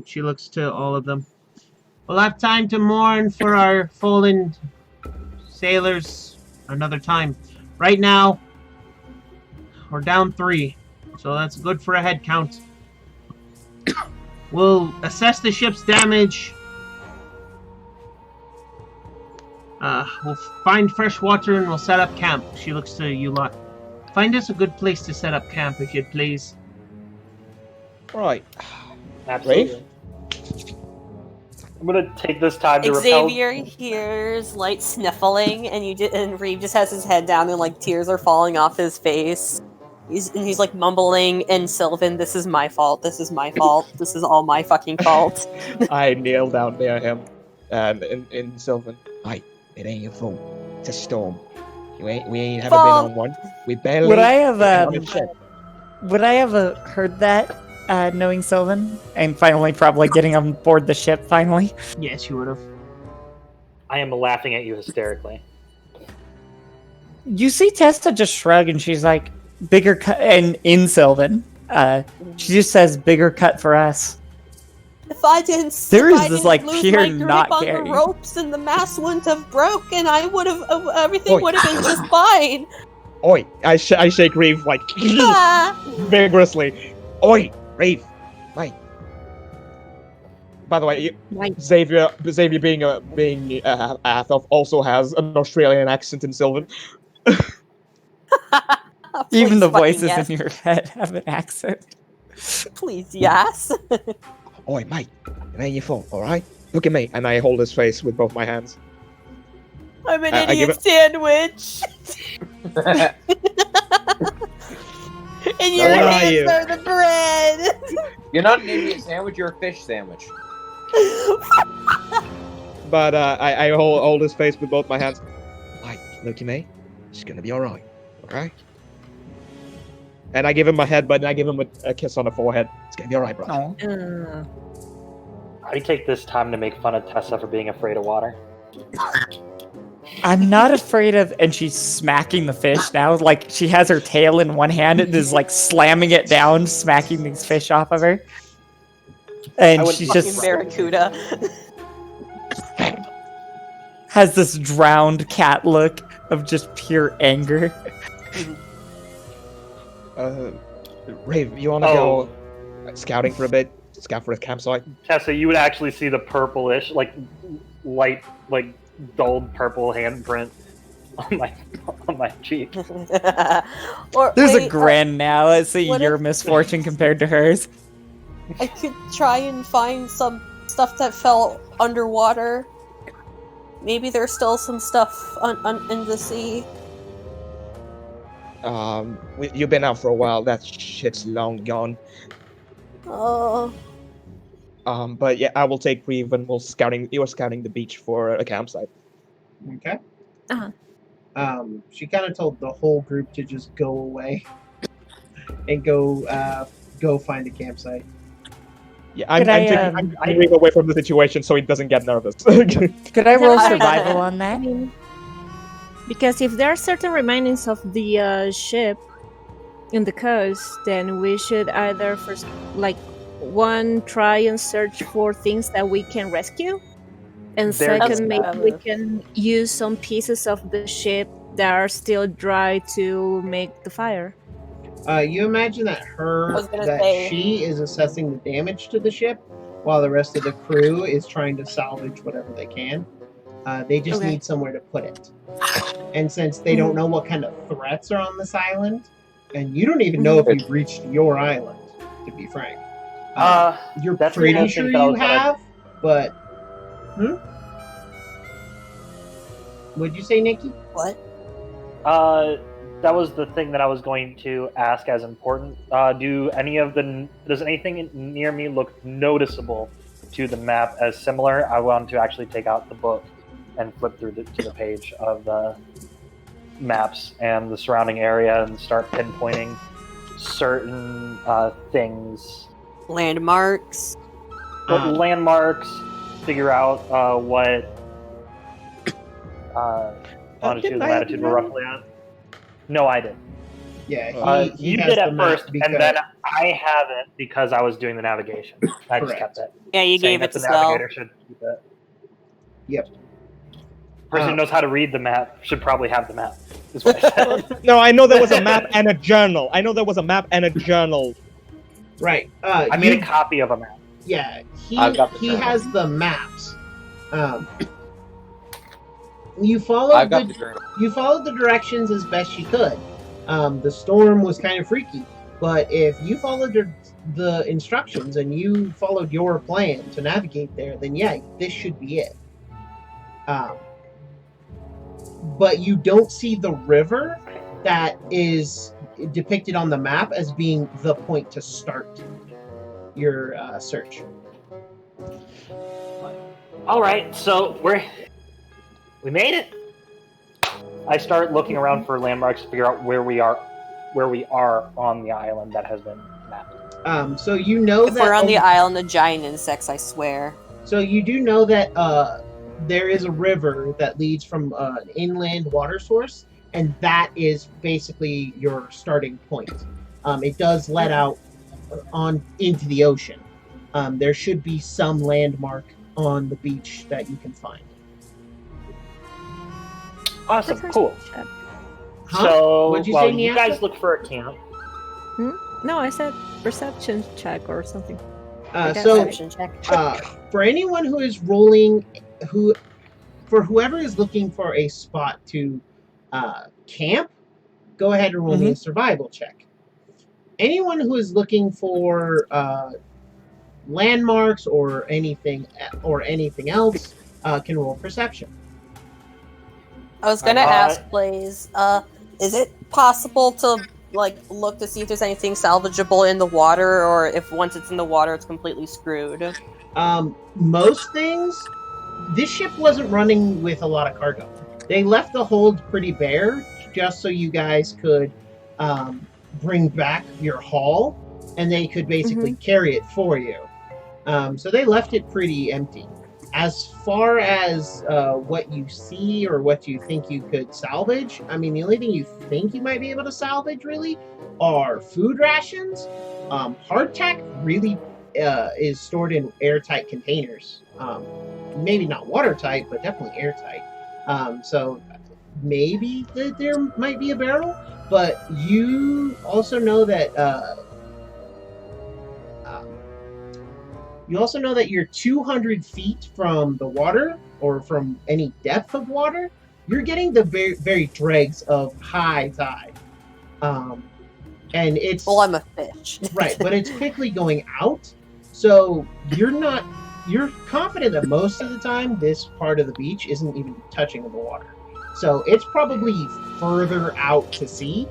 She looks to all of them. We'll have time to mourn for our fallen sailors another time. Right now, we're down 3, so that's good for a head count. We'll assess the ship's damage. We'll find fresh water and we'll set up camp. She looks to you lot. Find us a good place to set up camp, if you'd please. Right. Absolutely. I'm gonna take this time to repel. Xavier hears light sniffling, and and Reeve just has his head down, and like tears are falling off his face. He's like mumbling, and Sylvan, "This is my fault. This is my fault. This is all my fucking fault." I kneel down near him, and in Sylvan, it ain't your fault. It's a storm. We ain't ever been on one. We barely. Would I have heard that, knowing Sylvan, and finally probably getting on board the ship finally? Yes, you would have. I am laughing at you hysterically. You see Testa just shrug, and she's like, "Bigger cut," and in Sylvan, she just says, "Bigger cut for us." If I didn't, There if is I this, didn't like, lose pure my grip not on caring. the ropes and the mast wouldn't have broken, I would have. Everything would have been just fine. Oi! I shake Reeve like Ah. vigorously. Oi, Reeve, mate. By the way, Xavier being a half elf also has an Australian accent in Sylvan. Even the Please, fucking voices yes. in your head have an accent. Please, yes. Oi, mate, it ain't your fault, all right? Look at me, and I hold his face with both my hands. I'm an I give idiot sandwich. And your What are hands you? are the bread. You're not an idiot sandwich, you're a fish sandwich. But I hold his face with both my hands. Mate, look at me. It's gonna be all right, okay? And I give him my headbutt, and I give him a kiss on the forehead. It's gonna be all right, bro. Oh. I take this time to make fun of Tessa for being afraid of water. I'm not afraid of, and she's smacking the fish now. Like, she has her tail in one hand and is like slamming it down, smacking these fish off of her. And she's Fucking just barracuda. has this drowned cat look of just pure anger. Rave, you wanna go scouting for a bit? Scout for a campsite? Tessa, you would actually see the purplish, like, light, like, dulled purple handprint on my cheek. There's a grin now. I see what your if- misfortune compared to hers. I could try and find some stuff that fell underwater. Maybe there's still some stuff in the sea. You've been out for a while. That shit's long gone. Oh. But yeah, I will take Reeve and you were scouting the beach for a campsite. Okay. Uh-huh. She kind of told the whole group to just go away and go find a campsite. Yeah, I'm taking Reeve away from the situation so he doesn't get nervous. Could I roll survival on that? Because if there are certain remains of the ship in the coast, then we should either first, like, one, try and search for things that we can rescue, and second, maybe we can use some pieces of the ship that are still dry to make the fire. You imagine that she is assessing the damage to the ship, while the rest of the crew is trying to salvage whatever they can. They just Okay. need somewhere to put it. And since they don't know what kind of threats are on this island, and you don't even know if you've reached your island, to be frank. You're that's the pretty other sure thing that I you was gonna- have, but... What'd you say, Nikki? What? That was the thing that I was going to ask as important. Does anything near me look noticeable to the map as similar? I want to actually take out the book and flip through to the page of the maps and the surrounding area and start pinpointing certain things. Landmarks. Landmarks, figure out what longitude and Didn't I have latitude the we're map? roughly at. No, I did. Yeah, he You has did the at map first, because... and then I haven't because I was doing the navigation. I just Correct. kept it. Yeah, you saying gave it that to the navigator Sel. should keep it. Yep. Person who knows how to read the map should probably have the map. Is what I said. No, I know there was a map and a journal. I know there was a map and a journal. Right. I made a copy of a map. Yeah, I've got the he journal. has the maps. You followed I've got the journal. you followed the directions as best you could. The storm was kind of freaky, but if you followed the instructions and you followed your plan to navigate there, then yeah, this should be it. But you don't see the river that is depicted on the map as being the point to start your search. All right, so we made it. I start looking around for landmarks to figure out where we are on the island that has been mapped. So you know If that we're on the island of giant insects, I swear. So you do know that there is a river that leads from an inland water source, and that is basically your starting point. It does let out on into the ocean. There should be some landmark on the beach that you can find. Awesome, cool. Huh? So, What'd you while say, you Niasha? guys look for a camp, No, I said perception check or something. So Perception check. for anyone who is rolling, for whoever is looking for a spot to camp, go ahead and roll me a survival check. Anyone who is looking for landmarks or anything else can roll perception. I was gonna ask Blaze, is it possible to look to see if there's anything salvageable in the water, or if once it's in the water it's completely screwed? Most things, this ship wasn't running with a lot of cargo. They left the hold pretty bare just so you guys could bring back your haul, and they could basically carry it for you. So they left it pretty empty. As far as what you see or what you think you could salvage, I mean, the only thing you think you might be able to salvage really are food rations. Hardtack really is stored in airtight containers. Maybe not watertight, but definitely airtight. So maybe there might be a barrel, but you also know that you're 200 feet from the water, or from any depth of water. You're getting the very, very dregs of high tide. And it's... Well, I'm a fish. Right, but it's quickly going out. So you're confident that most of the time this part of the beach isn't even touching the water. So it's probably further out to sea.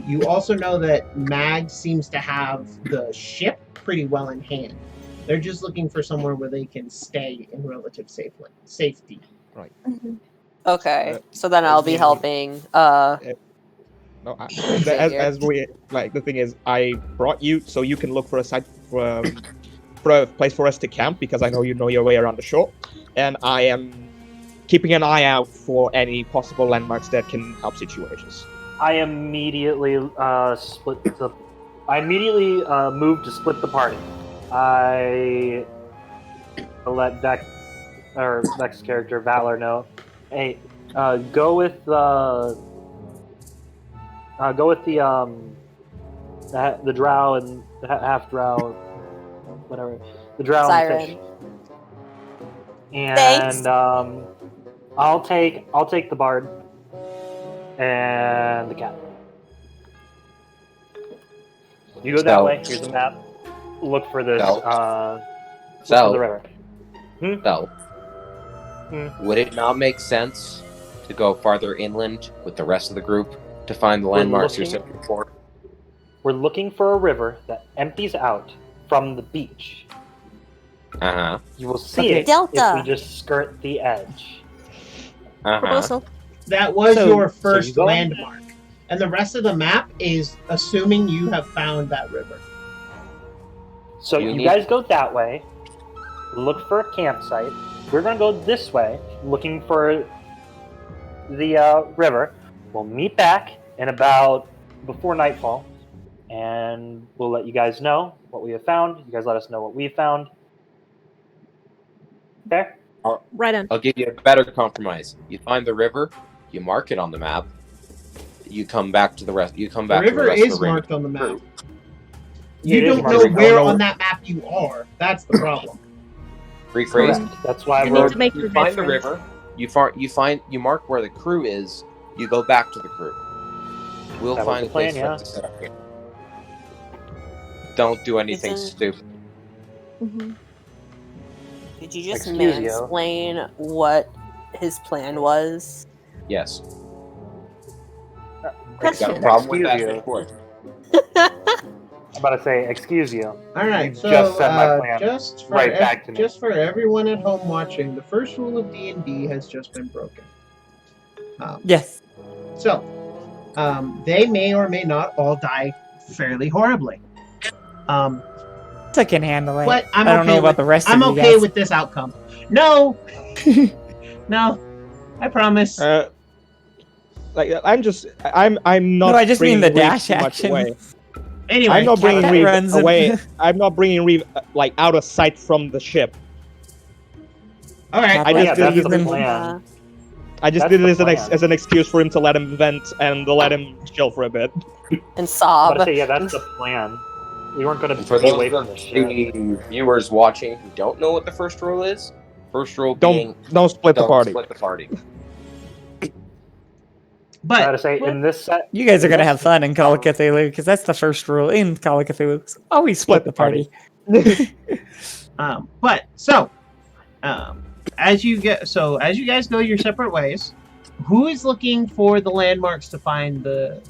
You also know that Mag seems to have the ship pretty well in hand. They're just looking for somewhere where they can stay in relative safety. Right. Okay, so then I'll be helping. No, as we the thing is, I brought you so you can look for a site for a place for us to camp, because I know you know your way around the shore, and I am keeping an eye out for any possible landmarks that can help situations. I immediately moved to split the party. I let Vex's character Valor know, hey, go with the drow and the half drow whatever, the drowning Siren. fish. And Thanks. I'll take the bard and the cat. You go that So- way. Here's a map. Look for this. So- Look for the So, river. would it not make sense to go farther inland with the rest of the group to find the landmarks you're looking- searching for? We're looking for a river that empties out from the beach. Uh-huh. You will see Okay. it Delta. if we just skirt the edge. Uh-huh. Proposal. That was So- your so first you go- landmark. And the rest of the map is assuming you have found that river. So You you need- guys go that way. Look for a campsite. We're going to go this way, looking for the river. We'll meet back in about before nightfall, and we'll let you guys know what we have found. You guys let us know what we found. Okay? Right on. I'll give you a better compromise. You find the river, you mark it on the map, you come back to the rest. You come The back to the river rest of is the ring. marked on the map. Crew. Yeah, You it is don't marked. know I don't where know- on that map you are. That's the problem. Rephrase. Correct. That's why You we're need to make You the find the difference. river. You mark where the crew is. You go back to the crew. We'll That was find the a place plan, for us to set up here. Don't do anything Isn't- stupid. Mhm. Did you just Excuse you. mansplain what his plan was? Yes. Question. Got a problem with that? Excuse you. Report. I'm about to say, excuse you. All right, You so just said my plan just for right back to me. just for everyone at home watching, the first rule of D&D has just been broken. Yes. So, they may or may not all die fairly horribly. I can handle it. But I'm I don't okay know about with- the rest I'm of you okay guys. with this outcome. No, no, I promise. I'm not. No, I just mean bringing the Reeve dash too much action. away. Anyway, I'm not bringing Cat Reeve runs and- away. I'm not bringing Reeve like out of sight from the ship. all right. I Yeah, just that's did the it. plan. I just That's did it the as plan. as an excuse for him to let him vent and to let him chill for a bit. And I'm sob. about to say, yeah, that's the plan. We weren't going And to for be those away of from the ship. the viewers watching who don't know what the first rule is, first rule Don't being split the don't party. split the party. I But gotta say, in this set, You guys are gonna have fun in Call of Cthulhu because that's the first rule in Call of Cthulhu. Always split the party. as you guys go your separate ways, who is looking for the landmarks to find the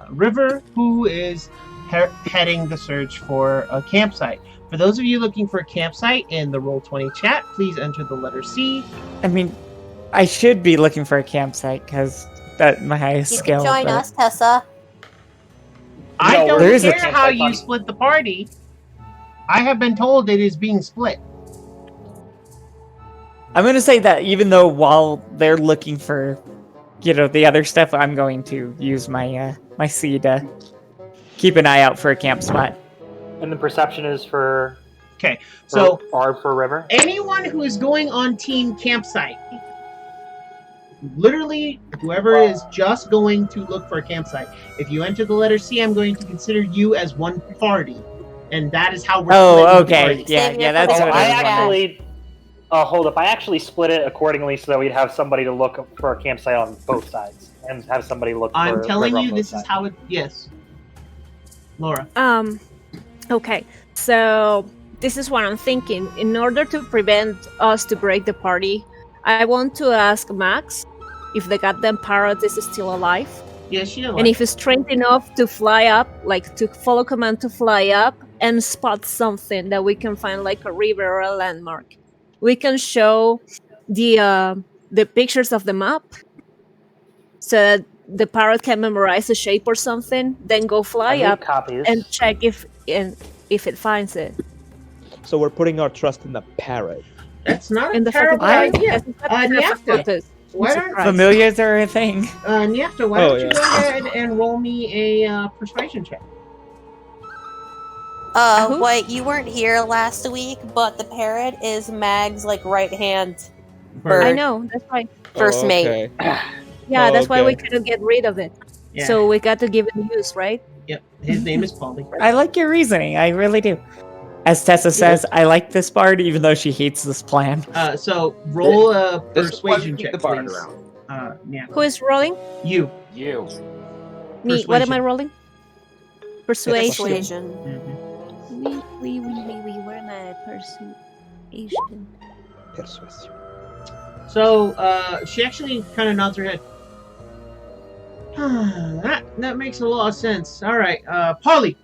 river? Who is heading the search for a campsite? For those of you looking for a campsite in the Roll20 chat, please enter the letter C. I mean, I should be looking for a campsite because that's my highest You skill. can join but- us, Tessa. I No, don't there is a care how campsite you fund. split the party. I have been told it is being split. I'm gonna say that even though while they're looking for, the other stuff, I'm going to use my my C to keep an eye out for a camp spot. and the perception is for So for river. anyone who is going on team campsite, literally whoever is just going to look for a campsite, if you enter the letter C, I'm going to consider you as one party, and that is how we're Oh, splitting the okay, party. yeah, Same yeah, here that's for Oh, what the I I was chat. wondering. actually. Hold up! I actually split it accordingly so that we'd have somebody to look for a campsite on both sides, and have somebody look. I'm for telling river on you, both this is sides. how it. Yes, Laura. Okay, so this is what I'm thinking. In order to prevent us to break the party, I want to ask Max if the goddamn parrot is still alive, Yes, she and if he's trained enough to fly up, like to follow command to fly up and spot something that we can find, like a river or a landmark. We can show the pictures of the map, so that the parrot can memorize a shape or something, then go I fly made up copies. and check if it finds it. So we're putting our trust in the parrot. That's not In a the terrible fucking idea. Nyafta, why don't Surprise. Familiars are a thing. Nyafta, why Oh, don't you yeah. go ahead and roll me a persuasion check? Who? Wait, you weren't here last week, but the parrot is Mag's right hand bird. I know, that's why. First mate. Okay. Yeah, Oh, that's why we okay. couldn't get rid of it. Yeah. So we got to give it use, right? Yep. His name is Polly. I like your reasoning. I really do. As Tessa says, I like this bard, even though she hates this plan. So roll a This is why we persuasion keep check, the bard please. around. Yeah. Who is rolling? You. You. Me. What am I Persuasion. rolling? Persuasion. Persuasion. Mhm. Where am I? Persuasion. Persuasion. So she actually kind of nods her head. that makes a lot of sense. All right, Polly.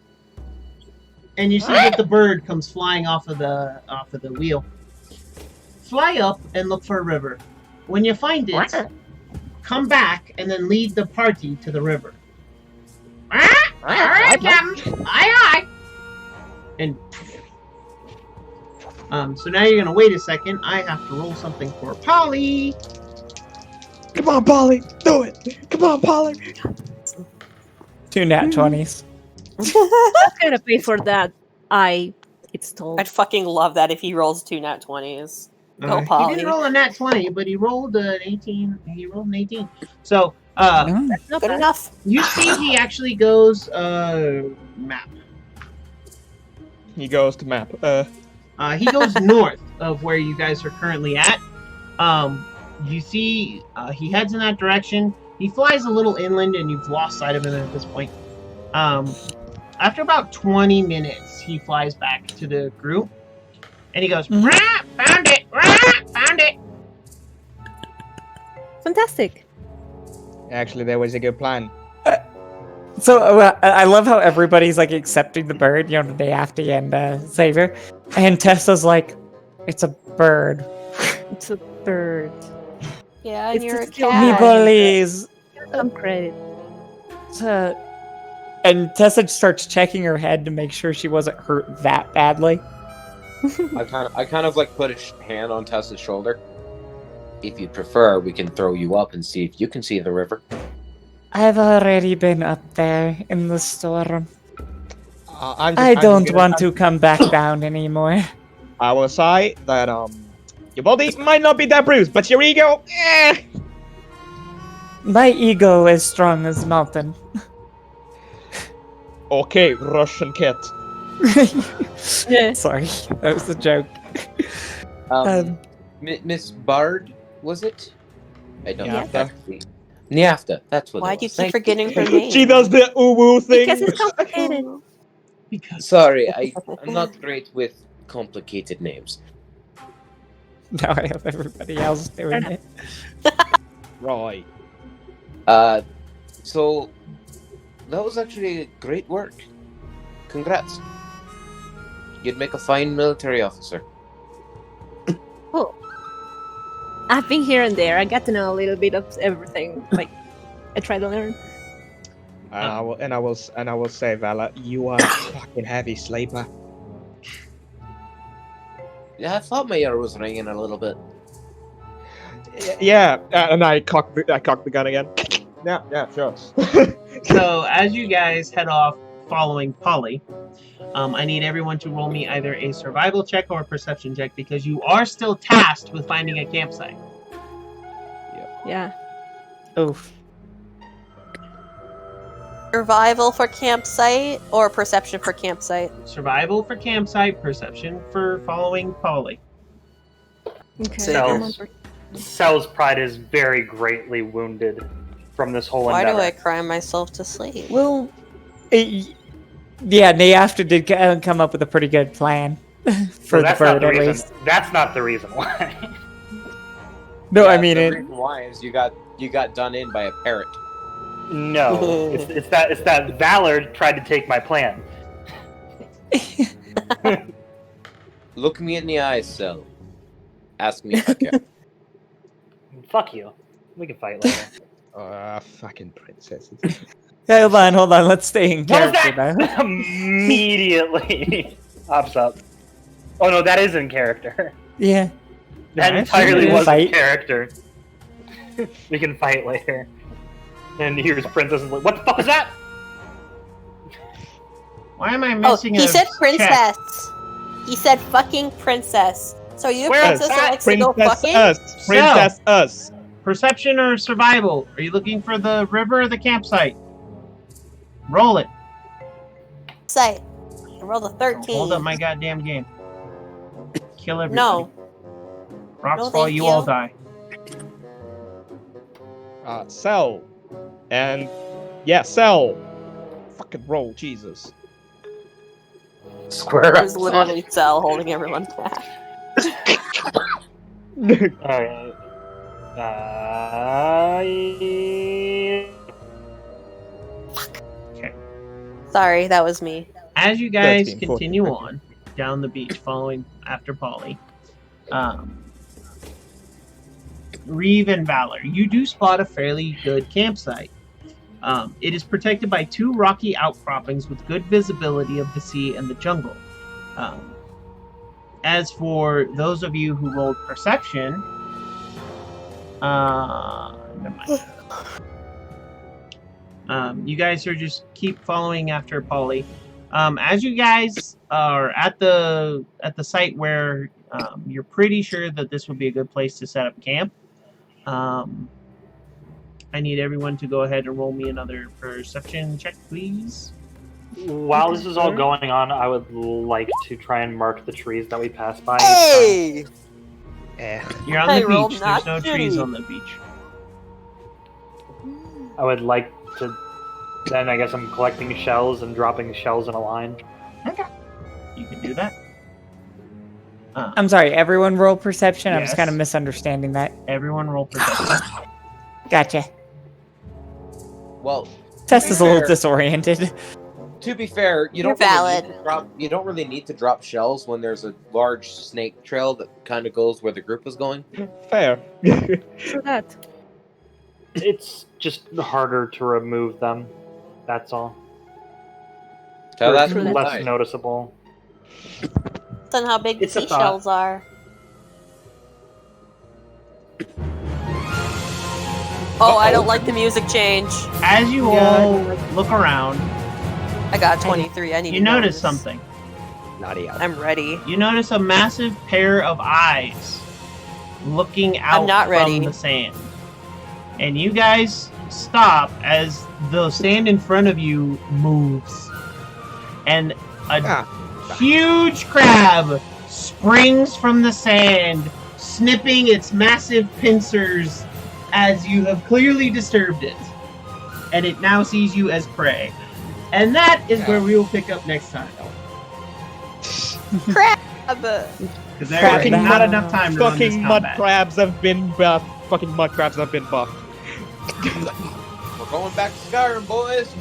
And you see that the bird comes flying off of the wheel. Fly up and look for a river. When you find it, come back and then lead the party to the river. All right, Captain. Aye. And so now you're gonna wait a second. I have to roll something for Polly. Come on, Polly, do it. Come on, Polly. 2 nat 20s. I'm gonna pay for that. It's told. I'd fucking love that if he rolls 2 nat 20s. Go, He Polly. didn't roll a nat 20, but he rolled an 18. He rolled an 18. So Mm. Not Good bad. enough. you see, he actually goes map. He goes to map. He goes north of where you guys are currently at. You see, he heads in that direction. He flies a little inland, and you've lost sight of him at this point. After about 20 minutes, he flies back to the group, and he goes, Mhm. "Rah, found it! Rah, found it!" Fantastic. Actually, there was a good plan. So I love how everybody's like accepting the bird, the day after and Xavier. And Tessa's like, it's a bird. It's a bird. Yeah, and It's you're a just your Me cat. bullies. Some credit. And Tessa starts checking her head to make sure she wasn't hurt that badly. I kind of like put a hand on Tessa's shoulder. If you prefer, we can throw you up and see if you can see the river. I've already been up there in the storm. I don't want to come back down anymore. I will say that your body might not be that bruised, but your ego, My ego is strong as mountain. Okay, Russian cat. Yeah. Sorry, that was a joke. Miss Bard, was it? I don't know. Niafta. Niafta, that's what Why it do you was. keep forgetting her name? She does the woo thing. Because it's complicated. Sorry, I'm not great with complicated names. Now I have everybody else doing it. Right. So that was actually great work. Congrats. You'd make a fine military officer. Oh. I've been here and there. I got to know a little bit of everything. Like, I try to learn. And I will say, Vala, you are a fucking heavy sleeper. Yeah, I thought my ear was ringing a little bit. Yeah, and I cocked the gun again. Yeah, sure. So as you guys head off following Polly, I need everyone to roll me either a survival check or a perception check because you are still tasked with finding a campsite. Yeah. Oof. Survival for campsite or perception for campsite? Survival for campsite, perception for following Polly. Okay. Cells. Cell's pride is very greatly wounded from this whole Why endeavor. do I cry myself to sleep? Well, yeah, Niafta did come up with a pretty good plan for the that's not bird, the at reason. least. That's not the reason why. No, Yeah, I mean the it. reason why is you got done in by a parrot. No, it's that Valor tried to take my plan. Look me in the eyes, Cell. Ask me if I care. Fuck you. We can fight later. Fucking princesses. Hold on. Let's stay in What was character that? now. Immediately pops up. Oh no, that is in character. Yeah. That Yeah, entirely we can was in fight. character. We can fight later. And here's Princess is like, what the fuck is that? Why am I Oh, missing he a said check? princess. He said fucking princess. So you Where is princess that that? likes to go Princess fucking? us. Princess us. Perception or survival? Are you looking for the river or the campsite? Roll it. Site. rolled a 13. Hold up my goddamn game. Kill everybody. No. Rocks No, fall, thank you all you. die. Cell. And yeah, Cell. Fucking roll, Jesus. Square It up. was literally Cell holding everyone back. Alright. Okay. Sorry, that was me. As you guys 13, 14, continue 15. on down the beach, following after Polly, Reeve and Valor, you do spot a fairly good campsite. It is protected by 2 rocky outcroppings with good visibility of the sea and the jungle. As for those of you who rolled perception, never mind. You guys are just keep following after Polly. As you guys are at the site where you're pretty sure that this would be a good place to set up camp, I need everyone to go ahead and roll me another perception check, please. While this is all going on, I would like to try and mark the trees that we pass by. Hey! You're on I the rolled beach. There's no not trees shitty. on the beach. I would like to. Then I guess I'm collecting shells and dropping shells in a line. Okay. You can do that. I'm sorry, everyone roll perception? I was Yes. kind of misunderstanding that. Everyone roll perception. Gotcha. Well, Tess is a little fair- disoriented. to be fair, You're valid. You don't really need to drop shells when there's a large snake trail that kind of goes where the group was going. Fair. For that. It's just harder to remove them. That's all. So that's True. less nice. noticeable. That's on how big the It's a thought. seashells are. Oh, I don't like the music change. As you all look around, I got 23. I need you to notice this. something. Nadia. I'm ready. You notice a massive pair of eyes looking out not ready. from the sand. And you guys stop as the sand in front of you moves. And a huge crab springs from the sand, snipping its massive pincers as you have clearly disturbed it. And it now sees you as prey. And that is where we will pick up next time. Crab! Because there Crab is down. not enough time to run this Fucking mud combat. crabs have been buffed. Fucking mud crabs have been buffed. We're going back to Skyrim, boys.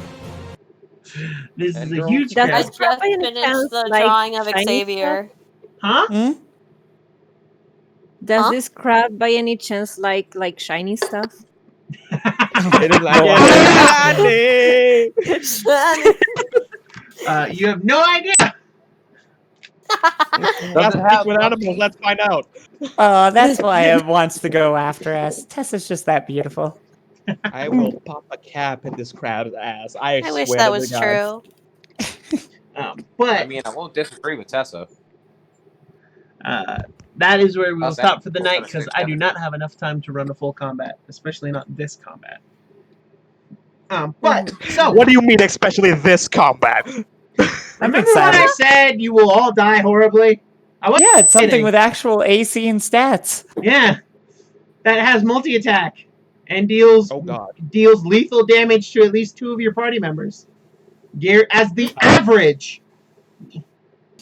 This is And a girl- huge Does I crab. just Crab by any finished chance the like drawing of shiny Xavier. Huh? Does Huh? this crab by any chance like shiny stuff? It is like, You have no idea. Let's speak with animals. Let's find out. Oh, that's why it wants to go after us. Tessa's just that beautiful. I will pop a cap in this crab's ass. I wish swear that to was God. true. But I mean, I won't disagree with Tessa. that is where we will How's that? stop for the What night kind of because six I do seven? not have enough time to run a full combat, especially not this combat. But so What do you mean, especially this combat? remember when I said you will all die horribly? I wasn't Yeah, it's something kidding. with actual AC and stats. Yeah, that has multi-attack and deals Oh God. lethal damage to at least 2 of your party members. As the average.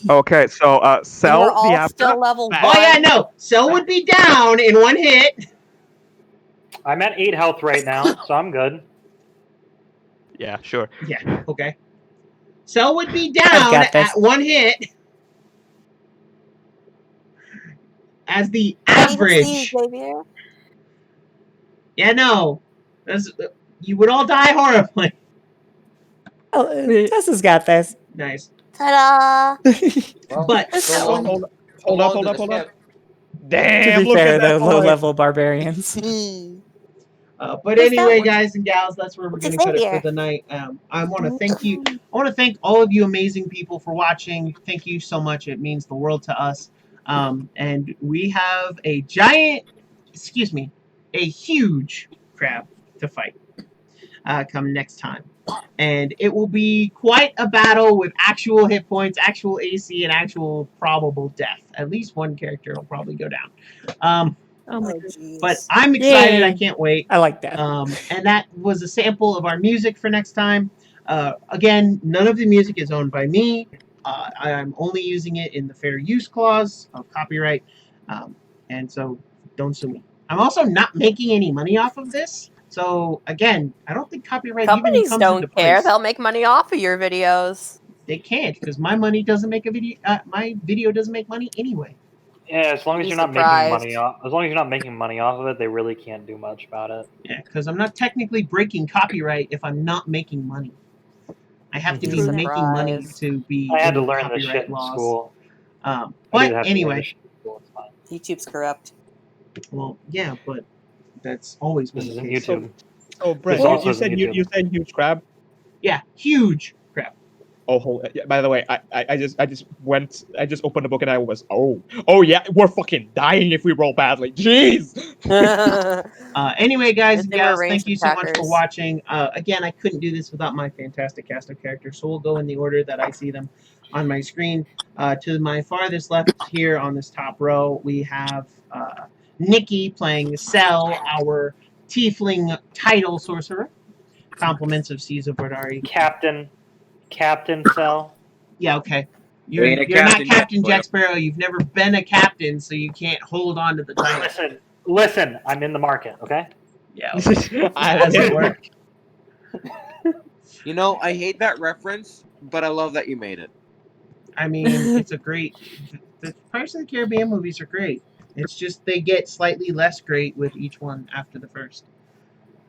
Okay, so And Cell, we're all the after. still level 1. Oh yeah, no. Cell would be down in 1 hit. I'm at 8 health right now, so I'm good. Yeah, sure. Yeah, okay. Cell would be I've down got this. at 1 hit. As the I need to see average. Xavier. Yeah, no. You would all die horribly. Oh, Tessa's got this. Nice. Ta-da! Well, But so long- Hold so up, long hold to up, hold the up. ship. To Damn, be look fair, at that the boy. low-level barbarians. Hmm. but What's that anyway, one? guys and gals, that's where we're What's going to cut it Xavier? for the night. I want to thank you. I want to thank all of you amazing people for watching. Thank you so much. It means the world to us. And we have a huge crab to fight come next time. and it will be quite a battle with actual hit points, actual AC, and actual probable death. At least one character will probably go down. Oh my Oh, god. But jeez. I'm excited. I Yay. can't wait. I like that. And that was a sample of our music for next time. Again, none of the music is owned by me. I'm only using it in the fair use clause of copyright. And so don't sue me. I'm also not making any money off of this. So again, I don't think copyright even Companies comes into don't care. place. They'll make money off of your videos. They can't because my money doesn't make a video. My video doesn't make money anyway. Yeah, as long as Be you're not surprised. making money off, as long as you're not making money off of it, they really can't do much about it. Yeah, because I'm not technically breaking copyright if I'm not making money. I have to be Be making money surprised. to be I had in to learn this copyright shit in laws. school. I did But have to learn anyway, this shit in school. It's fine. YouTube's corrupt. well, yeah, but that's always been This the isn't case. YouTube. Oh, Brett, This also you isn't said YouTube. you said huge crab. Yeah, huge crap. Oh, yeah, by the way, I just opened the book and I was oh yeah, we're fucking dying if we roll badly. Jeez. Anyway, guys and They were gals, range thank you so much for attackers. watching. Again, I couldn't do this without my fantastic cast of characters, so we'll go in the order that I see them on my screen. To my farthest left here on this top row, we have Nikki playing Cell, our tiefling title sorcerer. Compliments of Seas of Vodari. Captain Cell. Yeah, okay. You ain't a You're not captain yet, Captain boy. Jack Sparrow. You've never been a captain, so you can't hold on to the title. Listen. I'm in the market. Okay. Yeah, okay. That doesn't work. You know, I hate that reference, but I love that you made it. I mean, it's a great. The Pirates of the Caribbean movies are great. It's just they get slightly less great with each one after the first.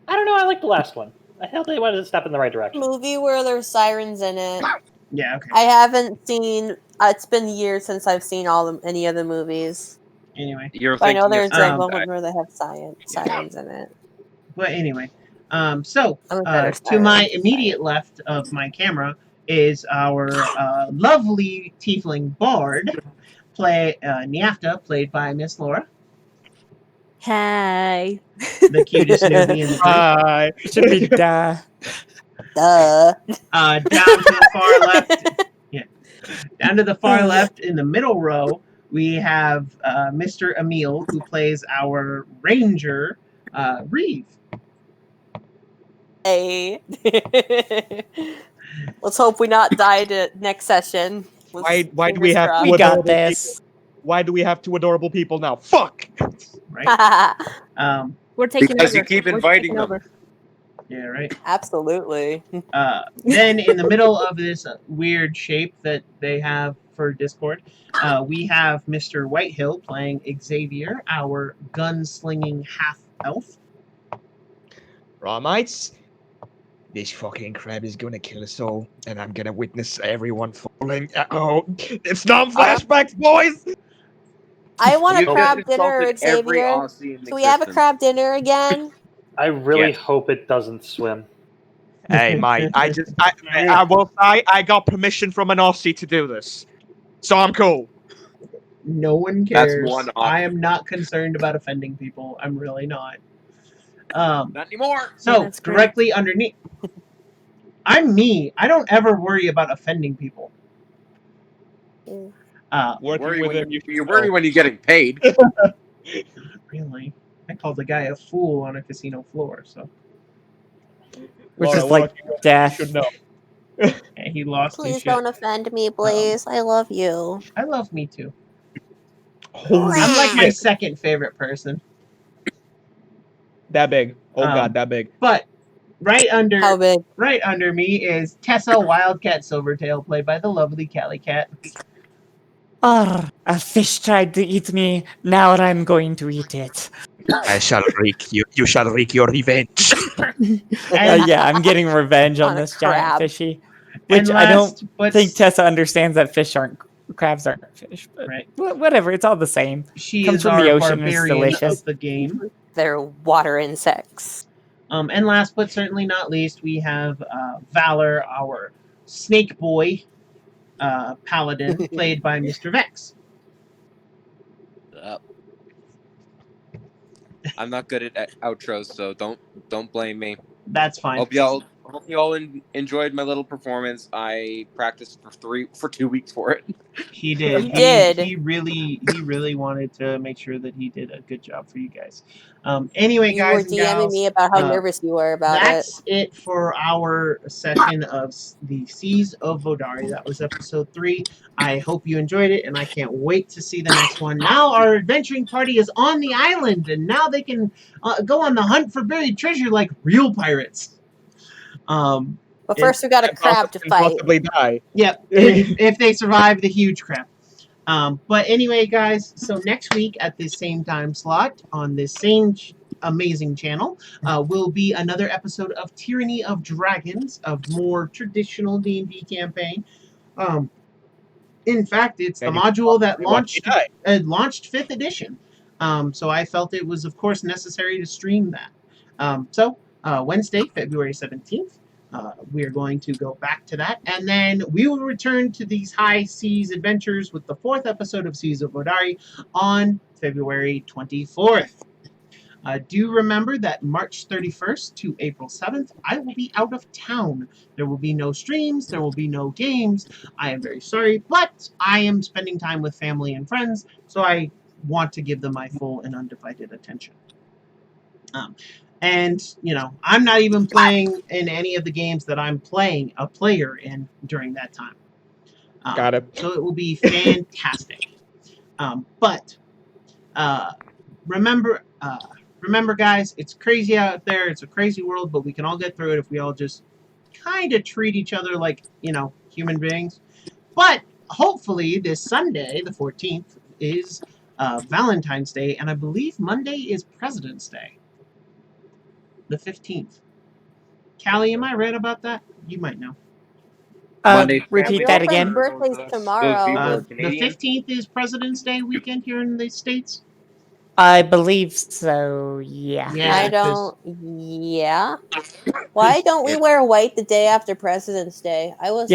I don't know. I like the last one. I felt they wanted to step in the right direction. Movie where there's sirens in it. Yeah, okay. I haven't seen. It's been years since I've seen any of the movies. Anyway, You're But I know thinking there's of like Um, one where they have sirens in it. but anyway, so I'm a better to my siren. immediate left of my camera is our lovely tiefling bard, Niafta, played by Miss Laura, Hi. the cutest newbie in the group. Hi. Should be duh. Duh. Down to the far left. Yeah. Down to the far left in the middle row, we have Mr. Emil, who plays our ranger, Reeve. Hey. Let's hope we not die to next session. Why do we Fingers have crossed. We got this. Why do we have two adorable people now? Fuck. Right? We're taking Because over. you keep We're inviting taking them. over. Yeah, right. Absolutely. Then in the middle of this weird shape that they have for Discord, we have Mr. Whitehill playing Xavier, our gunslinging half elf. Ramites, this fucking crab is gonna kill us all, and I'm gonna witness everyone falling. Oh, it's not flashbacks, boys. I want a You crab just dinner, insulted every Xavier. Aussie in Can we have a existence. crab dinner again? I really Yes. hope it doesn't swim. Hey, mate, I will say I got permission from an Aussie to do this, so I'm cool. No one That's cares. one I option. am not concerned about offending people. I'm really not. Not anymore. So That's great. directly underneath, I'm me. I don't ever worry about offending people. Working Worry with when him, you worry when you're getting paid. Really, I called the guy a fool on a casino floor. So Which Laura, is like you death. should know. and he lost his Please shit. don't offend me, please. I love you. I love me too. Holy I'm like my shit. second favorite person. That big. Oh Um, god, that big. But right How under big? me is Tessa Wildcat Silvertail, played by the lovely Callie Cat. Arr, a fish tried to eat me. Now I'm going to eat it. I shall wreak you. You shall wreak your revenge. And, Yeah, I'm getting revenge on On a this giant crab. fishy. and Which I don't last, but think Tessa understands that crabs aren't fish. But Right. whatever, it's all the same. she Comes is from our the ocean and it's barbarian delicious. of the game. They're water insects. And last but certainly not least, we have Valor, our snake boy paladin, played by Mr. Vex. I'm not good at outros, so don't blame me. That's fine. Hope y'all hope you all enjoyed my little performance. I practiced for 2 weeks for it. He did. He did. He really wanted to make sure that he did a good job for you guys. Anyway, You were guys and DMing gals, me about how uh, nervous you were about it. that's it for our session of the Seas of Vodari. That was episode 3. I hope you enjoyed it, and I can't wait to see the next one. Now our adventuring party is on the island, and now they can go on the hunt for buried treasure like real pirates. But first, we got a crab to fight. Possibly die. Yep, if they survive the huge crab. But anyway, guys, so next week at this same time slot on this same amazing channel will be another episode of Tyranny of Dragons, a more traditional D&D campaign. In fact, it's the module that launched 5th edition. So I felt it was, of course, necessary to stream that. So Wednesday, February 17th, we are going to go back to that. And then we will return to these high seas adventures with the 4th episode of Seas of Vodari on February 24th. Do remember that March 31st to April 7th, I will be out of town. There will be no streams, there will be no games. I am very sorry, but I am spending time with family and friends, so I want to give them my full and undivided attention. And, you know, I'm not even playing in any of the games that I'm playing a player in during that time. Got it. So it will be fantastic. But remember, guys, it's crazy out there. It's a crazy world, but we can all get through it if we all just kind of treat each other like, you know, human beings. But hopefully this Sunday, the 14th, is Valentine's Day, and I believe Monday is President's Day. The 15th. Callie, am I right about that? You might know. Repeat that again. Birthday's tomorrow. The 15th is President's Day weekend here in the States. I believe so, yeah. I don't. Yeah. Why don't we wear white the day after President's Day? I was